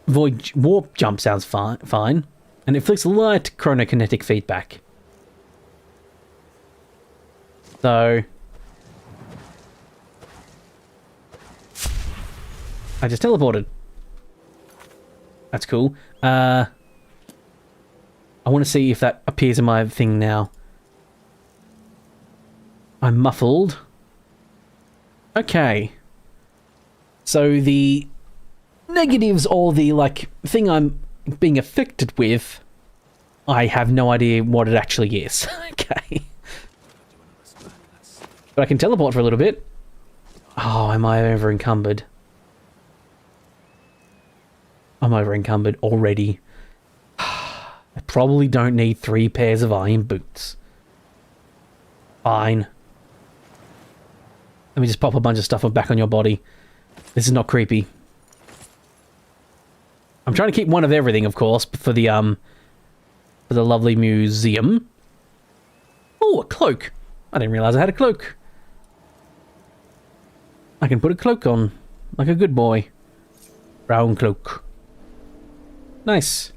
Void warp jump sounds fine. And inflicts light chronokinetic feedback. So I just teleported. That's cool. I want to see if that appears in my thing now. I'm muffled. Okay. So the negatives, or the, like, thing I'm being affected with, I have no idea what it actually is. Okay. But I can teleport for a little bit. Oh, am I over encumbered? I'm over encumbered already. I probably don't need 3 pairs of iron boots. Fine. Let me just pop a bunch of stuff back on your body. This is not creepy. I'm trying to keep one of everything, of course, for the lovely museum. Oh, a cloak. I didn't realize I had a cloak. I can put a cloak on, like a good boy. Brown cloak. Nice.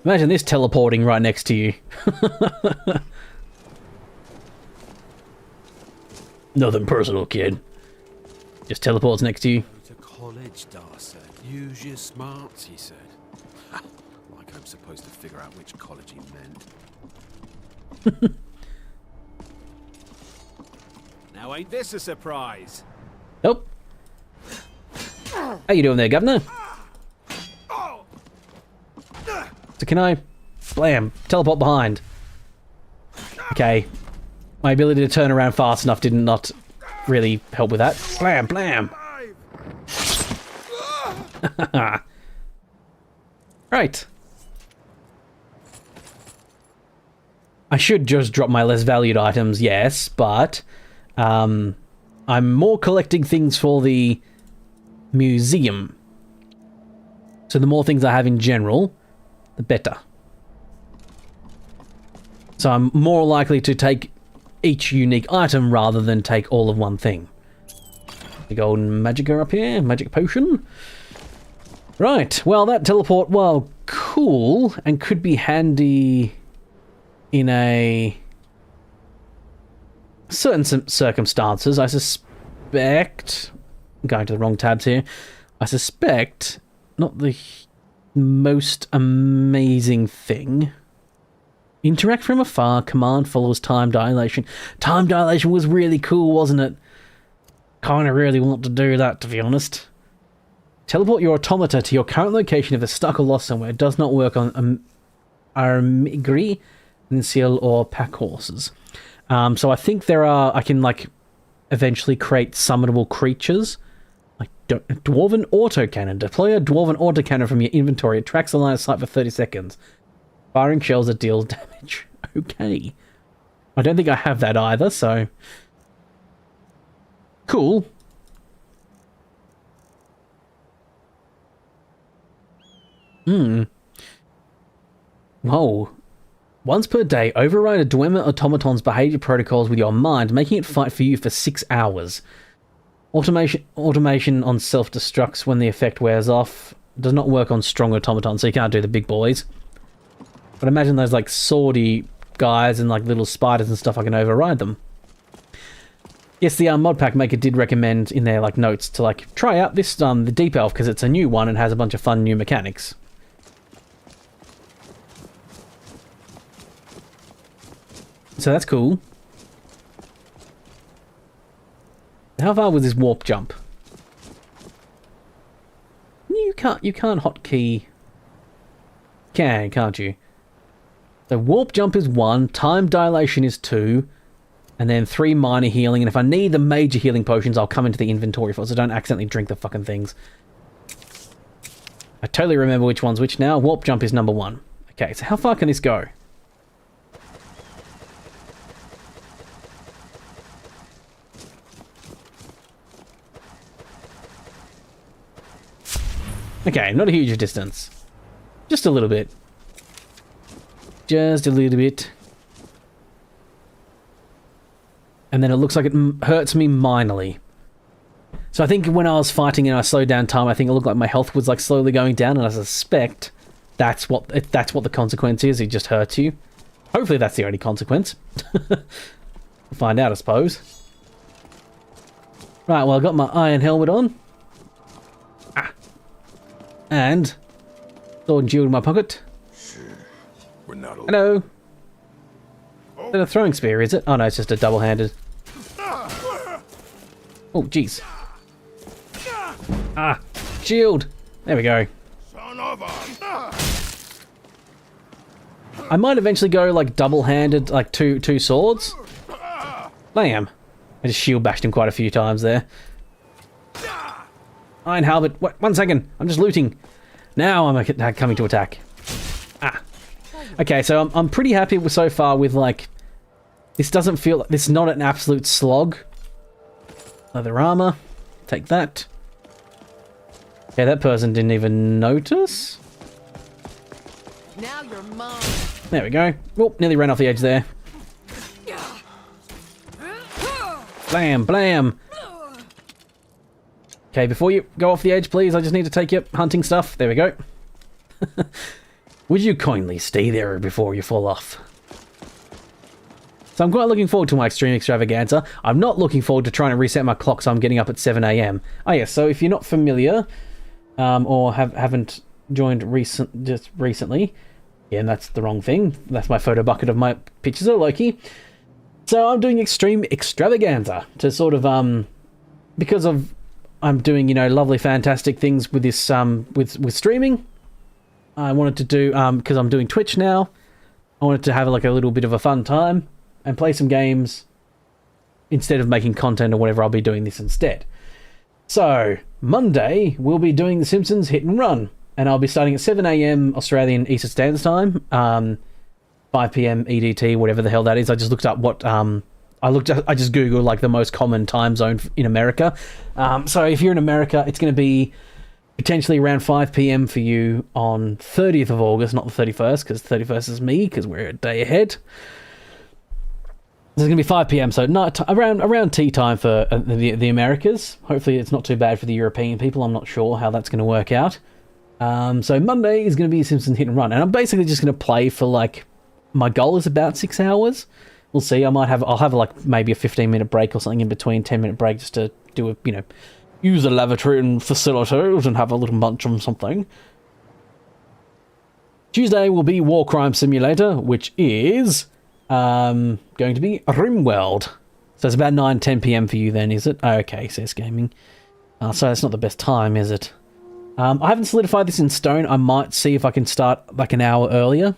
Imagine this teleporting right next to you. Nothing personal, kid. Just teleports next to you. Go to college, Darcy. Use your smarts, he said. Like I'm supposed to figure out which college he meant. Now ain't this a surprise? Nope. How you doing there, Governor? So can I... Blam. Teleport behind. Okay. My ability to turn around fast enough did not really help with that. Blam, blam. Right. I should just drop my less valued items, yes, but I'm more collecting things for the museum. So the more things I have in general, the better. So I'm more likely to take each unique item rather than take all of one thing. The golden magicka up here, magic potion. Right, well that teleport, well, cool, and could be handy in a certain circumstances. I suspect, I'm going to the wrong tabs here, I suspect not the most amazing thing. Interact from afar, command follows time dilation. Time dilation was really cool, wasn't it? Kinda really want to do that, to be honest. Teleport your automata to your current location if it's stuck or lost somewhere. It does not work on Armigri, Seal, or pack horses. So I think there are... I can, like, eventually create summonable creatures. Like, Dwarven Autocannon. Deploy a Dwarven Autocannon from your inventory. It tracks the line of sight for 30 seconds. Firing shells that deal damage. Okay. I don't think I have that either, so... Cool. Whoa. Once per day, override a Dwemer automaton's behavior protocols with your mind, making it fight for you for 6 hours. Automation on self-destructs when the effect wears off. Does not work on strong automatons, so you can't do the big boys. But imagine those, like, swordy guys and, like, little spiders and stuff, I can override them. Yes, the Modpack maker did recommend in their, like, notes to, like, try out this, the Deep Elf, because it's a new one and has a bunch of fun new mechanics. So that's cool. How far was this warp jump? You can't hotkey. Can't you? So warp jump is 1, time dilation is 2, and then 3 minor healing, and if I need the major healing potions, I'll come into the inventory for it, so don't accidentally drink the fucking things. I totally remember which one's which now. Warp jump is number 1. Okay, so how far can this go? Okay, not a huge distance. Just a little bit. Just a little bit. And then it looks like it hurts me minorly. So I think when I was fighting and I slowed down time, I think it looked like my health was like slowly going down, and I suspect that's what the consequence is. It just hurts you. Hopefully that's the only consequence. We'll find out, I suppose. Right, well, I got my iron helmet on. And sword and shield in my pocket. Hello. Is that a throwing spear, is it? Oh no, it's just a double-handed. Oh, jeez. Ah, shield. There we go. I might eventually go like double-handed, like two swords. Bam. I just shield bashed him quite a few times there. Iron halberd. What? 1 second. I'm just looting. Now I'm coming to attack. Ah. Okay, so I'm pretty happy with so far with like. This doesn't feel. This is not an absolute slog. Leather armor. Take that. Okay, that person didn't even notice. Now you're mine. There we go. Oh, nearly ran off the edge there. Blam, blam. Okay, before you go off the edge, please, I just need to take your hunting stuff. There we go. Would you kindly stay there before you fall off? So I'm quite looking forward to my Extreme Extravaganza. I'm not looking forward to trying to reset my clock so I'm getting up at 7 AM. Oh yeah, so if you're not familiar, or haven't joined just recently, yeah, and that's the wrong thing. That's my photo bucket of my pictures of Loki. So I'm doing Extreme Extravaganza to sort of, because of I'm doing, you know, lovely, fantastic things with this, with streaming. I wanted to do, because I'm doing Twitch now, I wanted to have like a little bit of a fun time and play some games instead of making content or whatever. I'll be doing this instead. So Monday we'll be doing The Simpsons Hit and Run, and I'll be starting at 7 AM Australian Eastern Standard Time, 5 PM EDT, whatever the hell that is. I just looked up what I just googled like the most common time zone in America. So if you're in America, it's going to be potentially around 5 PM for you on 30th of August, not the 31st, because 31st is me, because we're a day ahead. There's going to be 5 PM, so not around tea time for the Americas. Hopefully it's not too bad for the European people. I'm not sure how that's going to work out. So Monday is going to be Simpsons Hit and Run, and I'm basically just going to play for like, my goal is about 6 hours. We'll see. I'll have like maybe a 15-minute break or something in between, 10-minute break, just to do a, you know, use the lavatory and facilities and have a little munch on something. Tuesday will be War Crime Simulator, which is going to be RimWorld. So it's about 9-10 PM for you then, is it? Okay, says gaming. So that's not the best time, is it? I haven't solidified this in stone. I might see if I can start like an hour earlier,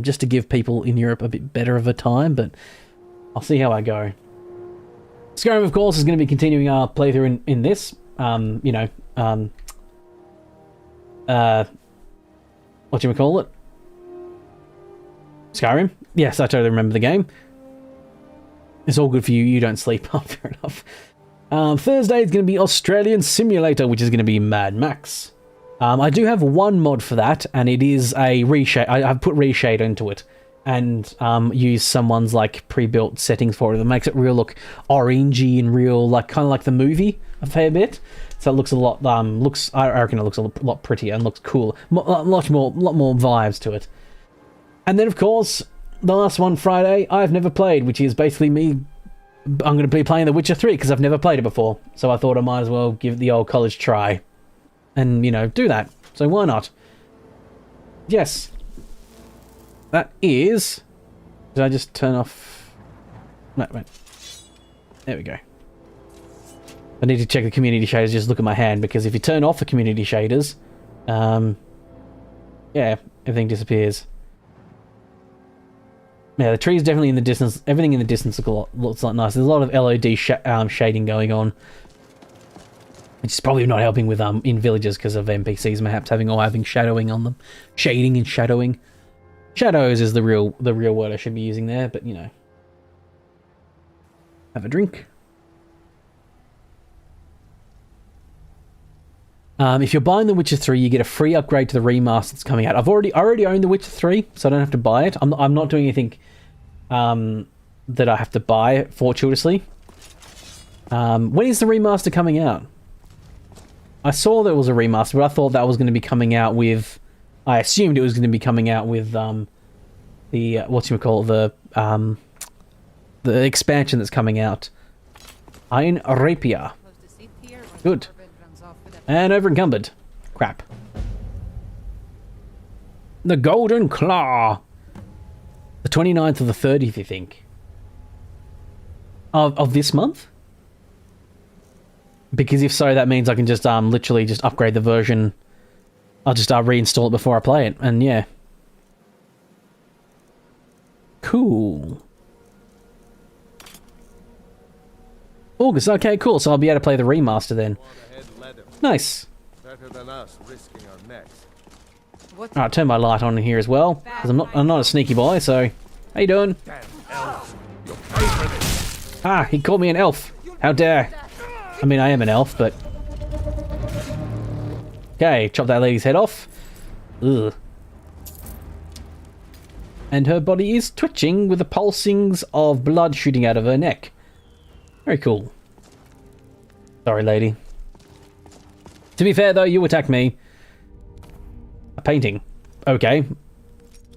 just to give people in Europe a bit better of a time, but I'll see how I go. Skyrim, of course, is going to be continuing our playthrough in this. You know, what do you call it? Skyrim? Yes, I totally remember the game. It's all good for you. You don't sleep. Oh, fair enough. Thursday is going to be Australian Simulator, which is going to be Mad Max. I do have one mod for that, and it is a reshade. I've put reshade into it, and use someone's like pre-built settings for it. That makes it real look orangey and real, like kind of like the movie a fair bit. So it looks a lot. I reckon it looks a lot prettier and looks cool. A lot more vibes to it. And then of course the last one, Friday, I've never played, which is basically me. I'm going to be playing The Witcher 3 because I've never played it before. So I thought I might as well give it the old college try. And, you know, do that. So why not? Yes. That is... Did I just turn off... No, wait. There we go. I need to check the community shaders, just look at my hand, because if you turn off the community shaders, yeah, everything disappears. Yeah, the tree's definitely in the distance. Everything in the distance looks like nice. There's a lot of LOD shading going on, which is probably not helping with in villages because of NPCs perhaps having shadowing on them. Shading and shadowing. Shadows is the real word I should be using there, but you know. Have a drink. If you're buying The Witcher 3, you get a free upgrade to the remaster that's coming out. I already own The Witcher 3, so I don't have to buy it. I'm not doing anything that I have to buy fortuitously. When is the remaster coming out? I saw there was a remaster, but I thought that was going to be coming out with... I assumed it was going to be coming out with the the expansion that's coming out. Iron Rapier. Good. And over encumbered. Crap. The Golden Claw. The 29th or the 30th, you think? Of this month? Because if so, that means I can just literally just upgrade the version. I'll just reinstall it before I play it, and yeah. Cool. August, okay, cool. So I'll be able to play the remaster then. Nice. Better than us risking our necks. Alright, turn my light on here as well, because I'm not a sneaky boy, so... How you doing? Ah, he called me an elf. How dare. I mean, I am an elf, but... Okay, chop that lady's head off. Ugh. And her body is twitching with the pulsings of blood shooting out of her neck. Very cool. Sorry, lady. To be fair, though, you attacked me. A painting. Okay.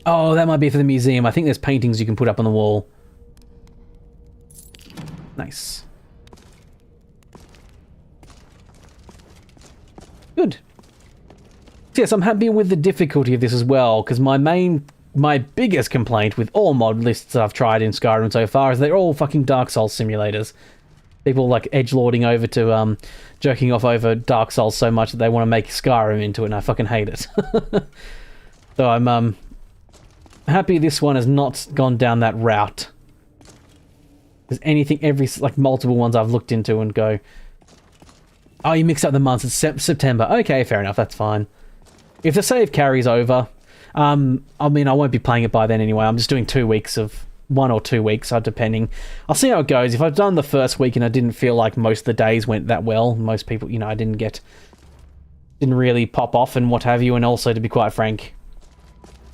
Oh, that might be for the museum. I think there's paintings you can put up on the wall. Nice. Good. Yes, I'm happy with the difficulty of this as well, because my biggest complaint with all mod lists I've tried in Skyrim so far is they're all fucking Dark Souls simulators. People like edgelording over to jerking off over Dark Souls so much that they want to make Skyrim into it, and I fucking hate it. So I'm happy this one has not gone down that route. There's multiple ones I've looked into and go, oh, you mixed up the months, it's September. Okay, fair enough, that's fine. If the save carries over, I mean, I won't be playing it by then anyway. I'm just doing 2 weeks of 1 or 2 weeks, depending. I'll see how it goes. If I've done the first week and I didn't feel like most of the days went that well, most people, I didn't really pop off and what have you, and also, to be quite frank,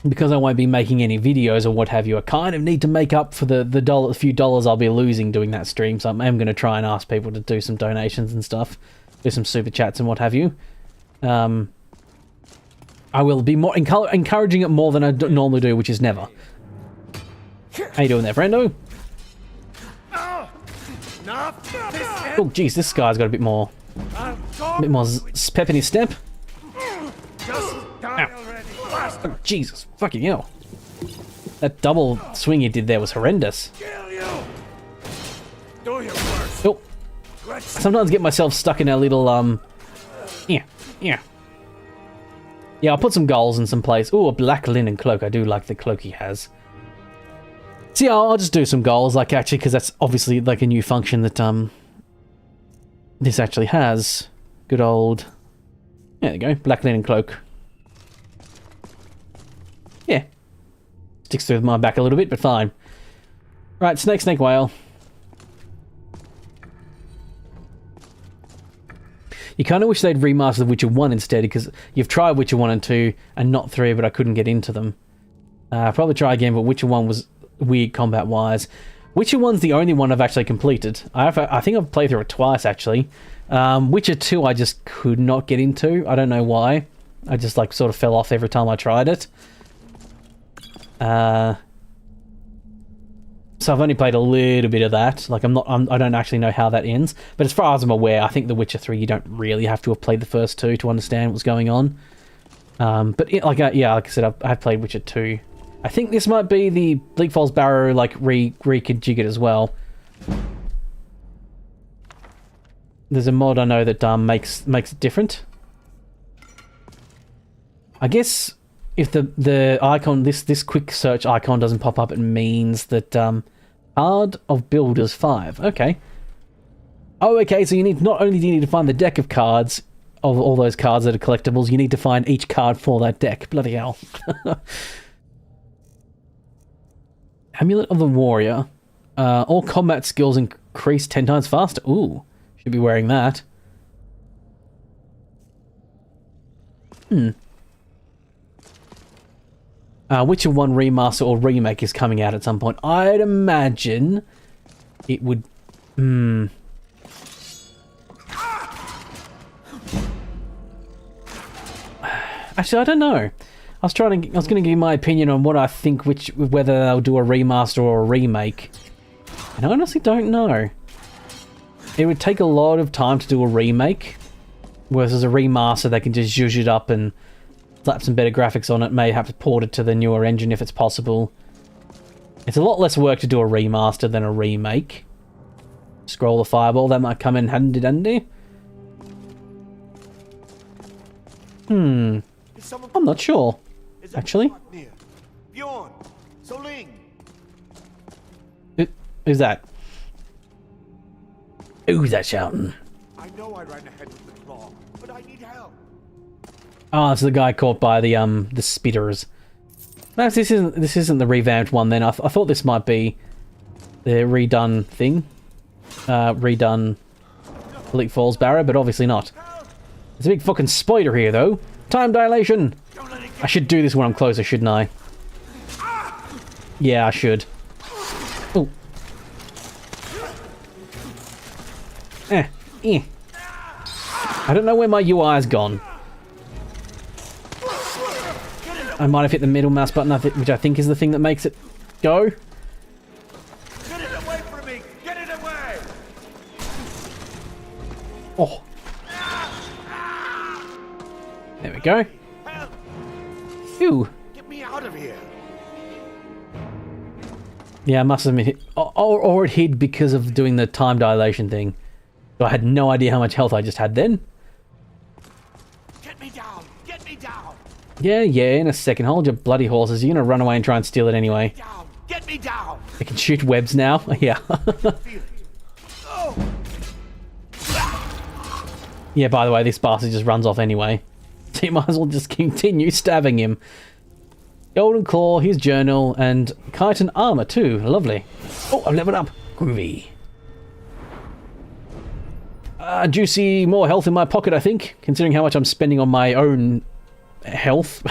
because I won't be making any videos or what have you, I kind of need to make up for the few dollars I'll be losing doing that stream, so I am going to try and ask people to do some donations and stuff, do some super chats and what have you. I will be more encouraging it more than I normally do, which is never. How you doing there, friendo? Oh, jeez, this guy's got a bit more pep in his step. Oh, Jesus, fucking hell. That double swing he did there was horrendous. Oh. Sometimes I get myself stuck in a little, Yeah, I'll put some goals in some place. Ooh, a black linen cloak. I do like the cloak he has. So yeah, I'll just do some goals, actually, because that's obviously, a new function that, this actually has. Good old... There you go, black linen cloak. Yeah. Sticks through my back a little bit, but fine. Right, snake, whale. You kind of wish they'd remaster The Witcher 1 instead, because you've tried Witcher 1 and 2, and not 3, but I couldn't get into them. Probably try again, but Witcher 1 was weird combat-wise. Witcher 1's the only one I've actually completed. I think I've played through it twice, actually. Witcher 2 I just could not get into. I don't know why. I just, sort of fell off every time I tried it. So I've only played a little bit of that. I don't actually know how that ends. But as far as I'm aware, I think The Witcher 3, you don't really have to have played the first two to understand what's going on. But like I said, I've played Witcher 2. I think this might be the Bleak Falls Barrow, reconfigured as well. There's a mod I know that makes it different. I guess if the icon, this quick search icon doesn't pop up, it means that Card of Builders 5. Okay. Oh, okay, so not only do you need to find the deck of cards, of all those cards that are collectibles, you need to find each card for that deck. Bloody hell. Amulet of the Warrior. All combat skills increase 10 times faster. Ooh, should be wearing that. Witcher 1 remaster or remake is coming out at some point. I'd imagine it would... Actually, I don't know. I was going to give you my opinion on what I think, whether they'll do a remaster or a remake. And I honestly don't know. It would take a lot of time to do a remake, whereas as a remaster, they can just zhuzh it up and slap some better graphics on it. May have to port it to the newer engine if it's possible. It's a lot less work to do a remaster than a remake. Scroll the fireball, that might come in handy-dandy. I'm not sure, actually. Who's that? Who's that shouting? I know I ran ahead with the claw, but I need help. Oh, it's the guy caught by the spitters. No, this isn't the revamped one then. I thought this might be the redone thing. Redone Bleak Falls Barrow, but obviously not. There's a big fucking spider here, though. Time dilation! I should do this when I'm closer, shouldn't I? Yeah, I should. Oh. I don't know where my UI's gone. I might have hit the middle mouse button, which I think is the thing that makes it go. Get it away from me! Get it away! Oh. There we go. Ew. Get me out of here! Yeah, I must have been hit. Or it hid because of doing the time dilation thing. So I had no idea how much health I just had then. Get me down! Get me down! Yeah, in a second. Hold your bloody horses. You're gonna run away and try and steal it anyway. Get me down! They can shoot webs now. Yeah. Yeah, by the way, this bastard just runs off anyway. So you might as well just continue stabbing him. Golden Claw, his journal, and chitin armor too. Lovely. Oh, I've leveled up. Groovy. Juicy, more health in my pocket, I think, considering how much I'm spending on my own health.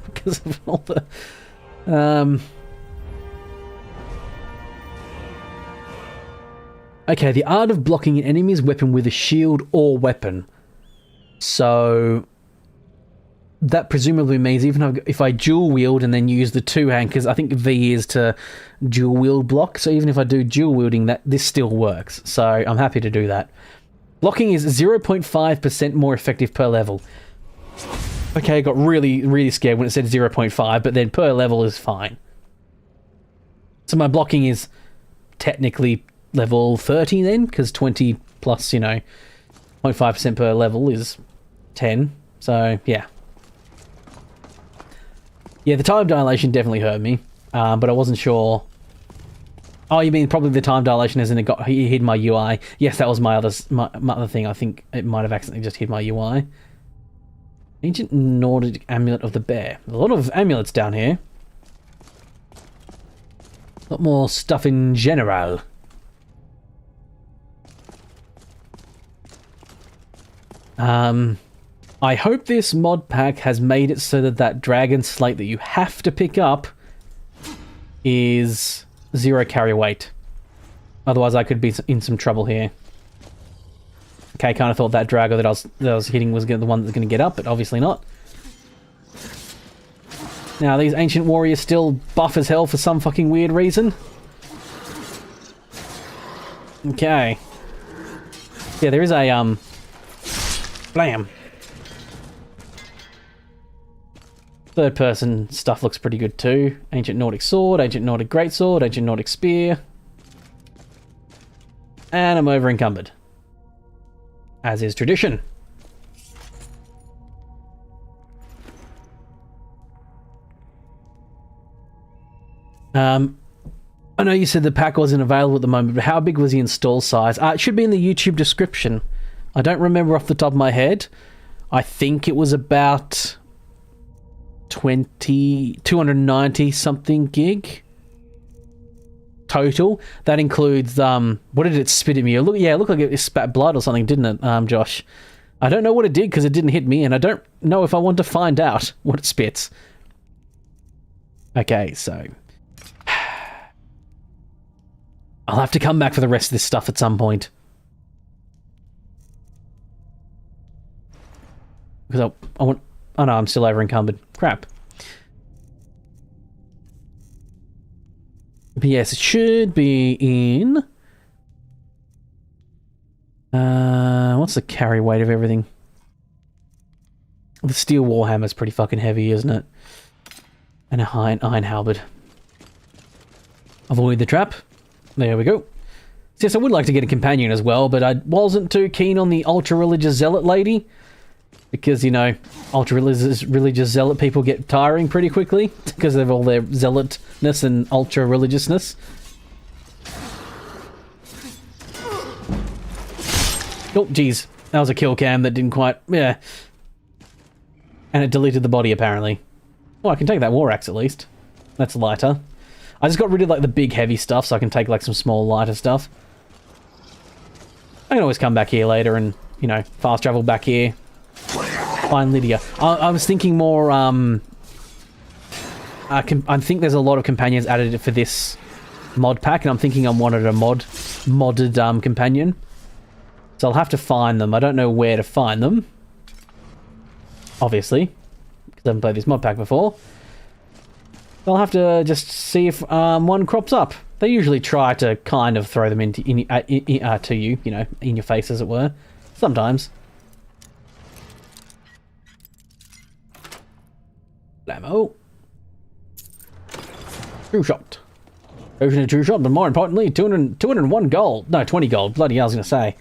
Because of all the... Okay, the art of blocking an enemy's weapon with a shield or weapon. So... that presumably means even if I dual wield and then use the two-hand, because I think V is to dual wield block, so even if I do dual wielding, this still works. So I'm happy to do that. Blocking is 0.5% more effective per level. Okay, I got really scared when it said 0.5, but then per level is fine. So my blocking is technically level 30 then, because 20 plus, 0.5% per level is 10. So, yeah. Yeah, the time dilation definitely hurt me, but I wasn't sure. Oh, you mean probably the time dilation as in it hid my UI? Yes, that was my other thing. I think it might have accidentally just hid my UI. Ancient Nordic Amulet of the Bear. A lot of amulets down here. A lot more stuff in general. I hope this mod pack has made it so that dragon slate that you have to pick up is 0 carry weight. Otherwise I could be in some trouble here. Okay, I kind of thought that Drago that I was hitting was the one that's going to get up, but obviously not. Now, these ancient warriors still buff as hell for some fucking weird reason. Okay. Yeah, there is a, blam. Third person stuff looks pretty good too. Ancient Nordic Sword, Ancient Nordic Greatsword, Ancient Nordic Spear. And I'm over encumbered. As is tradition. I know you said the pack wasn't available at the moment, but how big was the install size? It should be in the YouTube description. I don't remember off the top of my head. I think it was about 290 something gig total. That includes what did it spit at me? It looked like it spat blood or something, didn't it, Josh? I don't know what it did because it didn't hit me, and I don't know if I want to find out what it spits. Okay, so I'll have to come back for the rest of this stuff at some point. Because I Oh no, I'm still over encumbered. Crap. But yes, it should be in... what's the carry weight of everything? The steel warhammer's pretty fucking heavy, isn't it? And a iron halberd. Avoid the trap. There we go. So yes, I would like to get a companion as well, but I wasn't too keen on the ultra-religious zealot lady. Because, you know, ultra-religious zealot people get tiring pretty quickly. Because of all their zealotness and ultra-religiousness. Oh, jeez. That was a kill cam that didn't quite... Yeah. And it deleted the body, apparently. Well, I can take that war axe, at least. That's lighter. I just got rid of, like, the big, heavy stuff, so I can take, like, some small, lighter stuff. I can always come back here later and, you know, fast travel back here. Find Lydia. I was thinking more, I think there's a lot of companions added for this mod pack, and I'm thinking I wanted a modded companion. So I'll have to find them. I don't know where to find them. Obviously. Because I haven't played this mod pack before. I'll have to just see if one crops up. They usually try to kind of throw them to you, you know, in your face, as it were. Sometimes. Blammo. True shot. Ocean a true shot, but more importantly, 201 gold. No, 20 gold. Bloody hell, I was going to say.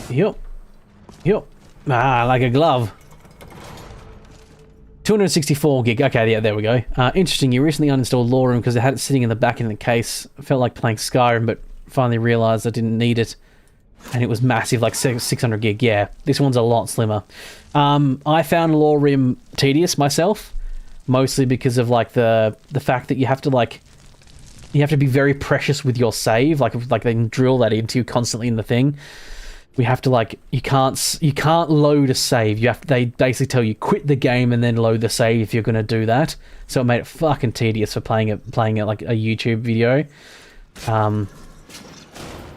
Yep. Ah, like a glove. 264 gig. Okay, yeah, there we go. Interesting, you recently uninstalled Lore Room because I had it sitting in the back in the case. I felt like playing Skyrim, but finally realized I didn't need it. And it was massive, like 600 gig. Yeah, this one's a lot slimmer. I found Lore Rim tedious myself. Mostly because of, like, the fact that you have to, like... You have to be very precious with your save. Like they can drill that into you constantly in the thing. We have to, like, you can't load a save. They basically tell you quit the game and then load the save if you're going to do that. So it made it fucking tedious for playing it like a YouTube video.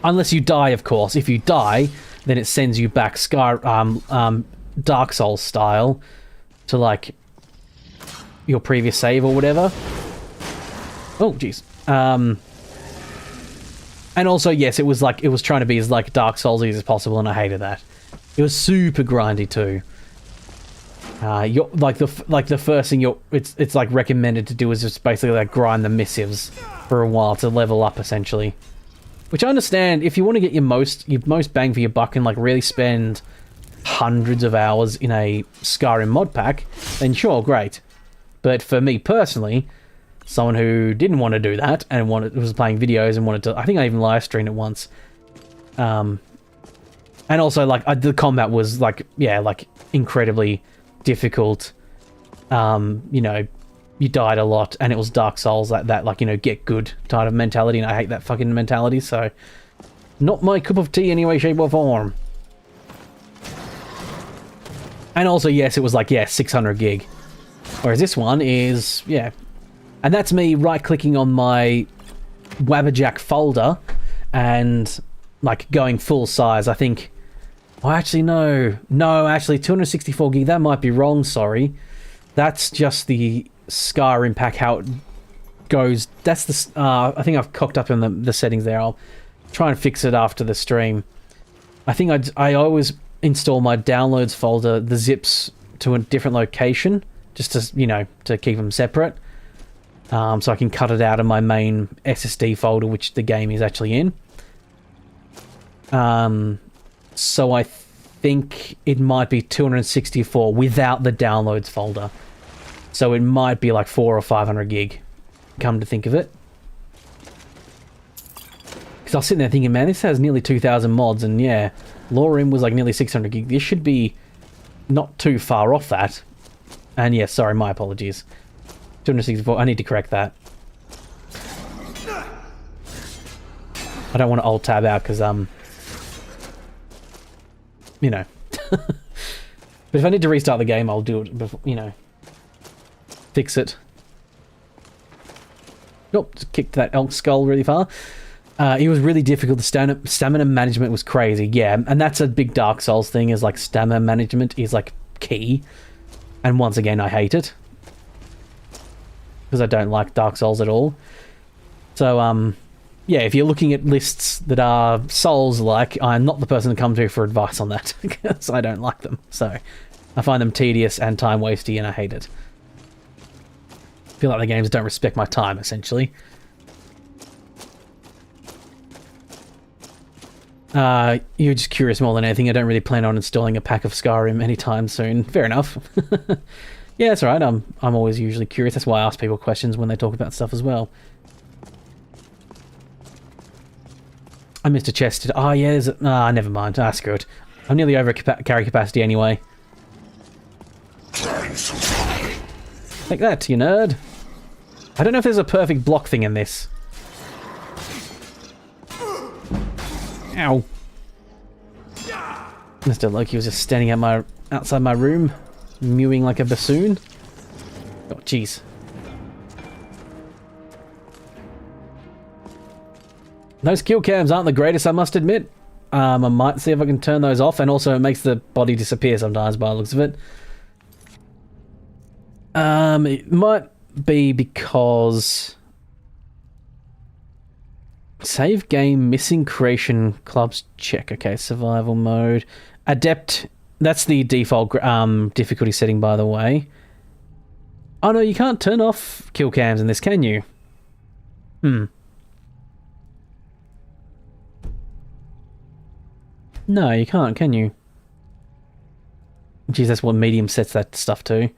Unless you die, of course. If you die, then it sends you back Dark Souls style to, like, your previous save or whatever. Oh, jeez. And also, yes, it was trying to be as, like, Dark Souls-y as possible, and I hated that. It was super grindy too. You're the first thing it's like recommended to do is just basically like grind the missives for a while to level up, essentially. Which I understand, if you want to get your most bang for your buck and like really spend hundreds of hours in a Skyrim mod pack, then sure, great. But for me personally, someone who didn't want to do that and was playing videos and wanted to, I think I even live streamed it once. And also, like, the combat was like, yeah, like incredibly difficult. You know, you died a lot, and it was Dark Souls, that like, you know, get good kind of mentality, and I hate that fucking mentality, so not my cup of tea any way, shape, or form. And also, yes, it was like, yeah, 600 gig. Whereas this one is, yeah. And that's me right-clicking on my Wabbajack folder and, like, going full size. I think... Oh, actually, no. No, actually, 264 gig. That might be wrong, sorry. That's just the Skyrim pack, how it goes. That's the... I think I've cocked up in the settings there. I'll try and fix it after the stream. I think I always install my downloads folder, the zips, to a different location, just to, you know, to keep them separate. So I can cut it out of my main SSD folder, which the game is actually in. So I think it might be 264 without the downloads folder. So it might be like 400 or 500 gig, come to think of it. Because I was sitting there thinking, man, this has nearly 2,000 mods, and yeah, Lore Rim was like nearly 600 gig. This should be not too far off that. And yeah, sorry, my apologies. 264, I need to correct that. I don't want to alt-tab out because, you know. But if I need to restart the game, I'll do it before, you know. Fix it. Nope, just kicked that elk skull really far. It was really difficult. The stamina management was crazy. Yeah, and that's a big Dark Souls thing, is like stamina management is like key. And once again, I hate it. Because I don't like Dark Souls at all. So, yeah, if you're looking at lists that are Souls-like, I'm not the person to come to for advice on that. Because I don't like them. So, I find them tedious and time-wasty, and I hate it. I feel like the games don't respect my time, essentially. You're just curious more than anything. I don't really plan on installing a pack of Skyrim anytime soon. Fair enough. Yeah, that's right. I'm always usually curious. That's why I ask people questions when they talk about stuff as well. I missed a chest. Oh, yeah, there's a... Ah, never mind. Ah, screw it. I'm nearly over carry capacity anyway. Take that, you nerd. I don't know if there's a perfect block thing in this. Ow. Mr. Loki was just standing outside my room, mewing like a bassoon. Oh, jeez. Those kill cams aren't the greatest, I must admit. I might see if I can turn those off, and also it makes the body disappear sometimes by the looks of it. It might be because... Save game, missing creation, clubs check. Okay, survival mode. Adept, that's the default difficulty setting, by the way. Oh no, you can't turn off kill cams in this, can you? No, you can't, can you? Geez, that's what medium sets that stuff to.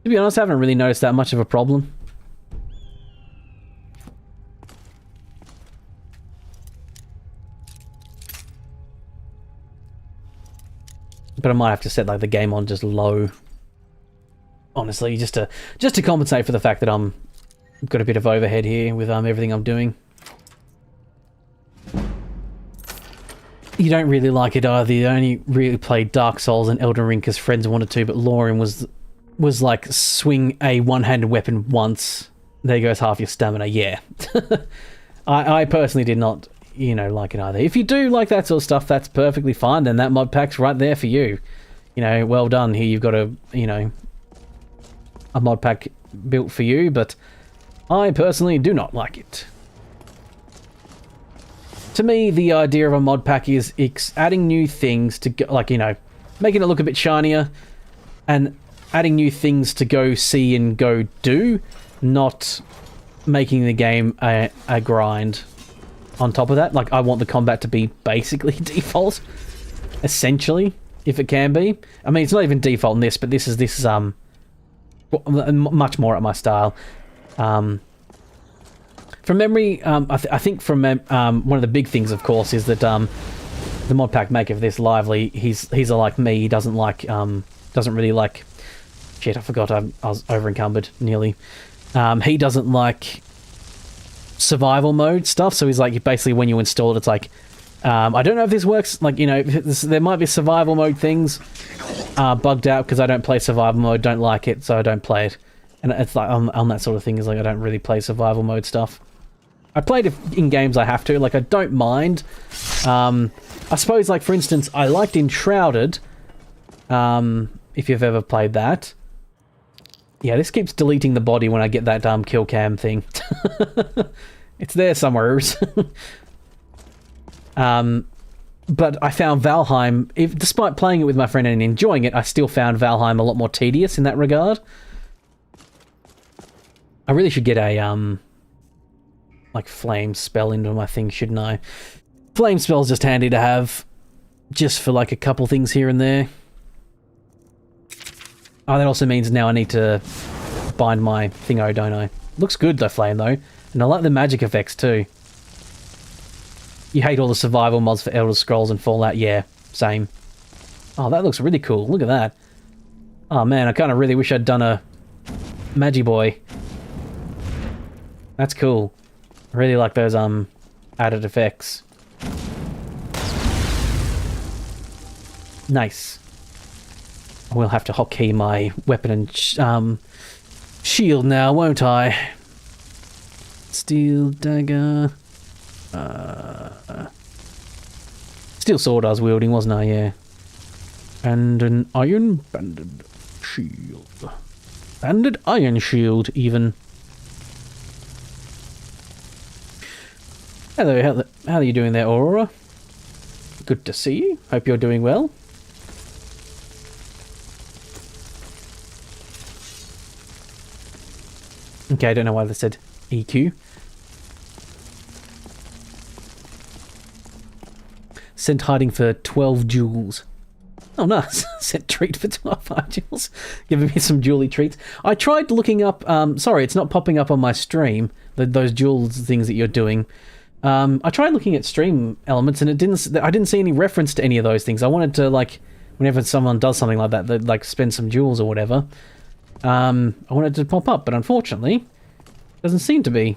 To be honest, I haven't really noticed that much of a problem. But I might have to set like the game on just low. Honestly, just to compensate for the fact that I'm got a bit of overhead here with everything I'm doing. You don't really like it either. You only really played Dark Souls and Elden Ring because friends wanted to, but Lauren was like, swing a one-handed weapon once. There goes half your stamina. Yeah. I personally did not, you know, like it either. If you do like that sort of stuff, that's perfectly fine. Then that mod pack's right there for you. You know, well done. Here you've got a mod pack built for you, but I personally do not like it. To me, the idea of a mod pack is adding new things to, like, you know, making it look a bit shinier and adding new things to go see and go do, not making the game a grind on top of that. Like, I want the combat to be basically default, essentially, if it can be. I mean, it's not even default in this, but this is much more at my style. From memory, I think from one of the big things, of course, is that the mod pack maker for this, Lively, he's like me. He doesn't really like. Shit, I forgot. I was over encumbered nearly. He doesn't like survival mode stuff. So he's like, basically, when you install it, it's like, I don't know if this works. Like, you know, there might be survival mode things bugged out because I don't play survival mode. Don't like it, so I don't play it. And it's like on that sort of thing is like I don't really play survival mode stuff. I played it in games I have to, like I don't mind. I suppose, like for instance, I liked Enshrouded. If you've ever played that. Yeah, this keeps deleting the body when I get that kill cam thing. It's there somewhere. But I found Valheim, despite playing it with my friend and enjoying it, I still found Valheim a lot more tedious in that regard. I really should get a, like, flame spell into my thing, shouldn't I? Flame spell's just handy to have, just for, like, a couple things here and there. Oh, that also means now I need to bind my thingo, don't I? Looks good, though, flame, though. And I like the magic effects, too. You hate all the survival mods for Elder Scrolls and Fallout? Yeah, same. Oh, that looks really cool. Look at that. Oh, man, I kind of really wish I'd done a Magi Boy. That's cool. I really like those added effects. Nice. I will have to hotkey my weapon and shield now, won't I? Steel dagger. steel sword I was wielding, wasn't I? Yeah. And an iron banded shield. Banded iron shield, even. Hello, how are you doing there, Aurora? Good to see you. Hope you're doing well. Okay, I don't know why they said EQ. Sent hiding for 12 jewels. Oh, nice. Sent treat for 12 jewels. Giving me some jewelry treats. I tried looking up... sorry, it's not popping up on my stream. Those jewels things that you're doing. I tried looking at stream elements and I didn't see any reference to any of those things. I wanted to, like, whenever someone does something like that, they'd, like, spend some jewels or whatever. I wanted to pop up, but unfortunately, doesn't seem to be.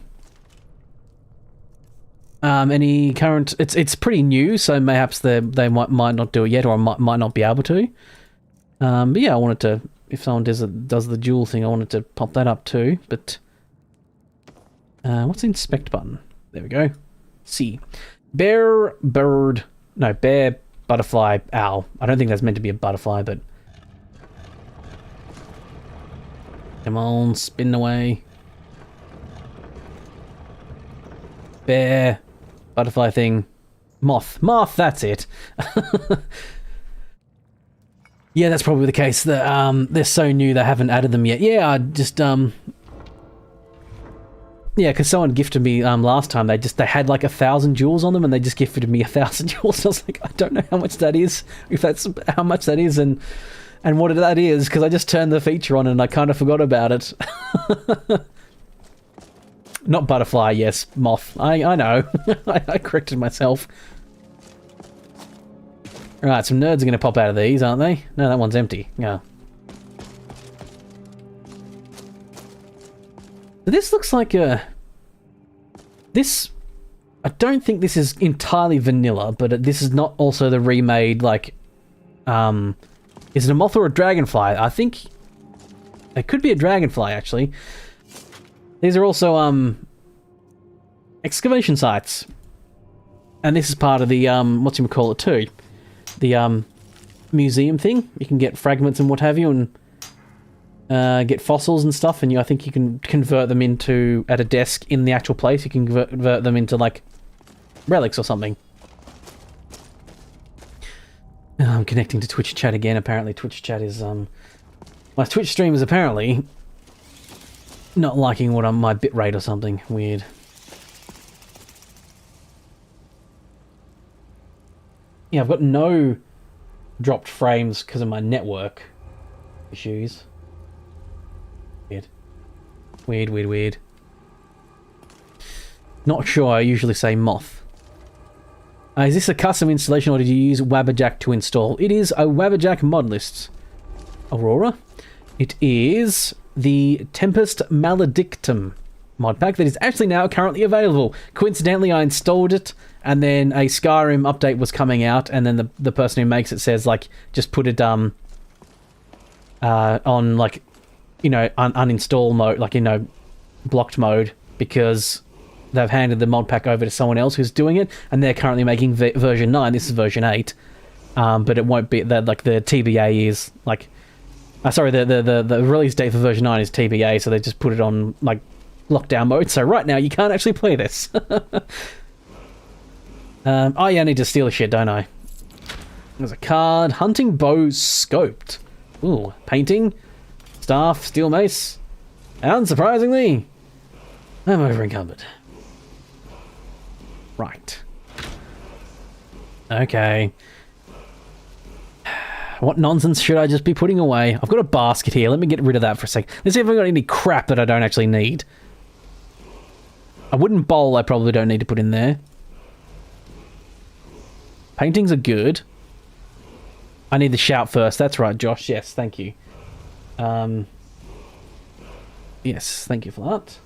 Any current... It's pretty new, so perhaps they might not do it yet, or might not be able to. But yeah, I wanted to... If someone does the jewel thing, I wanted to pop that up too, but... what's the inspect button? There we go. C. Bear, bird... No, bear, butterfly, owl. I don't think that's meant to be a butterfly, but... Come on, spin away. Bear, butterfly thing, moth. Moth, that's it. Yeah, that's probably the case. They're so new they haven't added them yet. Yeah, I just yeah, because someone gifted me last time. They had like 1,000 jewels on them, and they just gifted me 1,000 jewels. I was like, I don't know how much that is, if that's how much that is, and what that is, because I just turned the feature on and I kind of forgot about it. Not butterfly, yes, moth. I know. I corrected myself. Right, some nerds are going to pop out of these, aren't they? No, that one's empty. Yeah. This looks like a... This... I don't think this is entirely vanilla, but this is not also the remade, like... Is it a moth or a dragonfly? I think... It could be a dragonfly, actually. These are also, excavation sites. And this is part of the, whatchamacallit too. The, museum thing. You can get fragments and what have you, and get fossils and stuff, and I think you can convert them into, at a desk in the actual place, you can convert them into, like, relics or something. I'm connecting to Twitch chat again. Apparently Twitch chat is, my Twitch stream is apparently not liking what my bitrate or something. Weird. Yeah, I've got no dropped frames because of my network issues. Weird. Weird, weird, weird. Not sure, I usually say moth. Is this a custom installation or did you use Wabbajack to install? It is a Wabbajack Modlist. Aurora. It is the Tempus Maledictum modpack that is actually now currently available. Coincidentally, I installed it, and then a Skyrim update was coming out, and then the person who makes it says, like, just put it on, like, you know, uninstall mode, like, you know, blocked mode, because they've handed the mod pack over to someone else who's doing it, and they're currently making version 9. This is version 8, but it won't be that, like, the TBA is like, sorry, the release date for version 9 is TBA, so they just put it on, like, lockdown mode. So right now you can't actually play this. Oh yeah, I need to steal a shit, don't I? There's a card. Hunting bow scoped. Ooh, painting, staff, steel mace. Unsurprisingly, I'm over encumbered. Right. Okay. What nonsense should I just be putting away? I've got a basket here. Let me get rid of that for a sec. Let's see if I've got any crap that I don't actually need. A wooden bowl I probably don't need to put in there. Paintings are good. I need the shout first. That's right, Josh. Yes, thank you. Yes, thank you for that.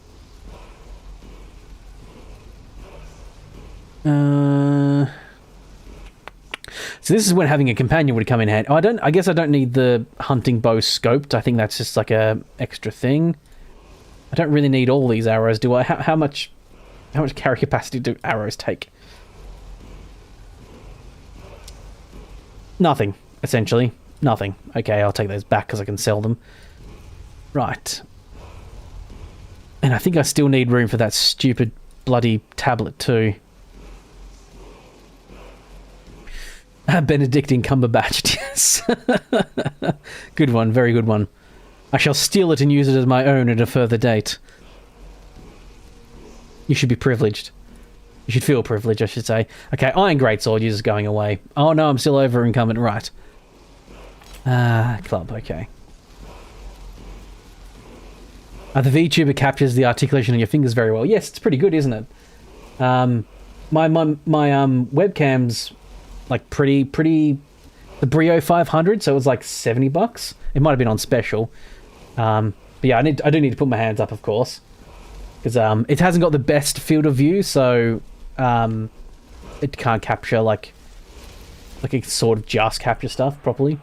So this is when having a companion would come in handy. Oh, I guess I don't need the hunting bow scoped. I think that's just like a extra thing. I don't really need all these arrows, do I? How much carry capacity do arrows take? Nothing, essentially. Nothing. Okay, I'll take those back because I can sell them. Right. And I think I still need room for that stupid bloody tablet too. Benedictine Cumberbatch, yes. Good one, very good one. I shall steal it and use it as my own at a further date. You should be privileged. You should feel privileged, I should say. Okay, Iron Greatsword user is going away. Oh no, I'm still over incumbent, right. Club, okay. The VTuber captures the articulation on your fingers very well. Yes, it's pretty good, isn't it? My webcam's like pretty the Brio 500, so it was like $70. It might have been on special. But yeah, I do need to put my hands up, of course, because it hasn't got the best field of view, so it can't capture like it sort of just capture stuff properly.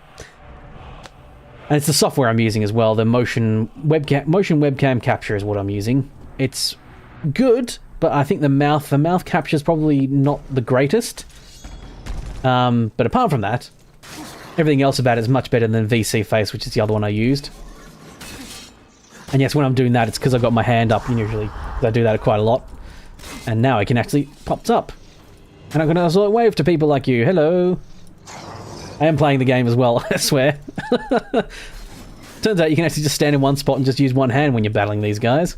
And it's the software I'm using as well. The motion webcam capture is what I'm using. It's good, but I think the mouth capture is probably not the greatest. But apart from that, everything else about it is much better than VC Face, which is the other one I used. And yes, when I'm doing that, it's because I've got my hand up, and usually I do that quite a lot. And now I can actually pops up. And I'm going to also wave to people like you. Hello. I am playing the game as well, I swear. Turns out you can actually just stand in one spot and just use one hand when you're battling these guys.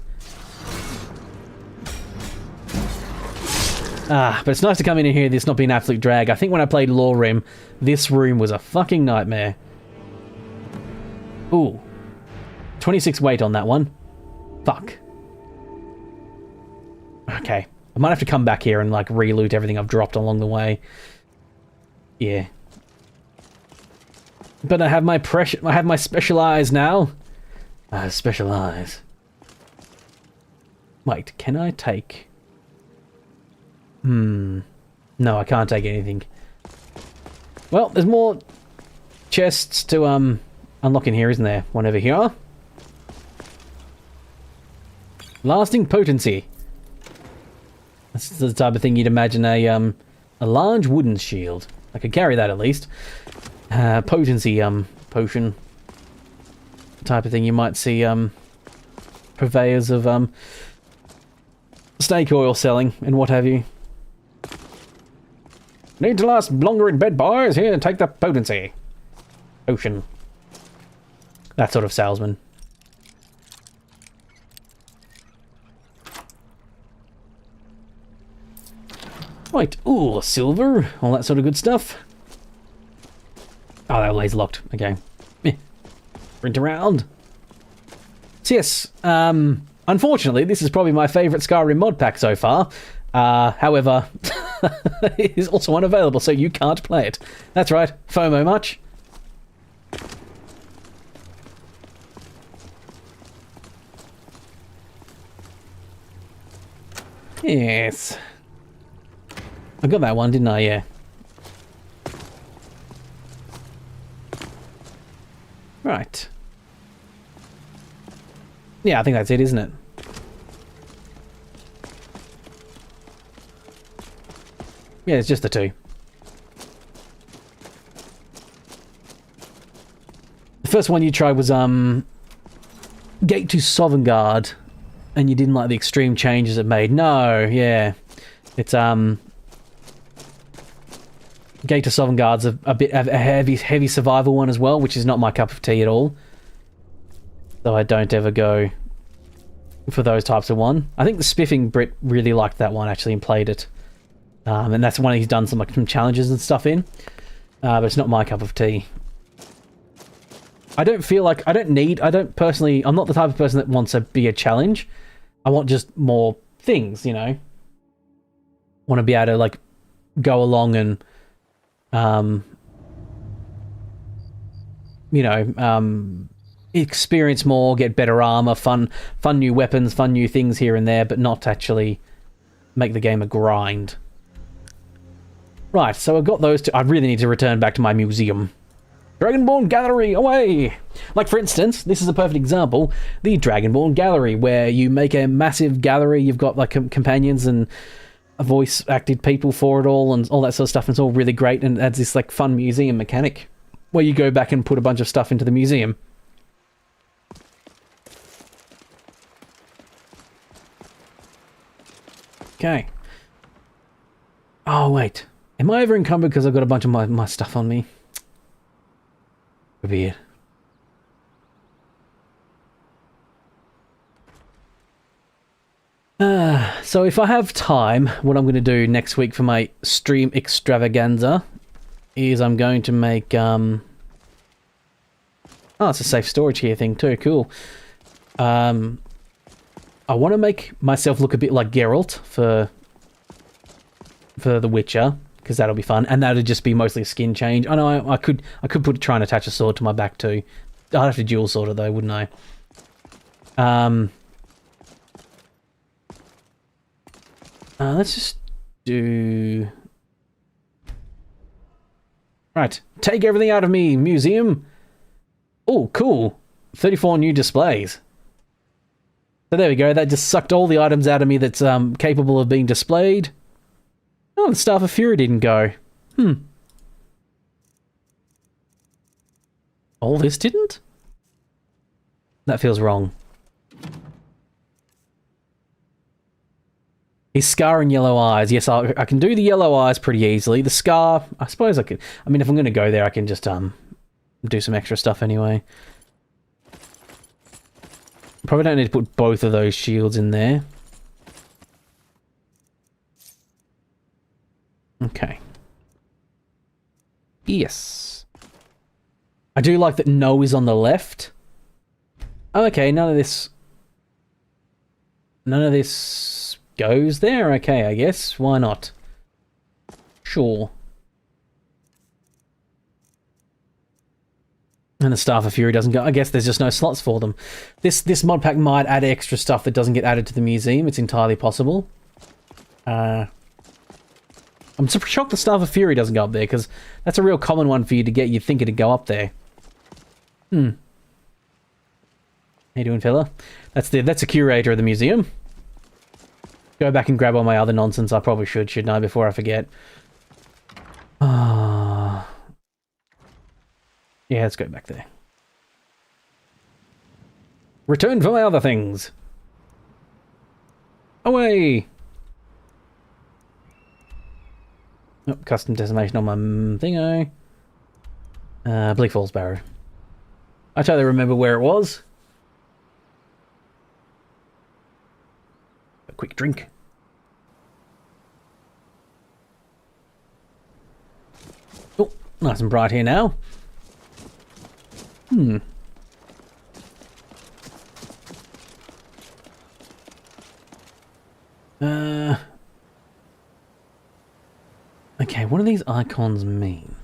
But it's nice to come in here, this not being an absolute drag. I think when I played Lore Rim, this room was a fucking nightmare. Ooh. 26 weight on that one. Fuck. Okay. I might have to come back here and like re-loot everything I've dropped along the way. Yeah. But I have my special eyes now. I have special eyes. Wait, can I take... No, I can't take anything. Well, there's more chests to unlock in here, isn't there? One over here. Lasting potency. That's the type of thing you'd imagine a large wooden shield. I could carry that at least. Potency potion. Type of thing you might see purveyors of snake oil selling and what have you. Need to last longer in bed, boys. Here, take the potency potion. That sort of salesman. Right, ooh, silver, all that sort of good stuff. Oh, that way's locked. Okay. Sprint around. So yes, unfortunately, this is probably my favourite Skyrim mod pack so far. However, it is also unavailable, so you can't play it. That's right, FOMO much? Yes. I got that one, didn't I? Yeah. Right. Yeah, I think that's it, isn't it? Yeah, it's just the two. The first one you tried was Gate to Sovngarde, and you didn't like the extreme changes it made. No, yeah. It's Gate to Sovngarde's a bit of a heavy survival one as well, which is not my cup of tea at all. So I don't ever go for those types of one. I think the Spiffing Brit really liked that one actually and played it. And that's one he's done some challenges and stuff in. But it's not my cup of tea. I don't feel like... I'm not the type of person that wants a bigger challenge. I want just more things, you know. Want to be able to, like, go along and... experience more, get better armor, fun new weapons, fun new things here and there, but not actually make the game a grind. Right, so I've got those two. I really need to return back to my museum. Dragonborn Gallery, away! Like, for instance, this is a perfect example, the Dragonborn Gallery, where you make a massive gallery, you've got, like, companions and voice acted people for it all and all that sort of stuff. And it's all really great and adds this like fun museum mechanic where you go back and put a bunch of stuff into the museum. Okay. Oh, wait. Am I over encumbered because I've got a bunch of my stuff on me? Weird. So if I have time, what I'm going to do next week for my stream extravaganza is I'm going to make... Oh, it's a safe storage here thing too. Cool. I want to make myself look a bit like Geralt for The Witcher, because that'll be fun, and that'll just be mostly a skin change. I know I could try and attach a sword to my back too. I'd have to dual sword it though, wouldn't I? Let's just do... Right, take everything out of me, museum. Oh, cool. 34 new displays. So there we go, that just sucked all the items out of me that's capable of being displayed. Oh, the Staff of Fury didn't go. All this didn't? That feels wrong. His scar and yellow eyes. Yes, I can do the yellow eyes pretty easily. The scar, I suppose I could... I mean, if I'm going to go there, I can just do some extra stuff anyway. Probably don't need to put both of those shields in there. Okay. Yes. I do like that no is on the left. Okay, none of this goes there. Okay, I guess. Why not? Sure. And the Staff of Fury doesn't go. I guess there's just no slots for them. This mod pack might add extra stuff that doesn't get added to the museum. It's entirely possible. I'm shocked the Staff of Fury doesn't go up there, because that's a real common one for you to get. You'd think it'd go up there. How you doing, fella? That's a curator of the museum. Go back and grab all my other nonsense. I probably shouldn't I, before I forget? Yeah, let's go back there. Return for my other things. Away! Oh, custom decimation on my thingo. Bleak Falls Barrow. I totally remember where it was. A quick drink. Oh, nice and bright here now. Okay, what do these icons mean?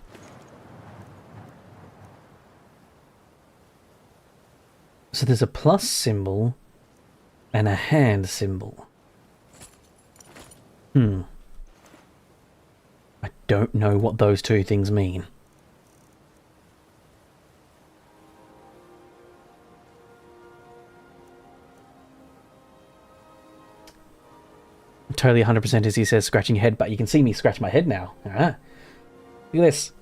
So there's a plus symbol and a hand symbol. I don't know what those two things mean. Totally 100% as he says, scratching your head, but you can see me scratch my head now. Alright. Look at this.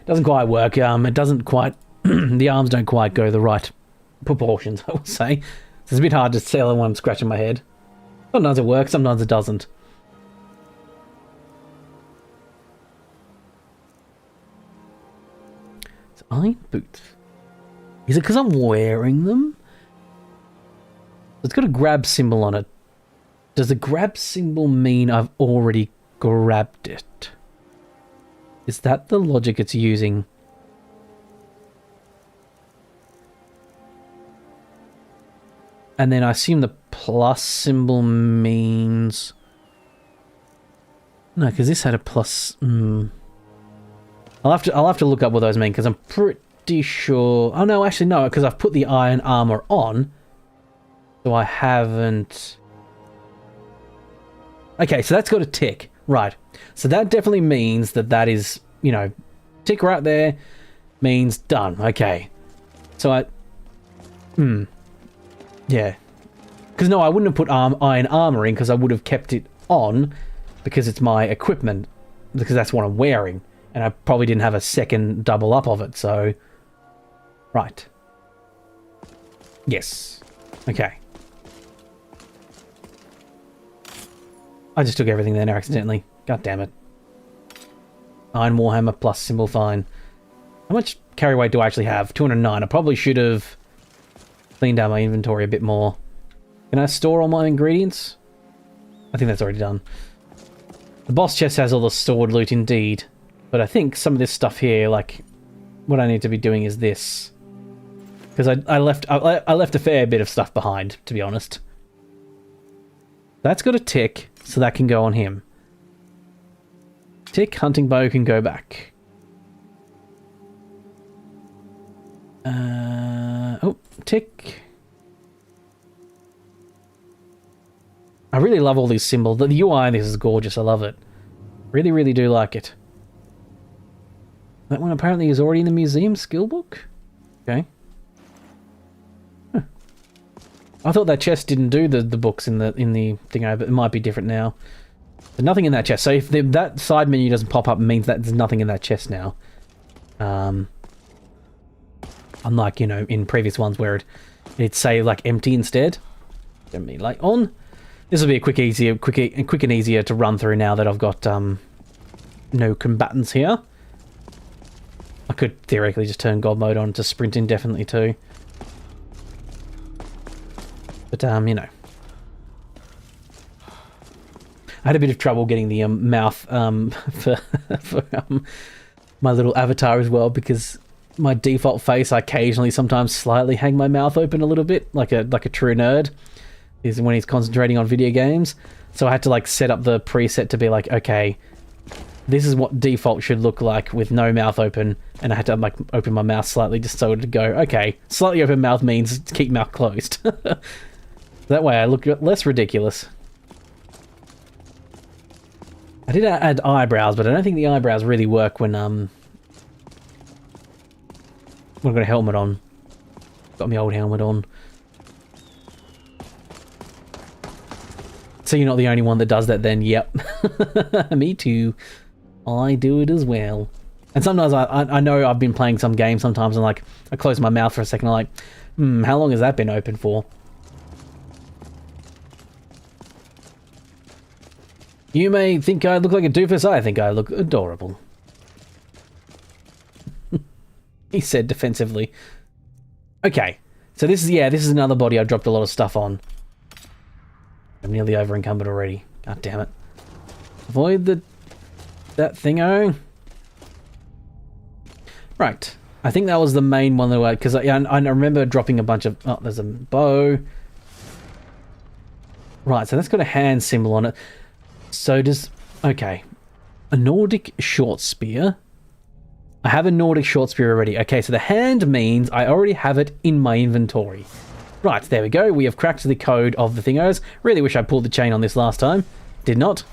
Doesn't quite work. It doesn't quite... the arms don't quite go the right proportions, I would say. It's a bit hard to tell when I'm scratching my head. Sometimes it works, sometimes it doesn't. So iron boots. Is it because I'm wearing them? It's got a grab symbol on it. Does the grab symbol mean I've already grabbed it? Is that the logic it's using? And then I assume the plus symbol means... No, because this had a plus... I'll have to look up what those mean, because I'm pretty sure... Oh no, actually no, because I've put the iron armor on. So I haven't... Okay, so that's got a tick. Right. So that definitely means that is, you know, tick right there means done. Okay. So I... Yeah. Because no, I wouldn't have put iron armor in, because I would have kept it on because it's my equipment, because that's what I'm wearing. And I probably didn't have a second double up of it, so... Right. Yes. Okay. I just took everything there accidentally. God damn it. Iron Warhammer plus symbol fine. How much carry weight do I actually have? 209. I probably should have cleaned out my inventory a bit more. Can I store all my ingredients? I think that's already done. The boss chest has all the stored loot indeed. But I think some of this stuff here, like, what I need to be doing is this. Because I left a fair bit of stuff behind, to be honest. That's got a tick, so that can go on him. Tick, hunting bow can go back. Oh, tick. I really love all these symbols. The UI in this is gorgeous, I love it. Really, really do like it. That one apparently is already in the museum skill book? Okay. Huh. I thought that chest didn't do the books in the thing, but it might be different now. There's nothing in that chest. So if that side menu doesn't pop up, it means that there's nothing in that chest now. Unlike, you know, in previous ones where it'd say like empty instead. Don't mean like on. This will be a quick and easier to run through now that I've got no combatants here. I could theoretically just turn God mode on to sprint indefinitely too. But, you know. I had a bit of trouble getting the mouth for my little avatar as well, because my default face, I occasionally sometimes slightly hang my mouth open a little bit, like a true nerd, is when he's concentrating on video games. So I had to like set up the preset to be like, okay, this is what default should look like with no mouth open, and I had to like open my mouth slightly just so to go, okay, slightly open mouth means keep mouth closed. That way I look less ridiculous. I did add eyebrows, but I don't think the eyebrows really work when I've got a helmet on. Got my old helmet on. So you're not the only one that does that then? Yep. Me too. I do it as well. And sometimes I know I've been playing some games sometimes and like I close my mouth for a second, I'm like, how long has that been open for? You may think I look like a doofus, I think I look adorable. He said defensively. Okay, so this is another body I dropped a lot of stuff on. I'm nearly over encumbered already. God damn it. Avoid that thingo. Right. I think that was the main one that because I remember dropping a bunch of... Oh, there's a bow. Right, so that's got a hand symbol on it. So does... Okay. A Nordic short spear. I have a Nordic short spear already. Okay, so the hand means I already have it in my inventory. Right, there we go. We have cracked the code of the thingos. Really wish I pulled the chain on this last time. Did not.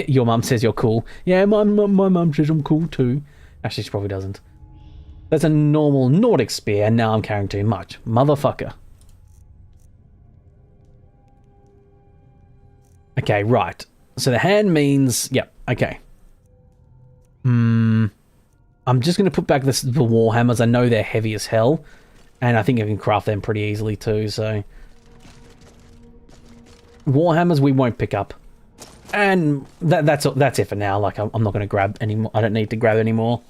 Your mum says you're cool. Yeah, my mum says I'm cool too. Actually, she probably doesn't. That's a normal Nordic spear, and now I'm carrying too much. Motherfucker. Okay, right. So the hand means... Yep, okay. I'm just going to put back the Warhammers. I know they're heavy as hell. And I think I can craft them pretty easily too, so... Warhammers we won't pick up. And that's it for now. Like, I'm not going to grab anymore. I don't need to grab anymore.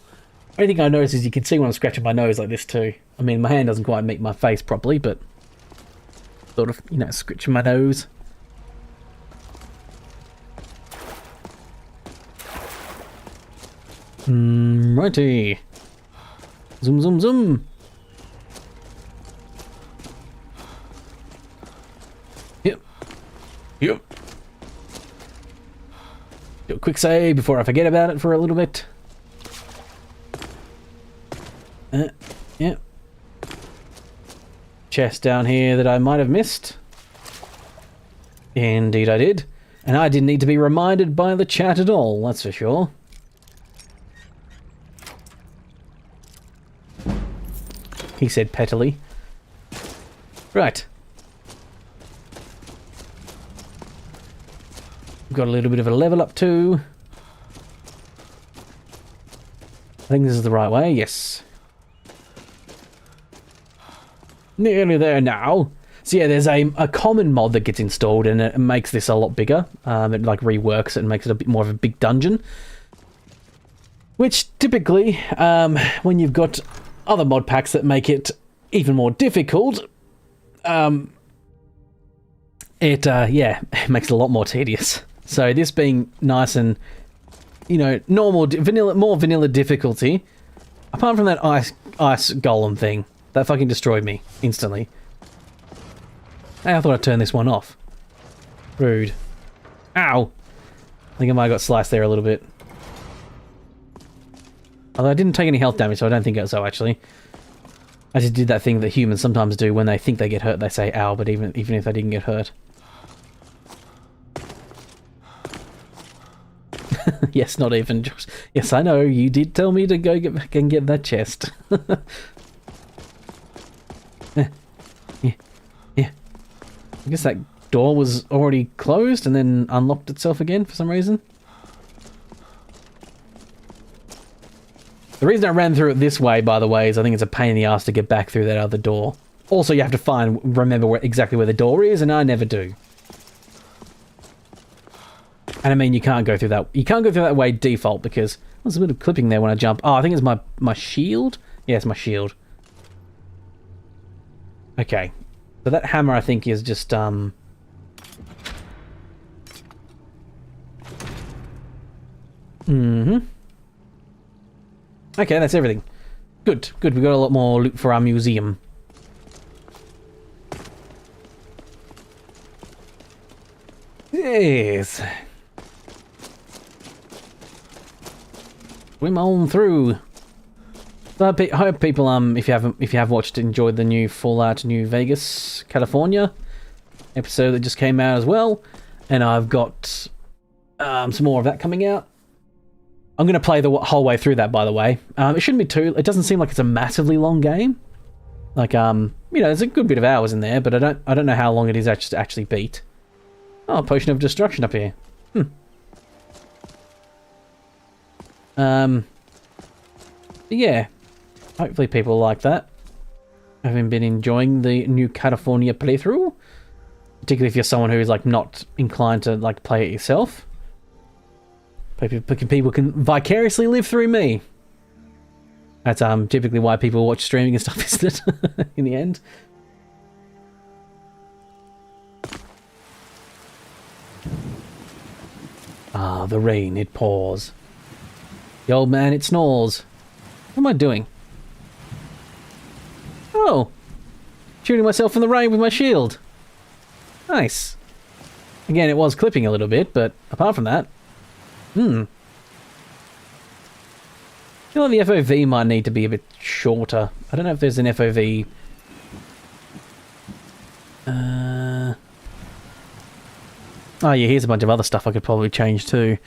The only thing I notice is you can see when I'm scratching my nose like this too. I mean, my hand doesn't quite meet my face properly, but... Sort of, you know, scratching my nose. Righty. Zoom, zoom, zoom. Yep. Do a quick save before I forget about it for a little bit. Yep. Chest down here that I might have missed. Indeed I did. And I didn't need to be reminded by the chat at all, that's for sure. He said pettily. Right. Got a little bit of a level up too. I think this is the right way. Yes. Nearly there now. So yeah, there's a common mod that gets installed and it makes this a lot bigger. It like reworks it and makes it a bit more of a big dungeon. Which typically, when you've got other mod packs that make it even more difficult, it makes it a lot more tedious. So this being nice and, you know, normal, more vanilla difficulty, apart from that ice golem thing, that fucking destroyed me instantly. Hey, I thought I'd turn this one off. Rude. Ow! I think I might have got sliced there a little bit. Although I didn't take any health damage, so I don't think so, actually. I just did that thing that humans sometimes do when they think they get hurt, they say ow, but even if they didn't get hurt. Yes, not even Josh. Yes, I know, you did tell me to go get back and get that chest. Yeah. I guess that door was already closed and then unlocked itself again for some reason. The reason I ran through it this way, by the way, is I think it's a pain in the ass to get back through that other door. Also, you have to remember exactly where the door is, and I never do. And I mean, you can't go through that. You can't go through that way default because there's a bit of clipping there when I jump. Oh, I think it's my shield. Yeah, it's my shield. Okay, so that hammer I think is just Okay, that's everything. Good. We got a lot more loot for our museum. Yes. Swim on through. So I hope people if you have watched, enjoyed the new Fallout New Vegas, California episode that just came out as well, and I've got some more of that coming out. I'm going to play the whole way through that, by the way. It shouldn't be too... It doesn't seem like it's a massively long game. Like, you know, there's a good bit of hours in there, but I don't know how long it is to actually beat. Oh, Potion of Destruction up here. Yeah. Hopefully people like that. Having been enjoying the new California playthrough. Particularly if you're someone who is, like, not inclined to, like, play it yourself. People can vicariously live through me. That's typically why people watch streaming and stuff, isn't it? In the end. Ah, the rain, it pours. The old man, it snores. What am I doing? Oh! Shooting myself in the rain with my shield. Nice. Again, it was clipping a little bit, but apart from that... I feel like the FOV might need to be a bit shorter. I don't know if there's an FOV... Oh yeah, here's a bunch of other stuff I could probably change too.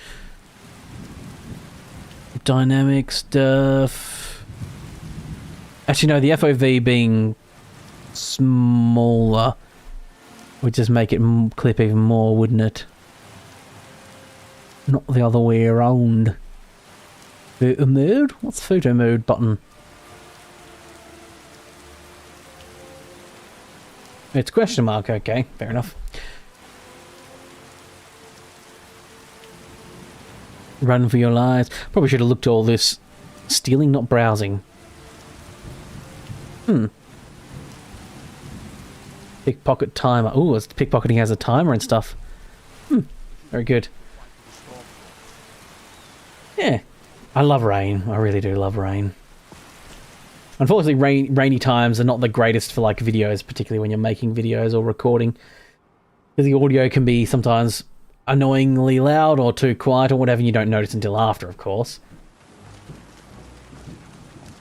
Dynamic stuff... Actually no, the FOV being smaller would just make it clip even more, wouldn't it? Not the other way around. Photo mode? What's photo mode button? It's question mark, okay, fair enough. Run for your lives. Probably should have looked at all this. Stealing, not browsing. Pickpocket timer. Ooh, pickpocketing has a timer and stuff. Very good. Yeah, I love rain. I really do love rain. Unfortunately, rainy times are not the greatest for like videos, particularly when you're making videos or recording. Because the audio can be sometimes annoyingly loud or too quiet or whatever, and you don't notice until after, of course.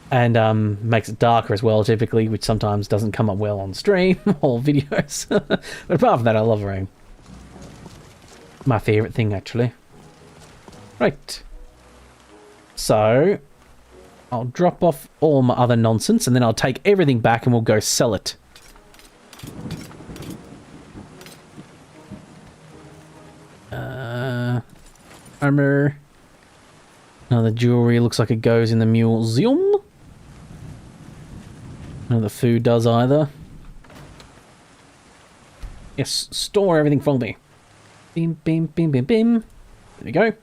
And makes it darker as well, typically, which sometimes doesn't come up well on stream or videos. But apart from that, I love rain. My favourite thing, actually. Right. So, I'll drop off all my other nonsense and then I'll take everything back and we'll go sell it. Armor. None of the jewelry looks like it goes in the museum. None of the food does either. Yes, store everything for me. Bim, bim, bim, bim, bim. There we go.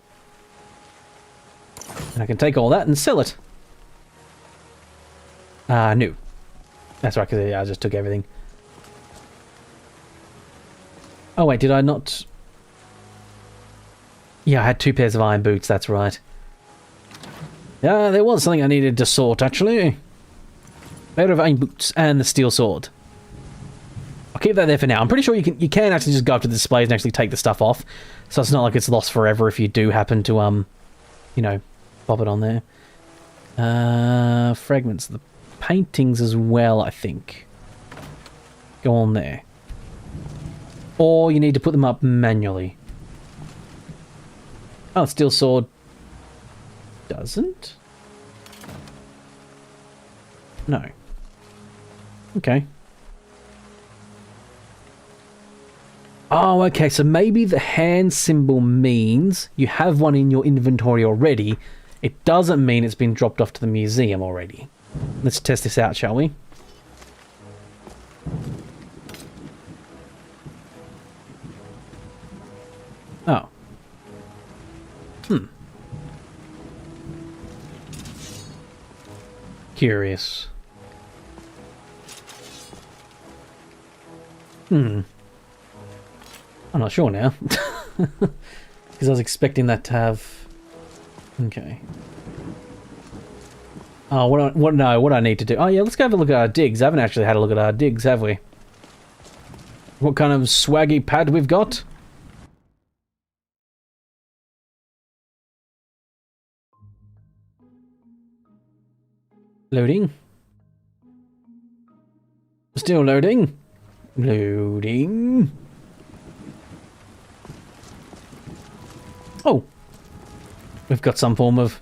And I can take all that and sell it. No. That's right, because I just took everything. Oh wait, did I not... Yeah, I had 2 pairs of iron boots, that's right. Yeah, there was something I needed to sort, actually. Pair of iron boots and the steel sword. I'll keep that there for now. I'm pretty sure you can actually just go up to the displays and actually take the stuff off. So it's not like it's lost forever if you do happen to, you know, pop it on there. Fragments. The paintings as well, I think. Go on there. Or you need to put them up manually. Oh, steel sword doesn't? No. Okay. Oh, okay, so maybe the hand symbol means you have one in your inventory already. It doesn't mean it's been dropped off to the museum already. Let's test this out, shall we? Oh. Curious. I'm not sure now. Because I was expecting that to have... Okay. Oh, what do I need to do? Oh yeah, let's go have a look at our digs. I haven't actually had a look at our digs, have we? What kind of swaggy pad we've got? Loading. Still loading. Loading. Oh. We've got some form of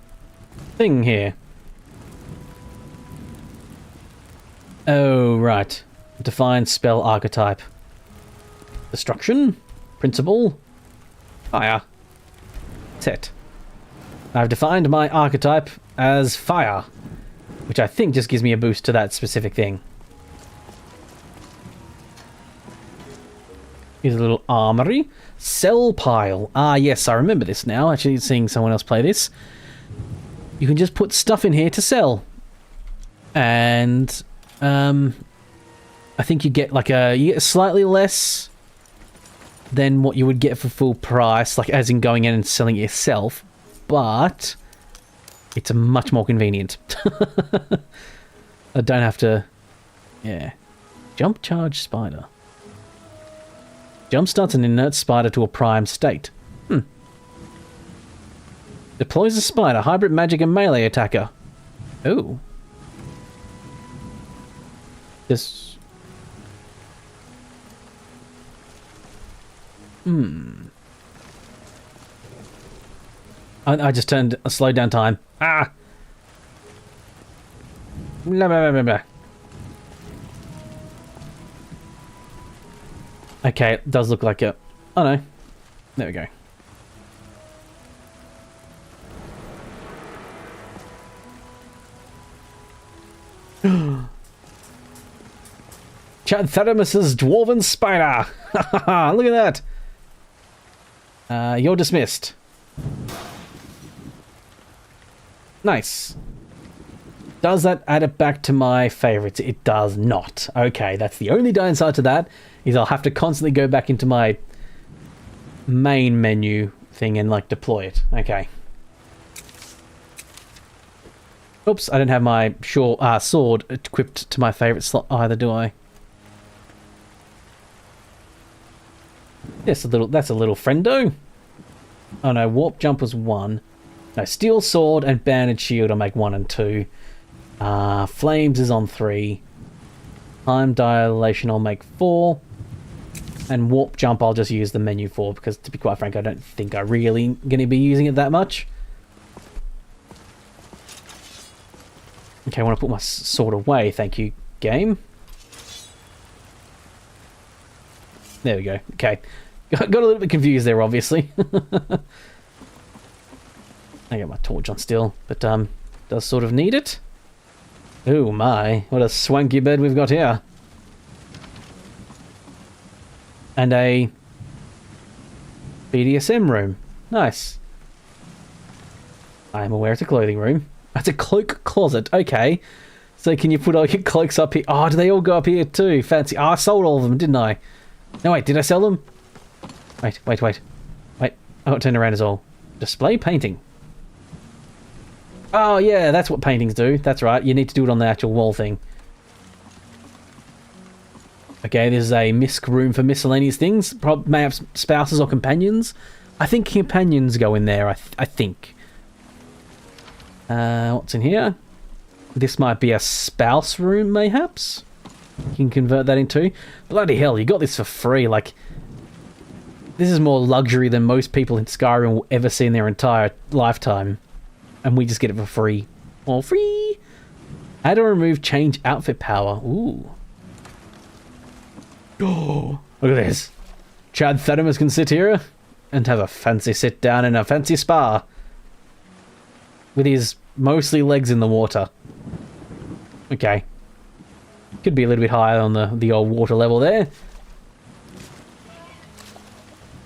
thing here. Oh, right. Define spell archetype. Destruction. Principle. Fire. Set. I've defined my archetype as fire, which I think just gives me a boost to that specific thing. Here's a little armory. Sell pile. Ah, yes, I remember this now. Actually, seeing someone else play this. You can just put stuff in here to sell. And, I think you get like you get slightly less than what you would get for full price, like as in going in and selling it yourself. But it's much more convenient. I don't have to... Yeah. Jump charge spider. Jump starts an inert spider to a prime state. Deploys a spider, hybrid magic and melee attacker. Oh. This... I just turned a slow down time. Ah! Blah, blah, blah, blah. Okay, it does look like it. Oh no. There we go. Chadtheramus's dwarven spider! Look at that! You're dismissed. Nice. Does that add it back to my favorites? It does not. Okay, that's the only downside to that, is I'll have to constantly go back into my main menu thing and like deploy it. Okay. Oops, I don't have my sword equipped to my favorite slot either, do I? Yes, that's a little friendo. Oh no, warp jump was 1. No, steel sword and banded shield I'll make 1 and 2. Flames is on 3. Time dilation I'll make 4. And warp jump I'll just use the menu for, because to be quite frank I don't think I'm really going to be using it that much. Okay, I want to put my sword away, thank you, game. There we go, okay. Got a little bit confused there, obviously. I got my torch on still, but does sort of need it. Oh my, what a swanky bed we've got here. And a BDSM room. Nice. I am aware it's a clothing room. That's a cloak closet. Okay. So can you put all your cloaks up here? Oh, do they all go up here too? Fancy. Oh, I sold all of them, didn't I? No, wait, did I sell them? Wait. Wait, I got turned around as all. Display painting. Oh, yeah, that's what paintings do. That's right. You need to do it on the actual wall thing. Okay, there's a misc room for miscellaneous things. May have spouses or companions. I think companions go in there, I think. What's in here? This might be a spouse room, mayhaps? You can convert that into. Bloody hell, you got this for free. Like, this is more luxury than most people in Skyrim will ever see in their entire lifetime. And we just get it for free. All free! Add or remove change outfit power. Ooh. Oh, look at this. Chad Thaddeus can sit here and have a fancy sit down in a fancy spa. With his mostly legs in the water. Okay. Could be a little bit higher on the old water level there.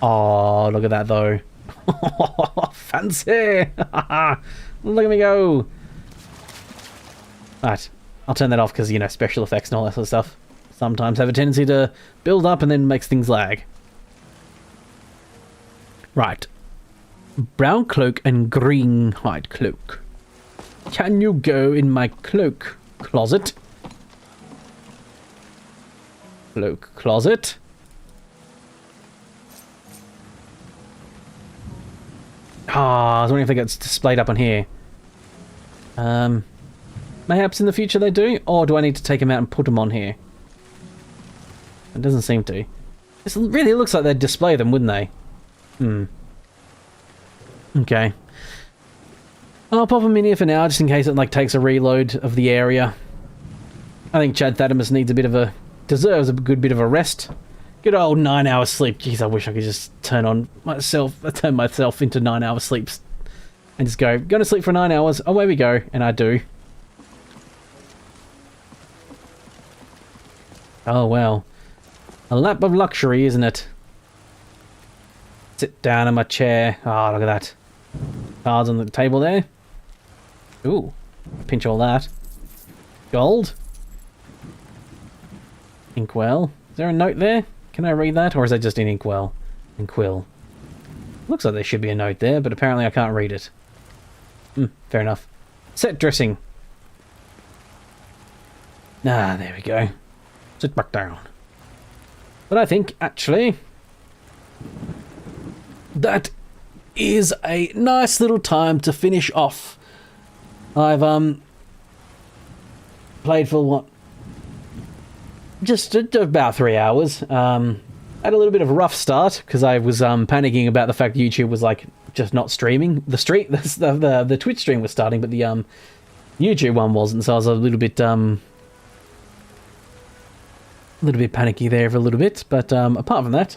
Oh, look at that though. Fancy! Look at me go! Right. I'll turn that off because, you know, special effects and all that sort of stuff sometimes have a tendency to build up and then makes things lag. Right. Brown cloak and green hide cloak. Can you go in my cloak closet? Cloak closet. Ah, I was wondering if they get displayed up on here. Mayhaps in the future they do? Or do I need to take them out and put them on here? It doesn't seem to. This really looks like they'd display them, wouldn't they? Okay. I'll pop them in here for now, just in case it like takes a reload of the area. I think Chad Thaddeus needs a bit of deserves a good bit of a rest. Good old 9 hours sleep. Jeez, I wish I could just turn myself into 9 hours sleeps. And just go to sleep for 9 hours. Away we go. And I do. Oh, well. A lap of luxury, isn't it? Sit down in my chair. Oh, look at that. Cards on the table there. Ooh. Pinch all that. Gold. Inkwell. Is there a note there? Can I read that? Or is that just an inkwell? Inquill. Looks like there should be a note there, but apparently I can't read it. Fair enough. Set dressing. Ah, there we go. Sit back down. But I think, actually, that is a nice little time to finish off. I've, played for what? Just about 3 hours. Had a little bit of a rough start because I was panicking about the fact YouTube was like just not streaming. The Twitch stream was starting, but the YouTube one wasn't. So I was a little bit panicky there for a little bit. But apart from that,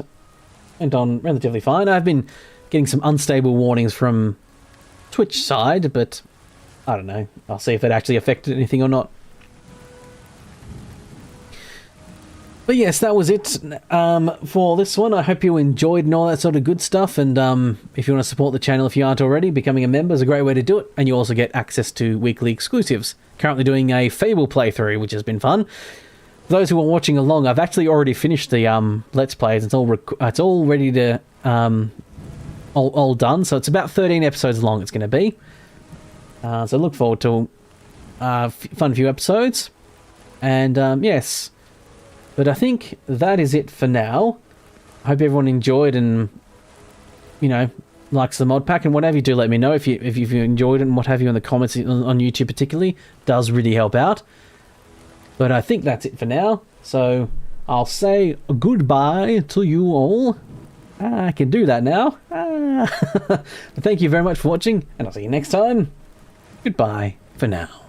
went on relatively fine. I've been getting some unstable warnings from Twitch side, but I don't know. I'll see if it actually affected anything or not. But yes, that was it for this one. I hope you enjoyed and all that sort of good stuff. And if you want to support the channel, if you aren't already, becoming a member is a great way to do it. And you also get access to weekly exclusives. Currently doing a Fable playthrough, which has been fun. For those who are watching along, I've actually already finished the Let's Plays. It's all ready to all done. So it's about 13 episodes long. It's going to be. So look forward to fun few episodes. And yes. But I think that is it for now. I hope everyone enjoyed and, you know, likes the mod pack. And whatever you do, let me know if you enjoyed it and what have you in the comments on YouTube particularly. It does really help out. But I think that's it for now. So I'll say goodbye to you all. I can do that now. But thank you very much for watching. And I'll see you next time. Goodbye for now.